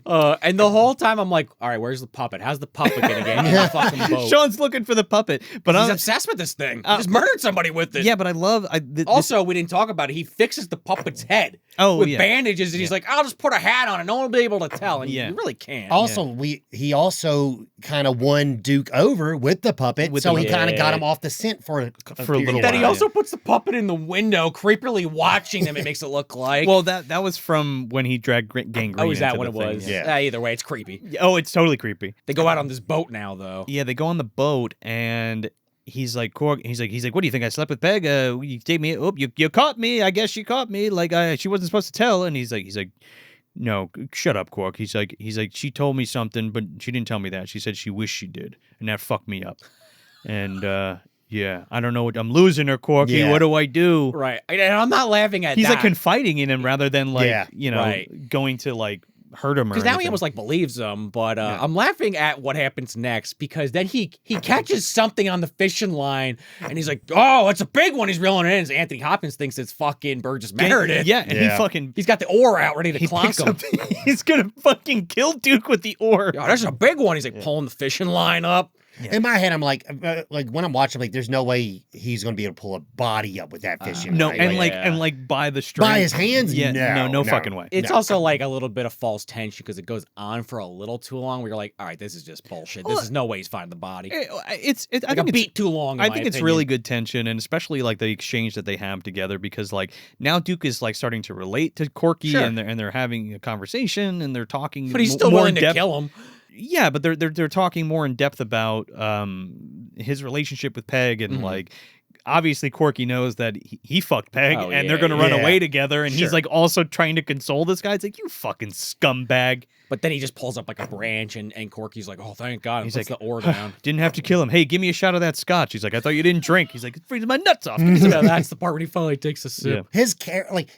And the whole time I'm like, all right, where's the puppet? How's the puppet gonna get in the fucking boat? Sean's looking for the puppet, but He's I'm obsessed with this thing. He just murdered somebody with it. yeah, but I love Also, we didn't talk about it. He fixes the puppet's head Oh, with yeah. bandages, and he's like, "I'll just put a hat on, and no one will be able to tell." And Yeah. you really can't. Also, he also kind of won Duke over with the puppet, With so the- he kind of got Yeah. him off the scent for a For a little period. Then he while, also puts the puppet in the window, creepily watching them. It makes it look like. well, that was from when he dragged Gangrene. oh, is that into what it the thing, was? yeah. Either way, it's creepy. Oh, it's totally creepy. They go out on this boat now, though. Yeah, they go on the boat and he's like, Cork. He's like, what do you think? I slept with Peg? You take me. Oh, you caught me. I guess you caught me. Like, she wasn't supposed to tell. And he's like, no, shut up, Cork. He's like, she told me something, but she didn't tell me that. She said she wished she did, and that fucked me up. And yeah, I don't know what I'm losing her, Corky. Yeah. What do I do? Right. And I'm not laughing at He's that. like confiding in him rather than like Yeah, right. going to like hurt him or Because now he anything. almost like believes him, but I'm laughing at what happens next because then he catches something on the fishing line and he's like, "Oh, it's a big one." He's reeling it in. And Anthony Hopkins thinks it's fucking Burgess Meredith. Yeah, and Yeah. he fucking He's got the oar out ready to he clonk picks him. up. He's gonna fucking kill Duke with the oar. Oh, that's a big one. He's like pulling the fishing line up. In my head, I'm like when I'm watching, like, there's no way he's going to be able to pull a body up with that fishing. No, line. and yeah. like by the string. by his hands. Yeah, no no fucking way. It's No. also like a little bit of false tension because it goes on for a little too long where you're like, all right, this is just bullshit. This is no way he's finding the body. It's I Like a think it's beat too long. I think it's really good tension, and especially like the exchange that they have together, because like now Duke is like starting to relate to Corky, Sure. and they're having a conversation and they're talking. But he's still more willing in to depth. kill him. Yeah, but they're talking more in depth about his relationship with Peg, and like obviously Corky knows that he fucked Peg, Oh, and yeah, they're gonna run yeah. away together, and Sure. he's like also trying to console this guy. It's like, you fucking scumbag. But then he just pulls up like a branch and Corky's like, oh, thank God. And He's puts like, the oar down. Didn't have to kill him. Hey, give me a shot of that scotch. He's like, I thought you didn't drink. He's like, it freezes my nuts off. Give me some So that's the part when he finally takes a sip. His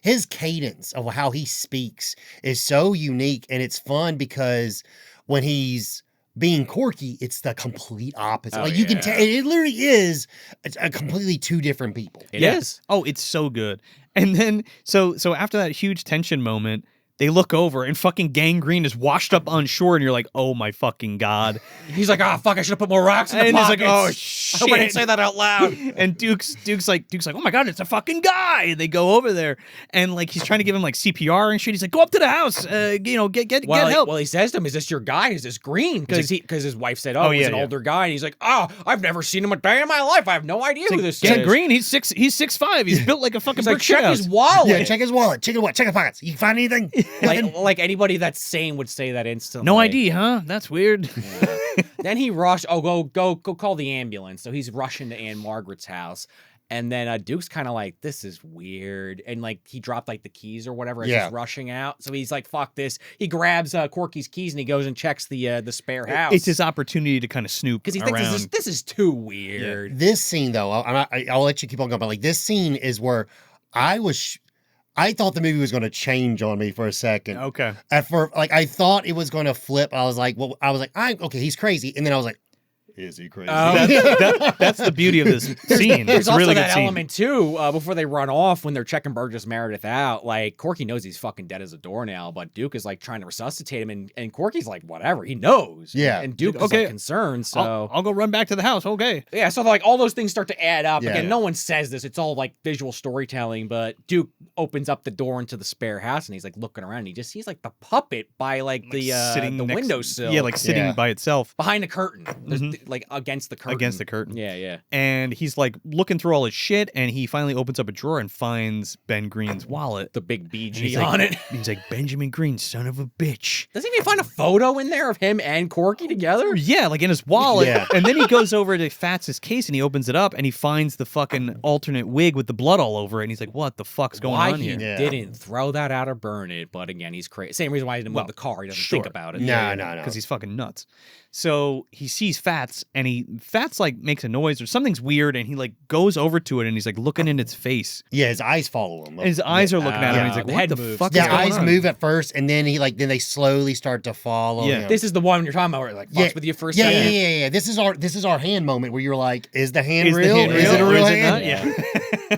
his cadence of how he speaks is so unique, and it's fun because when he's being Corky, it's the complete opposite. Oh, like you can yeah. tell, it literally is a completely two different people. It is. Oh, it's so good. And then so after that huge tension moment, They look over and fucking Gangrene is washed up on shore, and you're like, oh my fucking God. He's like, oh fuck, I should have put more rocks in the And he's pockets. like, oh I shit. hope I didn't say that out loud. And Duke's like, oh my God, it's a fucking guy. And they go over there, and like he's trying to give him like CPR and shit. He's like, go up to the house, get help. Well, he says to him, "Is this your guy? Is this Green?" Because his wife said, "Oh, he's an older guy." And he's like, "Oh, I've never seen him a day in my life. I have no idea who this is." Gangrene, he's 6'5". He's built like a fucking He's like, brick check shithouse. his wallet. Yeah, check his wallet. Check his pockets. You can find anything? like anybody that's sane would say that instantly. No ID, huh? That's weird. Yeah. Then he rushed. Oh, go call the ambulance. So he's rushing to Aunt Margaret's house. And then Duke's kind of like, this is weird. And like he dropped like the keys or whatever as he's rushing out. So he's like, fuck this. He grabs Corky's keys and he goes and checks the spare house. It's his opportunity to kind of snoop because he around. thinks this is too weird. Yeah. This scene, though, I'll let you keep on going, but like this scene is where I thought the movie was going to change on me for a second. Okay. I thought it was going to flip. I was like, okay, he's crazy. And then I was like, is he crazy? That's the beauty of this scene. There's It's a also really that good scene. element too. Before they run off, when they're checking Burgess Meredith out, like Corky knows he's fucking dead as a doornail, but Duke is like trying to resuscitate him, and Corky's like, whatever, he knows. Yeah. And Duke is like concerned. So I'll go run back to the house. Okay. yeah, so like all those things start to add up. Yeah. Again, no one says this; it's all like visual storytelling. But Duke opens up the door into the spare house, and he's like looking around. And he just sees like the puppet by like the windowsill. Yeah, like sitting by itself. behind the curtain, There's, like against the curtain. Against the curtain. Yeah, yeah. And he's like looking through all his shit, and he finally opens up a drawer and finds Ben Green's wallet. The big And BG he's on like, it. He's like, Benjamin Green, son of a bitch. Doesn't he find a photo in there of him and Corky together? Yeah, like in his wallet. Yeah. And then he goes over to Fats's case and he opens it up and he finds the fucking alternate wig with the blood all over it. And he's like, what the fuck's going Why on he here? Yeah. didn't throw that out or burn it, but again, he's crazy. Same reason why he didn't move the car. He doesn't think about it. No. Because he's fucking nuts. So he sees Fats and Fats like makes a noise or something's weird and he like goes over to it and he's like looking in its face. Yeah, his eyes follow him. And his eyes are looking at him and he's like, the what head the moves. fuck is The going eyes on? move at first, and then then they slowly start to follow. Yeah. him. This is the one you're talking about where it like fucks with you for a second. Yeah. This is our hand moment where you're like, is the hand Is the real? hand Is it a real or real is it hand? not? Yeah.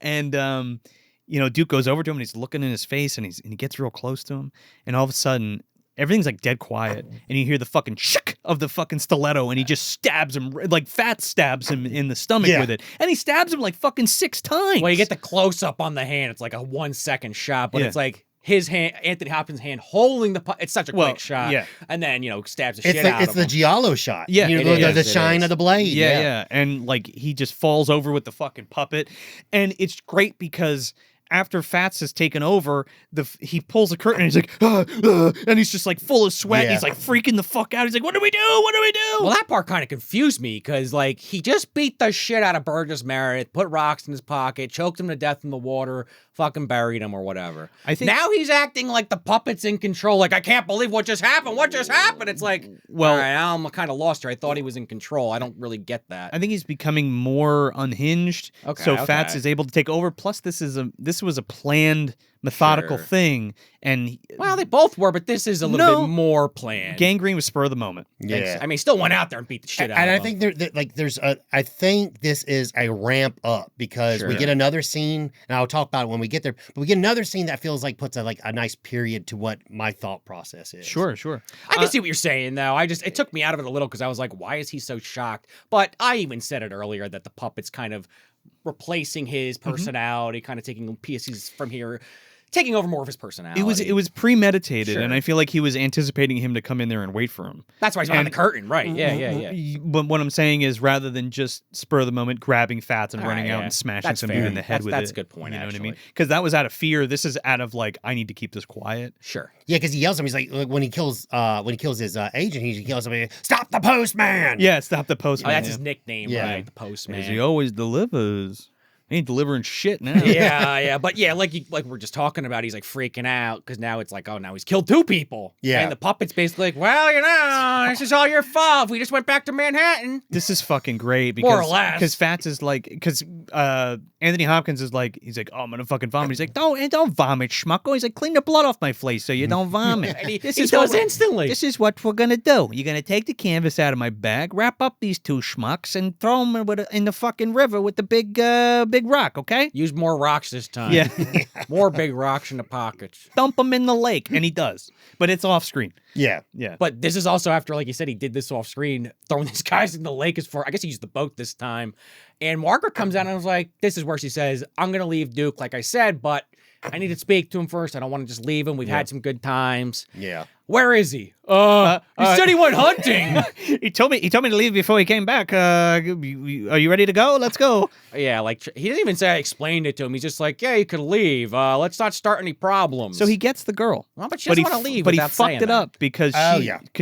And Duke goes over to him and he's looking in his face and he gets real close to him, and all of a sudden everything's like dead quiet, and you hear the fucking shick of the fucking stiletto, and he just stabs him, like Fats stabs him in the stomach with it, and he stabs him like fucking 6 times. Well, you get the close up on the hand. It's like a 1 second shot, but it's like his hand, Anthony Hopkins' hand holding the. It's such a quick shot. Yeah. And then stabs the It's shit the, out it's of the him. giallo shot. Yeah, you it know, is, the it shine is. of the blade. Yeah. And like he just falls over with the fucking puppet, and it's great because after Fats has taken over, he pulls the curtain and he's like, and he's just like full of sweat. Yeah. He's like freaking the fuck out. He's like, what do we do? What do we do? Well, that part kind of confused me because, like, he just beat the shit out of Burgess Meredith, put rocks in his pocket, choked him to death in the water, fucking buried him or whatever. I think now he's acting like the puppet's in control. Like, I can't believe what just happened. What just happened? It's like, well, all right, I'm kind of lost here. I thought he was in control. I don't really get that. I think he's becoming more unhinged. Okay, So Fats is able to take over. Plus, this was a planned, methodical thing. And well, they both were, but this is a little bit more planned. Gangrene was spur of the moment. Yeah. I mean, he still went out there and beat the shit out And of I him. think I think this is a ramp up because we get another scene, and I'll talk about it when we get there. But we get another scene that feels like puts a nice period to what my thought process is. Sure. I can see what you're saying, though. It took me out of it a little because I was like, why is he so shocked? But I even said it earlier that the puppet's kind of replacing his personality, kind of taking pieces from here, taking over more of his personality. It was premeditated, and I feel like he was anticipating him to come in there and wait for him. That's why he's behind the curtain, right? Yeah. But what I'm saying is, rather than just spur of the moment grabbing Fats and running out and smashing some dude in the head with it. That's a good point, You know what I actually. mean? Because that was out of fear. This is out of like, I need to keep this quiet. Sure. Yeah, because he yells at him. He's like, when he kills his agent, he yells at him, "Stop the postman!" Yeah, stop the postman. Oh, that's his nickname, Yeah. right? The postman. Because he always delivers. He ain't delivering shit now. yeah. But yeah, like we're just talking about, he's like freaking out because now it's like, oh, now he's killed 2 people. Yeah. And the puppet's basically like, well, this is all your fault. We just went back to Manhattan. This is fucking great because More or less. Because Fats is like, because Anthony Hopkins is like, he's like, oh, I'm gonna fucking vomit. He's like, don't vomit, schmucko. He's like, clean the blood off my face so you don't vomit. And he This does what we're- instantly. This is what we're gonna do. You're gonna take the canvas out of my bag, wrap up these 2 schmucks, and throw them in the fucking river with the big big rock, okay? Use more rocks this time. Yeah. More big rocks in the pockets. Dump him in the lake. And he does. But it's off screen. Yeah. Yeah. But this is also after, like you said, he did this off screen, throwing these guys in the lake is for, I guess he used the boat this time. And Margaret comes out and was like, this is where she says, I'm going to leave Duke, like I said, but I need to speak to him first. I don't want to just leave him. We've had some good times. Yeah. Where is he? He said he went hunting. He told me to leave before he came back. Are you ready to go? Let's go. Yeah, like he didn't even say I explained it to him. He's just like, yeah, you could leave. Let's not start any problems. So he gets the girl. Well, but she doesn't want to leave. But he without fucked saying it that. up because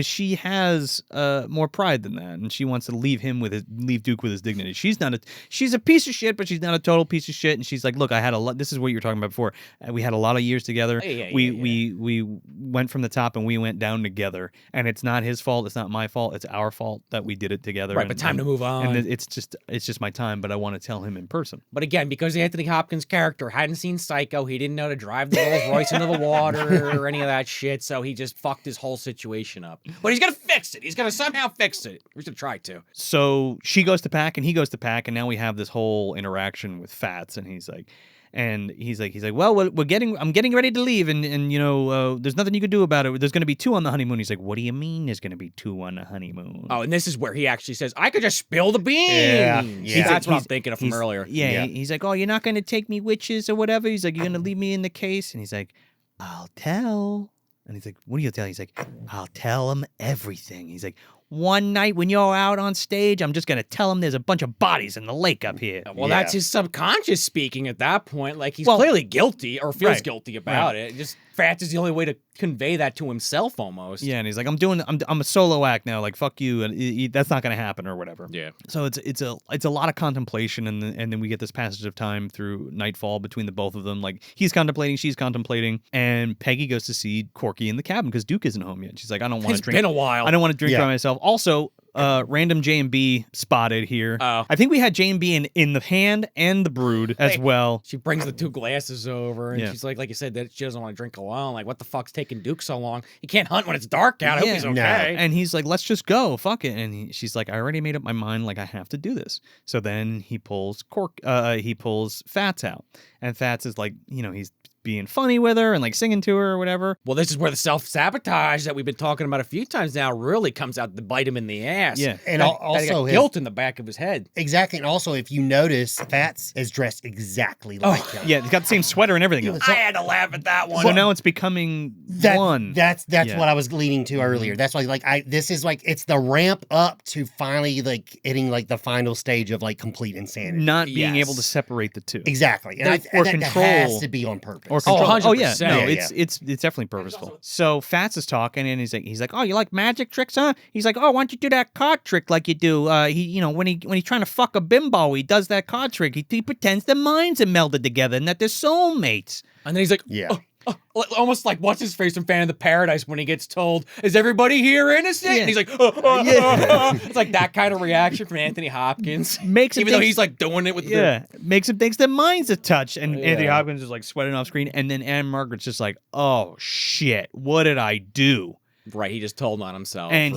she has more pride than that, and she wants to leave Duke with his dignity. She's a piece of shit, but she's not a total piece of shit. And she's like, look, I had a lot. This is what you were talking about before. We had a lot of years together. We went from the top and we went down together. And it's not his fault. It's not my fault. It's our fault that we did it together. Right, but time to move on. And it's just my time. But I want to tell him in person. But again, because Anthony Hopkins' character hadn't seen Psycho, he didn't know to drive the Rolls Royce into the water or any of that shit. So he just fucked his whole situation up. But he's gonna fix it. He's gonna somehow fix it. He's gonna try to. So she goes to pack and he goes to pack, and now we have this whole interaction with Fats, and he's like, well, I'm getting ready to leave, and there's nothing you could do about it. There's going to be 2 on the honeymoon. He's like, what do you mean there's going to be 2 on the honeymoon? Oh, and this is where he actually says, I could just spill the beans. Yeah. That's what I'm thinking of from earlier. Yeah. He's like, oh, you're not going to take me witches or whatever. He's like, you're going to leave me in the case. And he's like, I'll tell. And he's like, what do you tell? He's like, I'll tell him everything. He's like, one night when you're out on stage, I'm just going to tell him there's a bunch of bodies in the lake up here. Well, that's his subconscious speaking at that point. Like, he's clearly guilty or feels guilty about it. Just Fats is the only way to convey that to himself almost. Yeah, and he's like, I'm a solo act now. Like, fuck you, and that's not going to happen or whatever. Yeah. So it's a lot of contemplation, and then we get this passage of time through nightfall between the both of them. Like, he's contemplating, she's contemplating, and Peggy goes to see Corky in the cabin because Duke isn't home yet. She's like, I don't want to drink. It's been a while. I don't want to drink by myself. Also, random J&B spotted here. Oh. I think we had J&B in the hand and the brood as well. She brings the 2 glasses over, and she's like you said, that she doesn't want to drink alone. Like, what the fuck's taking Duke so long? He can't hunt when it's dark out. I hope he's okay. No. And he's like, let's just go. Fuck it. And she's like, I already made up my mind. Like, I have to do this. So then he pulls Fats out. And Fats is like, he's being funny with her and like singing to her or whatever. Well, this is where the self-sabotage that we've been talking about a few times now really comes out to bite him in the ass. Yeah. And also guilt in the back of his head. Exactly. And also, if you notice, Fats is dressed exactly like him. Yeah, he's got the same sweater and everything. I had to laugh at that one. So now it's becoming one. That's what I was leaning to earlier. That's why this is like it's the ramp up to finally like hitting like the final stage of like complete insanity. Not being able to separate the two. Exactly. And Or that control. has to be on purpose. Or control. 100%. Oh yeah, no, Yeah, it's definitely purposeful. So Fats is talking and he's like, oh, you like magic tricks, huh? He's like, oh, why don't you do that card trick like you do? When he's trying to fuck a bimbo, he does that card trick. He pretends their minds are melded together and that they're soulmates. And then he's like, almost like what's his face from Fan of the Paradise when he gets told, "Is everybody here innocent?" Yeah. And he's like, It's like that kind of reaction from Anthony Hopkins. Even though he's like doing it with makes him think their minds are touched. And Anthony Hopkins is like sweating off screen, and then Anne Margaret's just like, "Oh shit, what did I do?" Right, he just told on himself. And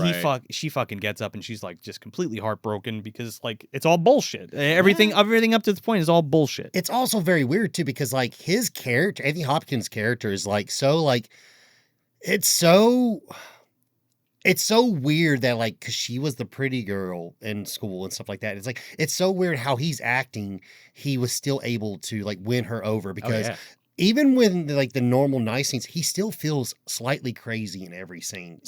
she fucking gets up and she's like just completely heartbroken because like it's all bullshit. Everything up to this point is all bullshit. It's also very weird too because like his character, Anthony Hopkins' character, is like so like it's so weird that like because she was the pretty girl in school and stuff like that. It's like it's so weird how he's acting. He was still able to like win her over because. Even when like the normal nice scenes, he still feels slightly crazy in every scene.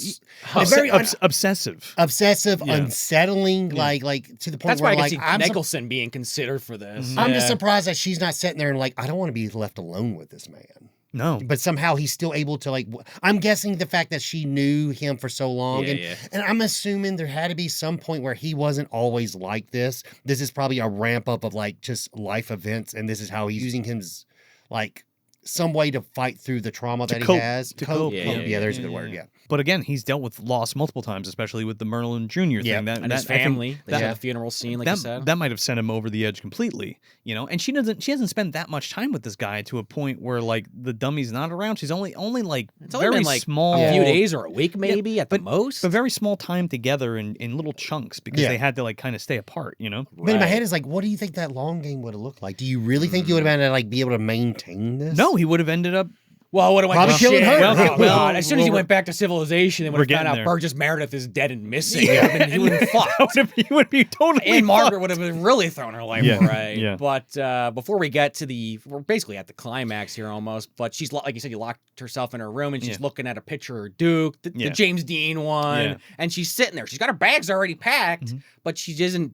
Very obsessive, unsettling, like to the point that's where why I like can see I'm Nicholson being considered for this. I'm just surprised that she's not sitting there and like I don't want to be left alone with this man. No, but somehow he's still able to like. I'm guessing the fact that she knew him for so long, and I'm assuming there had to be some point where he wasn't always like this. This is probably a ramp up of like just life events, and this is how he's using his like. some way to fight through the trauma that cope. he has. To cope. Yeah, there's a good word. Yeah. But again, he's dealt with loss multiple times, especially with the Merlin Jr. thing. And his I think family. They had a funeral scene, like you said. That might have sent him over the edge completely, And she hasn't spent that much time with this guy to a point where like the dummy's not around. She's only like it's only very been, like, small, a few days or a week maybe at the most. But very small time together in little chunks because they had to like kind of stay apart, But in my head is like, what do you think that long game would have looked like? Do you really think you would have been like be able to maintain this? No, he would have ended up. Well, it would have went Probably to killing shit. her. God. As soon as he went back to civilization, they would have found out there. Burgess Meredith is dead and missing. He would have fucked. He would be totally. And Margaret fucked. would have been really thrown her life away. Yeah. But before we get to we're basically at the climax here almost. But she's like you said, you locked herself in her room and she's looking at a picture of Duke, the James Dean one, and she's sitting there. She's got her bags already packed, but she isn't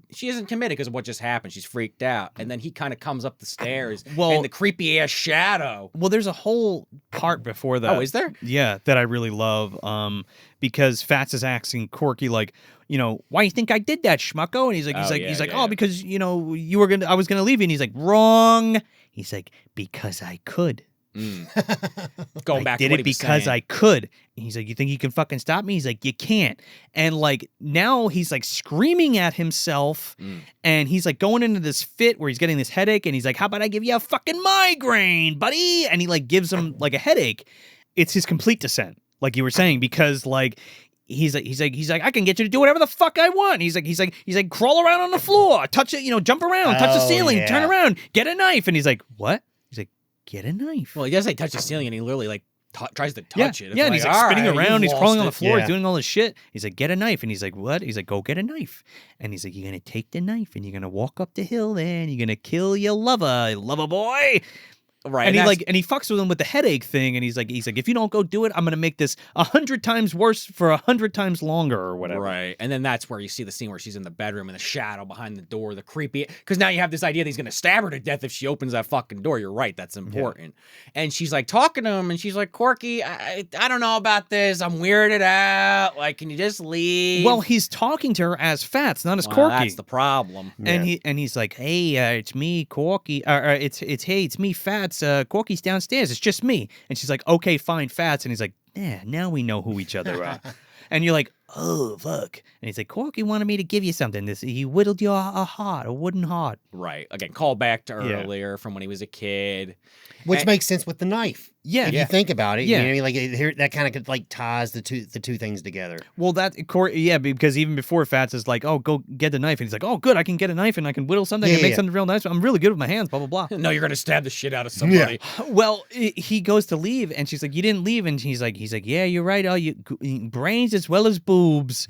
committed because of what just happened. She's freaked out, and then he kind of comes up the stairs in the creepy ass shadow. Well, there's a whole part before that. Oh, is there? Yeah, that I really love. Because Fats is asking Corky like, why do you think I did that, schmucko? And he's like, oh, because I was gonna leave you. And he's like, wrong. He's like, because I could. Going back to what he was because saying. I could. And he's like, you think you can fucking stop me? He's like, you can't. And like now he's like screaming at himself and he's like going into this fit where he's getting this headache and he's like, how about I give you a fucking migraine, buddy? And he like gives him like a headache. It's his complete descent, like you were saying, because like he's like, I can get you to do whatever the fuck I want. He's like, crawl around on the floor, touch it, jump around, touch the ceiling, turn around, get a knife. And he's like, what? He's like, get a knife. Well, he does say touch the ceiling, and he literally like tries to touch it. It's and he's like spinning around, he's crawling on the floor, Yeah. he's doing all this shit. He's like, get a knife. And he's like, what? He's like, go get a knife. And he's like, you're gonna take the knife and you're gonna walk up the hill there and you're gonna kill your lover boy. Right. And he fucks with him with the headache thing, and he's like, if you don't go do it, I'm gonna make this 100 times worse for 100 times longer or whatever. Right. And then that's where you see the scene where she's in the bedroom and the shadow behind the door, the creepy, because now you have this idea that he's gonna stab her to death if she opens that fucking door. You're right, that's important. Yeah. And she's like talking to him, and she's like, Corky, I don't know about this. I'm weirded out. Like, can you just leave? Well, he's talking to her as Fats, not as Well, Corky. that's the problem. And he's like, hey, it's me, Corky. It's me, Fats. Corky's downstairs. It's just me. And she's like, okay, fine, Fats. And he's like, yeah, now we know who each other are. And you're like, oh, fuck. And he's like, Corky wanted me to give you something. He whittled you a wooden heart. Right. Again, call back to earlier from when he was a kid. Which makes sense with the knife. Yeah. If you think about it, Yeah. you know what I mean? Like here, that kind of like ties the two things together. Well, because even before Fats is like, oh, go get the knife. And he's like, oh, good, I can get a knife and I can whittle something and make something real nice. I'm really good with my hands, blah, blah, blah. No, you're going to stab the shit out of somebody. Yeah. Well, he goes to leave and she's like, you didn't leave. And he's like, yeah, you're right. Oh, you brains as well as boobs.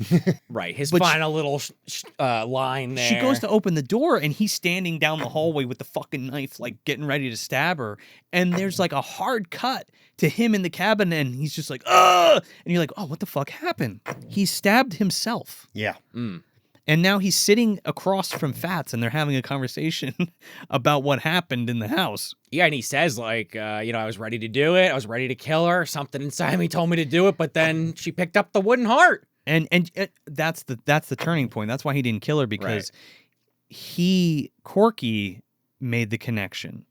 Right. His But final little line there. She goes to open the door and he's standing down the hallway with the fucking knife, like getting ready to stab her. And there's like a hard cut to him in the cabin and he's just like, ugh! And you're like, oh, what the fuck happened? He stabbed himself. Yeah. And now he's sitting across from Fats and they're having a conversation about what happened in the house. Yeah, and he says, like, I was ready to do it. I was ready to kill her. Something inside me told me to do it, but then she picked up the wooden heart. And that's the turning point. That's why he didn't kill her, because Corky made the connection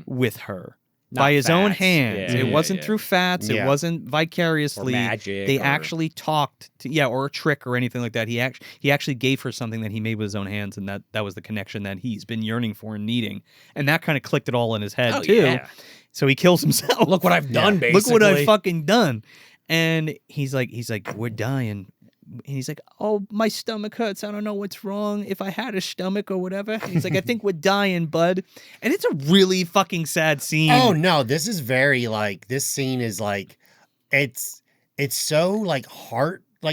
with her. Not by his own Fats. hands. Yeah, It yeah, wasn't yeah. through Fats. Yeah. It wasn't vicariously. Or magic. They or... actually talked to, or a trick or anything like that. He actually gave her something that he made with his own hands, and that was the connection that he's been yearning for and needing. And that kind of clicked it all in his head too. Yeah. So he kills himself. Look what I've done, basically. Look what I've fucking done. And he's like, we're dying. And he's like, oh, my stomach hurts. I don't know what's wrong. If I had a stomach or whatever. And he's like, I think we're dying, bud. And it's a really fucking sad scene. Oh no, this is very like, this scene is like, it's so like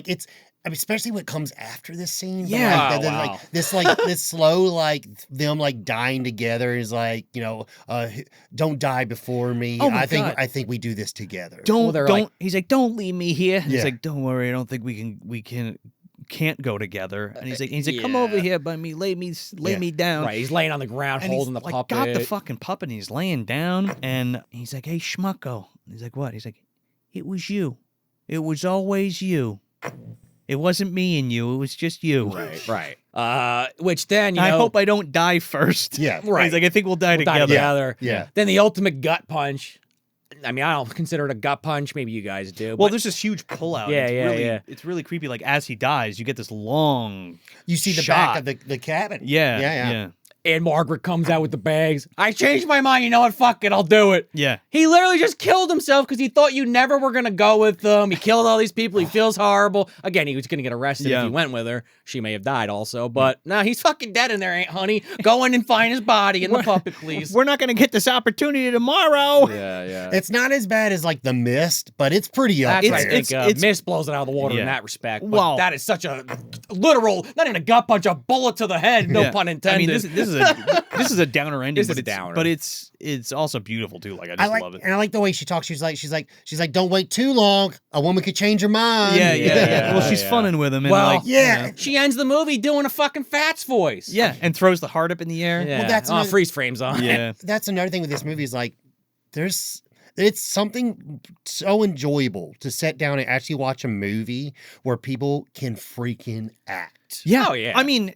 it's, I mean, especially what comes after this scene. But, Yeah. like, then, Wow. like this slow, like them like dying together is like, don't die before me. Oh my I God. think we do this together. Don't. like- He's like, don't leave me here. And he's Yeah. like, don't worry. I don't think we can't go together. And he's like, come over here by me. Lay me down. Right, he's laying on the ground And holding the he's like, puppet. got the fucking puppet and he's laying down and he's like, hey, schmucko. And he's like, what? He's like, it was you. It was always you. It wasn't me and you. It was just you. Right. Which then, I hope I don't die first. Yeah. Right. He's like, I think we'll die we'll die together. together. Yeah. Then the ultimate gut punch. I mean, I don't consider it a gut punch. Maybe you guys do. Well, but there's this huge pullout. Yeah, it's yeah, really, yeah. It's really creepy. Like as he dies, you get this long. You see the shot. back of the cabin. Yeah. and Margaret comes out with the bags. I changed my mind. You know what? Fuck it. I'll do it. Yeah. He literally just killed himself because he thought you never were going to go with them. He killed all these people. He feels horrible. Again, he was going to get arrested if he went with her. She may have died also, but no, he's fucking dead in there, Aunt Honey. Go in and find his body in the puppet, please. We're not going to get this opportunity tomorrow. Yeah. It's not as bad as like The Mist, but it's pretty up That's there. right. I think Mist blows it out of the water in that respect. But Wow. that is such a literal, not even a gut punch, a bullet to the head. No pun intended. I mean, this is a downer ending. This is a downer. But it's also beautiful too. Like I just love it. And I like the way she talks. She's like, don't wait too long. A woman could change her mind. Yeah. Well, she's funning with him. And Well, like, she ends the movie doing a fucking Fats voice. Yeah, and throws the heart up in the air. Yeah. Well, that's another- freeze frames on. Yeah. That's another thing with this movie is like, it's something so enjoyable to sit down and actually watch a movie where people can freaking act. Yeah. Oh, yeah. I mean,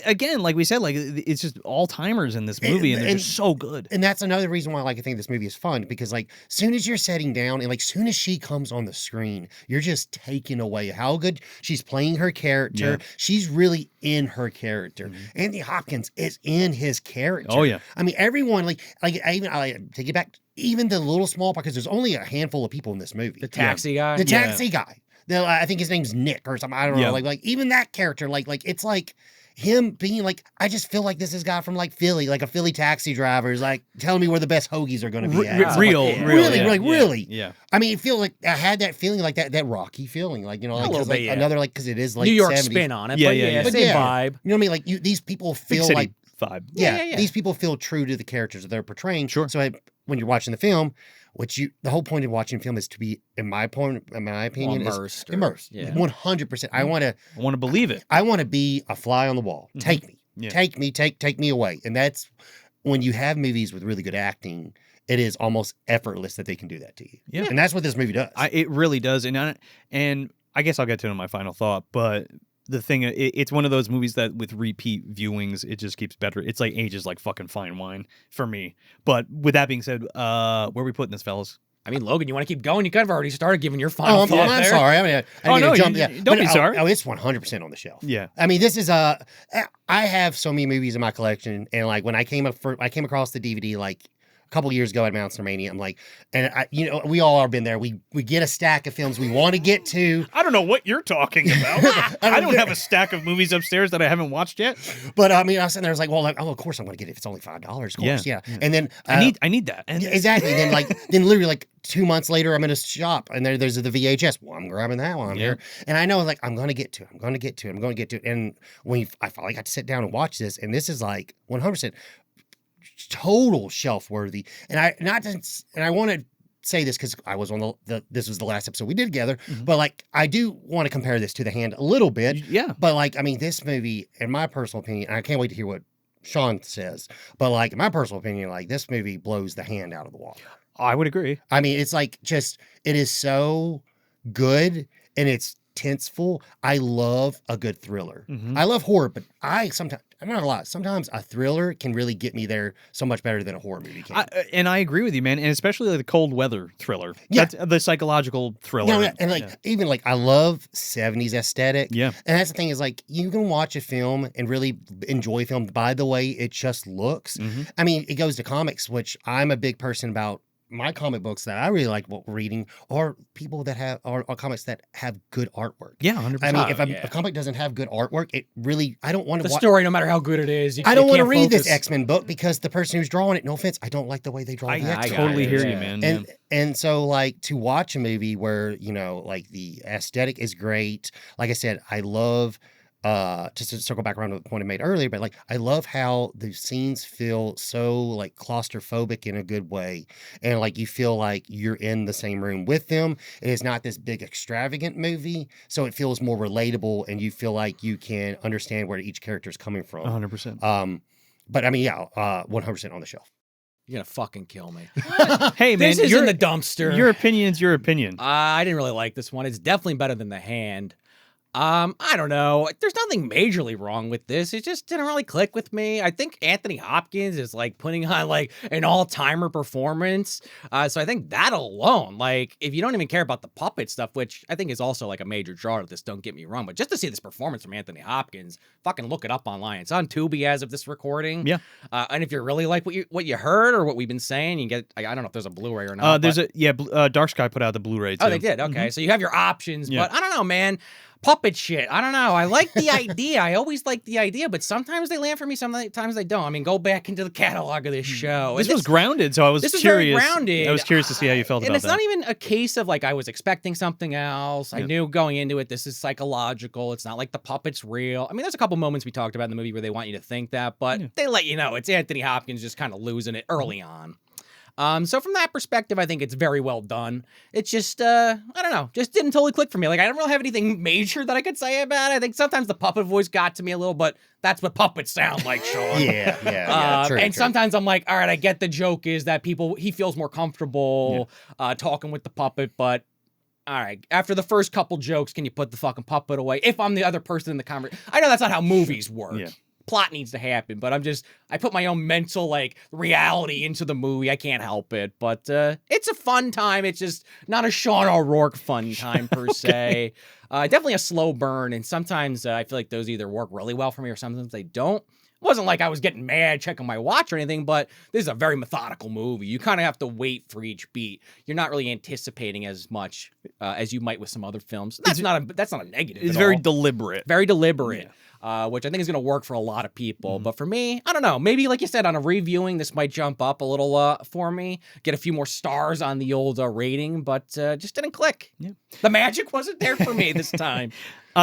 again, like we said, like it's just all timers in this movie, and they're just so good. And that's another reason why I think this movie is fun, because like soon as you're sitting down and like soon as she comes on the screen, you're just taken away how good she's playing her character. Yeah. She's really in her character. Anthony Hopkins is in his character. Oh, yeah. I mean, everyone I take it back, even the little small part, because there's only a handful of people in this movie. The taxi guy. The taxi guy. I think his name's Nick or something. I don't know. Like even that character, like it's like him being like, I just feel like this is a guy from like Philly, like a Philly taxi driver is like telling me where the best hoagies are going to be at. Really. Yeah. I mean, it feel like I had that feeling, like that Rocky feeling, like, you know, like, A little bit, another, like, because it is like New York 70s. spin on it. Yeah, but yeah. Same vibe. You know what I mean? Like these people feel City like vibe. Yeah. these people feel true to the characters that they're portraying. Sure. So when you're watching the film, the whole point of watching film is to be, in my opinion, Immersed. immersed. Yeah. 100%. I want to believe it. to be a fly on the wall. Take me. Yeah. Take me away. And that's when you have movies with really good acting, it is almost effortless that they can do that to you. Yeah. And that's what this movie does. It really does. And I guess I'll get to it in my final thought, but the thing, it's one of those movies that with repeat viewings, it just keeps better. It's like ages like fucking fine wine for me. But with that being said, where are we putting this, fellas? I mean, Logan, you want to keep going? You kind of already started giving your final I'm thought there. sorry. I mean, I didn't jump. don't be sorry. Oh, it's 100% on the shelf. Yeah. I mean, this is I have so many movies in my collection, and like when I came across the DVD like a couple years ago at Mount Cinematography, I'm like, and we all have been there. We get a stack of films we want to get to. I don't know what you're talking about. I don't have a stack of movies upstairs that I haven't watched yet. But I mean, I was sitting there, I was like, well, of course I'm going to get it if it's only $5. Of course, yeah. And then I need that. Yeah, exactly. Then then literally like 2 months later, I'm in a shop and there's the VHS. Well, I'm grabbing that one here, and I know like I'm going to get to it. And when I finally got to sit down and watch this, and this is like 100% total shelf worthy. And I want to say this because I was on this was the last episode we did together, but like I do want to compare this to The Hand a little bit. Yeah. But like, I mean, this movie, in my personal opinion, and I can't wait to hear what Sean says, but like in my personal opinion, like this movie blows The Hand out of the water. I would agree. I mean, it's like it is so good and it's tenseful. I love a good thriller. I love horror, but I'm not a lot. Sometimes a thriller can really get me there so much better than a horror movie can. And I agree with you, man. And especially like the cold weather thriller. Yeah. That's the psychological thriller. No, and like even like I love 70s aesthetic. Yeah. And that's the thing is like you can watch a film and really enjoy a film by the way it just looks. I mean, it goes to comics, which I'm a big person about. My comic books that I really like reading are people that have are comics that have good artwork. Yeah, 100%. I mean, if a comic doesn't have good artwork, it really I don't want to. The story, no matter how good it is, I don't want to read focus. this X-Men book because the person who's drawing it. No offense, I don't like the way they draw. I that. totally hear you, man. And so like to watch a movie where like the aesthetic is great. Like I said, I love. To circle back around to the point I made earlier, but like I love how the scenes feel so like claustrophobic in a good way, and like you feel like you're in the same room with them. It is not this big extravagant movie, so it feels more relatable, and you feel like you can understand where each character is coming from. 100%. But I mean, 100% on the shelf. You're gonna fucking kill me. Hey, man, This is in the dumpster. Your opinion's your opinion. I didn't really like this one. It's definitely better than The Hand. I don't know. There's nothing majorly wrong with this. It just didn't really click with me. I think Anthony Hopkins is like putting on like an all-timer performance. So I think that alone, like if you don't even care about the puppet stuff, which I think is also like a major draw to this, don't get me wrong, but just to see this performance from Anthony Hopkins, fucking look it up online. It's on Tubi as of this recording. Yeah. And if you really like what you heard or what we've been saying, you get, I don't know if there's a Blu-ray or not. Dark Sky put out the Blu-ray too. Oh, they did. Okay. So you have your options, Yeah. but I don't know, man. Puppet shit. I don't know. I like the idea. I always like the idea, but sometimes they land for me, sometimes they don't. I mean, go back into the catalog of this show. This was grounded, so I was this curious. Was very grounded. I was curious to see how you felt and about it's that. not even a case of like I was expecting something else. I Yeah. knew going into it, this is psychological. It's not like the puppet's real. I mean, there's a couple moments we talked about in the movie where they want you to think that, but they let you know it's Anthony Hopkins just kind of losing it early on. So from that perspective, I think it's very well done. It's just, I don't know, just didn't totally click for me. Like, I don't really have anything major that I could say about it. I think sometimes the puppet voice got to me a little, but that's what puppets sound like, Sean. Yeah. True, and true. sometimes I'm like, all right, I get the joke is that he feels more comfortable talking with the puppet, but all right, after the first couple jokes, can you put the fucking puppet away? If I'm the other person in the conversation. I know that's not how movies work. Yeah. Plot needs to happen, but I put my own mental like reality into the movie. I can't help it, but it's a fun time. It's just not a Sean O'Rourke fun time per se. Definitely a slow burn, and sometimes I feel like those either work really well for me or sometimes they don't. It wasn't like I was getting mad checking my watch or anything, but this is a very methodical movie. You kind of have to wait for each beat. You're not really anticipating as much as you might with some other films. That's not a negative. It's at very all. deliberate. Very deliberate. Which I think is going to work for a lot of people. But for me, I don't know. Maybe, like you said, on a reviewing, this might jump up a little for me. Get a few more stars on the old rating, but just didn't click. Yeah. The magic wasn't there for me this time.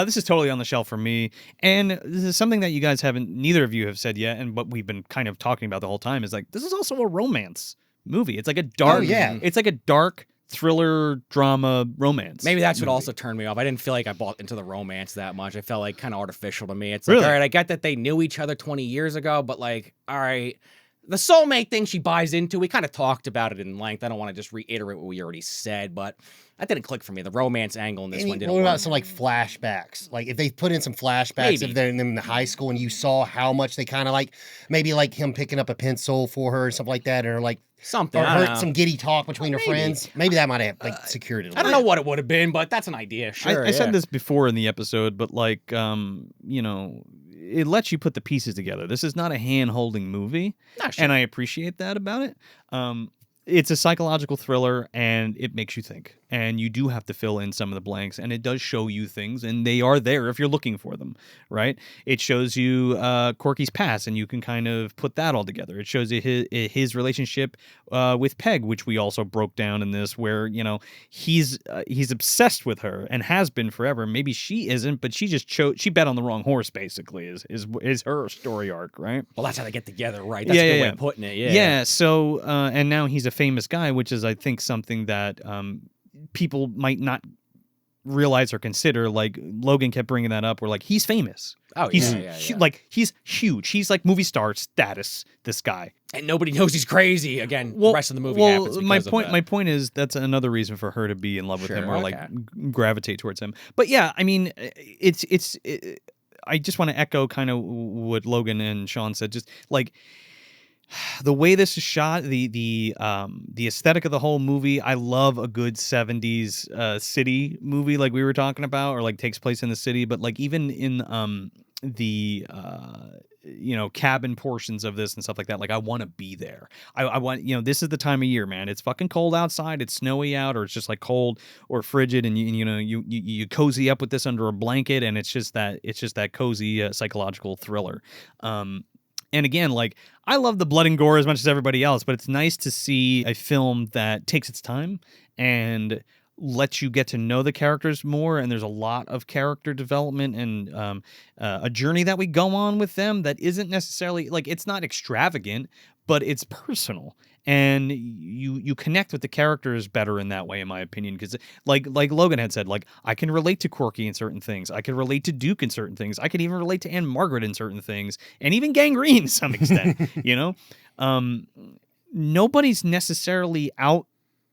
This is totally on the shelf for me. And this is something that you guys neither of you have said yet, and what we've been kind of talking about the whole time is like, this is also a romance movie. It's like a dark, it's like a dark thriller drama romance. Maybe that's what also turned me off. I didn't feel like I bought into the romance that much. I felt like kind of artificial to me. It's like, Really? all right, I get that they knew each other 20 years ago, but like, all right, the soulmate thing she buys into, we kind of talked about it in length. I don't want to just reiterate what we already said, but that didn't click for me. The romance angle in this one didn't What about work. some like flashbacks? Like if they put in some flashbacks Maybe. of them in the high school and you saw how much they kind of like, maybe like him picking up a pencil for her or something like that, or like Something. or I don't heard know. some giddy talk between Maybe. her friends. Maybe that might have like secured it. I don't know what it would have been, but that's an idea. Sure. I said this before in the episode, but like, it lets you put the pieces together. This is not a hand-holding movie, and I appreciate that about it. It's a psychological thriller, and it makes you think. And you do have to fill in some of the blanks, and it does show you things, and they are there if you're looking for them, right? It shows you Corky's past, and you can kind of put that all together. It shows you his relationship with Peg, which we also broke down in this, where, he's obsessed with her and has been forever. Maybe she isn't, but she just she bet on the wrong horse, basically, is her story arc, right? Well, that's how they get together, right? That's a good way of putting it, yeah. Yeah, so, and now he's a famous guy, which is, I think, something that people might not realize or consider. Like, Logan kept bringing that up, where, like, he's famous. Oh, he's yeah. like, he's huge. He's like movie star status, this guy. And nobody knows he's crazy. Again, the rest of the movie happens because of that. My point is that's another reason for her to be in love with him, or okay. like gravitate towards him. But yeah, I mean, I just want to echo kind of what Logan and Sean said. Just like, the way this is shot, the aesthetic of the whole movie, I love a good 70s city movie like we were talking about, or like takes place in the city, but like even in the cabin portions of this and stuff like that, like I want to be there. I want, this is the time of year, man. It's fucking cold outside, it's snowy out, or it's just like cold or frigid, and you cozy up with this under a blanket, and it's just that cozy psychological thriller. And again, like, I love the blood and gore as much as everybody else, but it's nice to see a film that takes its time and lets you get to know the characters more. And there's a lot of character development and a journey that we go on with them that isn't necessarily, like, it's not extravagant, but it's personal. And you connect with the characters better in that way, in my opinion, because like Logan had said, like, I can relate to Corky in certain things. I can relate to Duke in certain things. I can even relate to Anne Margaret in certain things, and even Gangrene to some extent. Nobody's necessarily out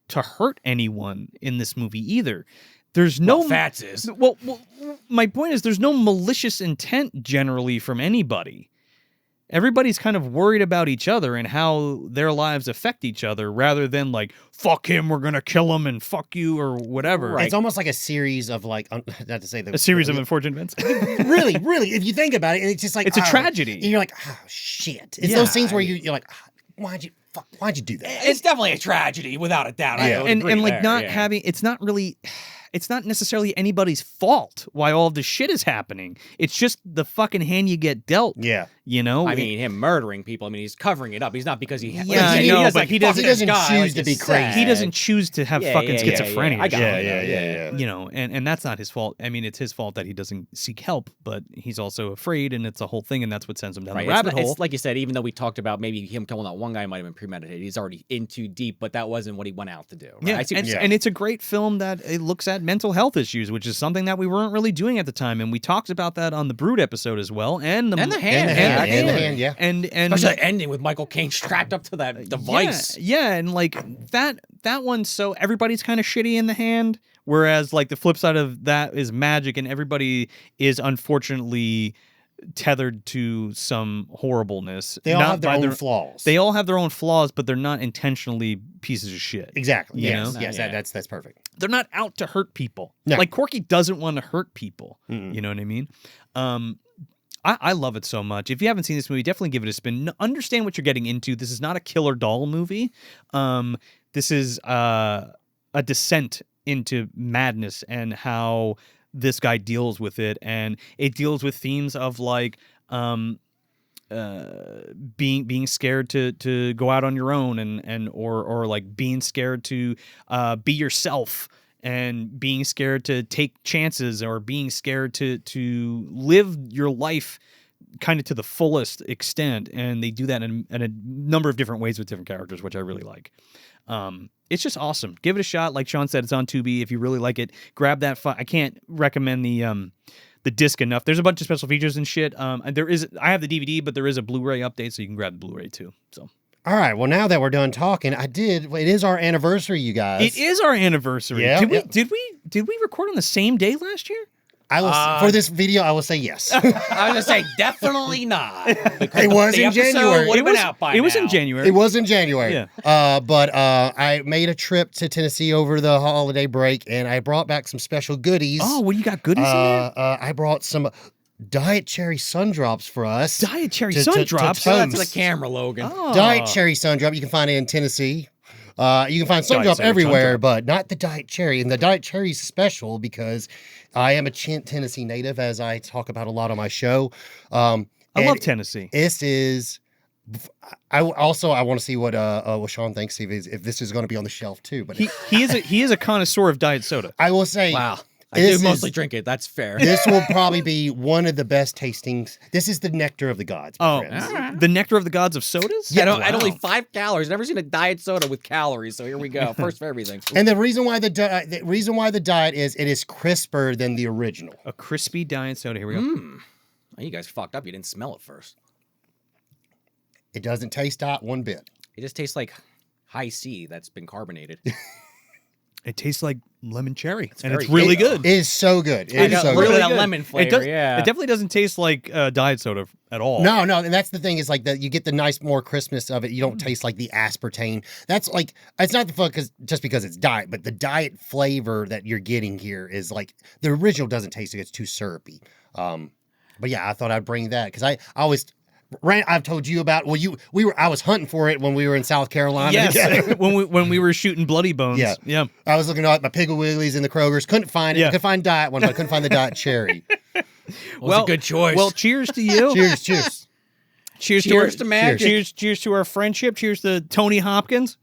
to hurt anyone in this movie either. there's no Fats is. Well, my point is there's no malicious intent generally from anybody. Everybody's kind of worried about each other and how their lives affect each other rather than like, fuck him, we're going to kill him and fuck you or whatever. Right. It's almost like a series of like, not to say A series of unfortunate events. really, if you think about it, it's just like, It's a tragedy. And you're like, oh, shit. It's those scenes where you're like, why'd you do that? It's definitely a tragedy, without a doubt. Yeah. I would agree And like there, not yeah. having, it's not necessarily anybody's fault why all of this shit is happening. It's just the fucking hand you get dealt. Yeah. You know? I mean, him murdering people. I mean, he's covering it up. He's not because he. Yeah, I know, but he doesn't choose to be crazy. He doesn't choose to have fucking schizophrenia. I got it. Yeah. You know, and that's not his fault. I mean, it's his fault that he doesn't seek help, but he's also afraid, and it's a whole thing, and that's what sends him down the rabbit hole. It's like you said, even though we talked about maybe him killing that one guy might have been premeditated, he's already in too deep, but that wasn't what he went out to do. Right? Yeah, I see what you're saying. and it's a great film that it looks at mental health issues, which is something that we weren't really doing at the time, and we talked about that on the Brood episode as well, and the hand, yeah. and especially the ending with Michael Caine strapped up to that device. Yeah, and like that one, so everybody's kind of shitty in the hand, whereas like the flip side of that is magic, and everybody is unfortunately tethered to some horribleness. They all have their own flaws. They all have their own flaws, but they're not intentionally pieces of shit. Exactly. You Yes. know? Yes. Yeah. That's perfect. They're not out to hurt people. No. Like Corky doesn't want to hurt people. Mm-mm. You know what I mean? I love it so much. If you haven't seen this movie, definitely give it a spin. Understand what you're getting into. This is not a killer doll movie. This is a descent into madness and how this guy deals with it, and it deals with themes of like being scared to go out on your own and or like being scared to be yourself, and being scared to take chances, or being scared to live your life kind of to the fullest extent. And they do that in a number of different ways with different characters, which I really like. It's just awesome. Give it a shot. Like Sean said, it's on Tubi. If you really like it, grab that. I can't recommend the disc enough. There's a bunch of special features and shit. And I have the DVD, but there is a Blu-ray update, so you can grab the Blu-ray too. So. All right. Well, now that we're done talking, it is our anniversary, you guys. It is our anniversry. Yeah. Did we record on the same day last year? I will for this video. I will say yes. I was gonna say definitely not. It was in January. Would have been out by It was in now. January. It was in January. Yeah. But I made a trip to Tennessee over the holiday break, and I brought back some special goodies. Oh, what do you got? Goodies in there? I brought some Diet Cherry Sundrops for us. Diet Cherry to Sundrops? Show that to toast. the camera, Logan. Oh. Diet Cherry Sundrop. You can find it in Tennessee. You can find Sundrop Cherry everywhere, Sundrop. but not the Diet Cherry. And the Diet Cherry's special because I am a Tennessee native, as I talk about a lot on my show. I love Tennessee. This is. I want to see what Sean thinks if this is going to be on the shelf too. But He is a connoisseur of diet soda. I will say, Wow. I This do mostly is- drink it. That's fair. this will probably be one of the best tastings. This is the nectar of the gods. my Oh, friends. the nectar of the gods of sodas? Yeah, At only wow. 5 calories. Never seen a diet soda with calories. So here we go. First for everything. And the reason why the diet is it is crisper than the original. A crispy diet soda. Here we go. Oh, you guys fucked up. You didn't smell it first. It doesn't taste hot one bit. It just tastes like high C that's been carbonated. It tastes like lemon cherry, and very it's really It good. is so good. It I is got so really good. that good. lemon flavor, It does, yeah. It definitely doesn't taste like diet soda at all. No, and that's the thing is like that you get the nice more crispness of it. You don't taste like the aspartame. That's like it's not the fun just because it's diet, but the diet flavor that you're getting here is like the original doesn't taste like it's too syrupy. But yeah, I thought I'd bring that because I always. I've told you about. Well, I was hunting for it when we were in South Carolina. Yes, together. when we were shooting Bloody Bones. Yeah. I was looking at my Piggly Wigglies in the Kroger's. Couldn't find it. Yeah. I could find diet one, but I couldn't find the diet cherry. Was a good choice. Well, cheers to you. Cheers, cheers. Cheers Cheers to to magic. Cheers to our friendship. Cheers to Tony Hopkins.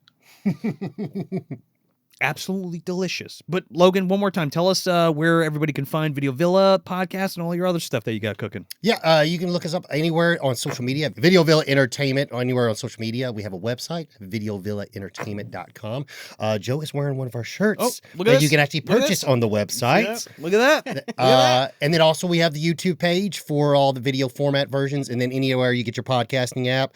Absolutely delicious. But Logan, one more time, tell us where everybody can find Video Villa podcast and all your other stuff that you got cooking. Yeah, you can look us up anywhere on social media. Video Villa Entertainment, anywhere on social media. We have a website, videovillaentertainment.com. Joe is wearing one of our shirts Oh, look at that this. you can actually Look at purchase this. on the website. Look at that. And then also we have the YouTube page for all the video format versions. And then anywhere you get your podcasting app,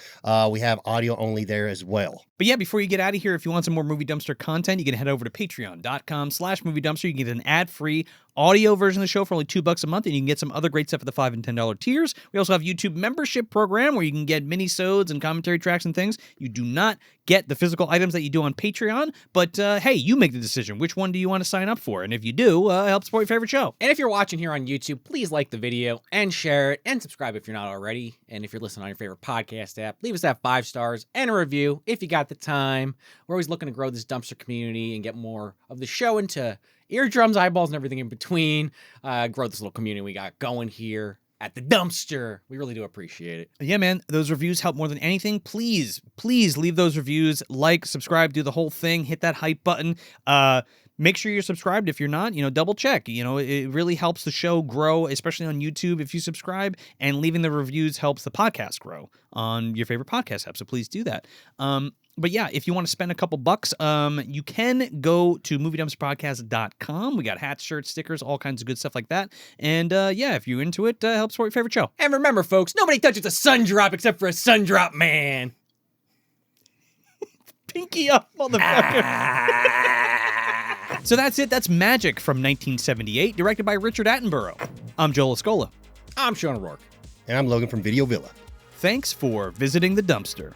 we have audio only there as well. But yeah, before you get out of here, if you want some more Movie Dumpster content, you can head over to patreon.com/Movie Dumpster. You can get an ad-free audio version of the show for only $2 a month, and you can get some other great stuff at the $5 and $10 tiers. We also have YouTube membership program where you can get mini-sodes and commentary tracks and things. You do not get the physical items that you do on Patreon, but hey, you make the decision. Which one do you want to sign up for? And if you do, help support your favorite show. And if you're watching here on YouTube, please like the video and share it and subscribe if you're not already. And if you're listening on your favorite podcast app, leave us that 5 stars and a review if you got the time. We're always looking to grow this dumpster community and get more of the show into eardrums, eyeballs, and everything in between. Grow this little community we got going here at the dumpster. We really do appreciate it. Yeah, man, those reviews help more than anything. Please leave those reviews, like, subscribe, do the whole thing, hit that hype button. Make sure you're subscribed. If you're not, double check. It really helps the show grow, especially on YouTube if you subscribe, and leaving the reviews helps the podcast grow on your favorite podcast app. So please do that. But yeah, if you want to spend a couple bucks, you can go to moviedumpsterpodcast.com. We got hats, shirts, stickers, all kinds of good stuff like that. And yeah, if you're into it, help support your favorite show. And remember, folks, nobody touches a sun drop except for a sun drop man. Pinky up, motherfucker. So that's it. That's Magic from 1978, directed by Richard Attenborough. I'm Joel Escola. I'm Sean O'Rourke. And I'm Logan from Video Villa. Thanks for visiting the dumpster.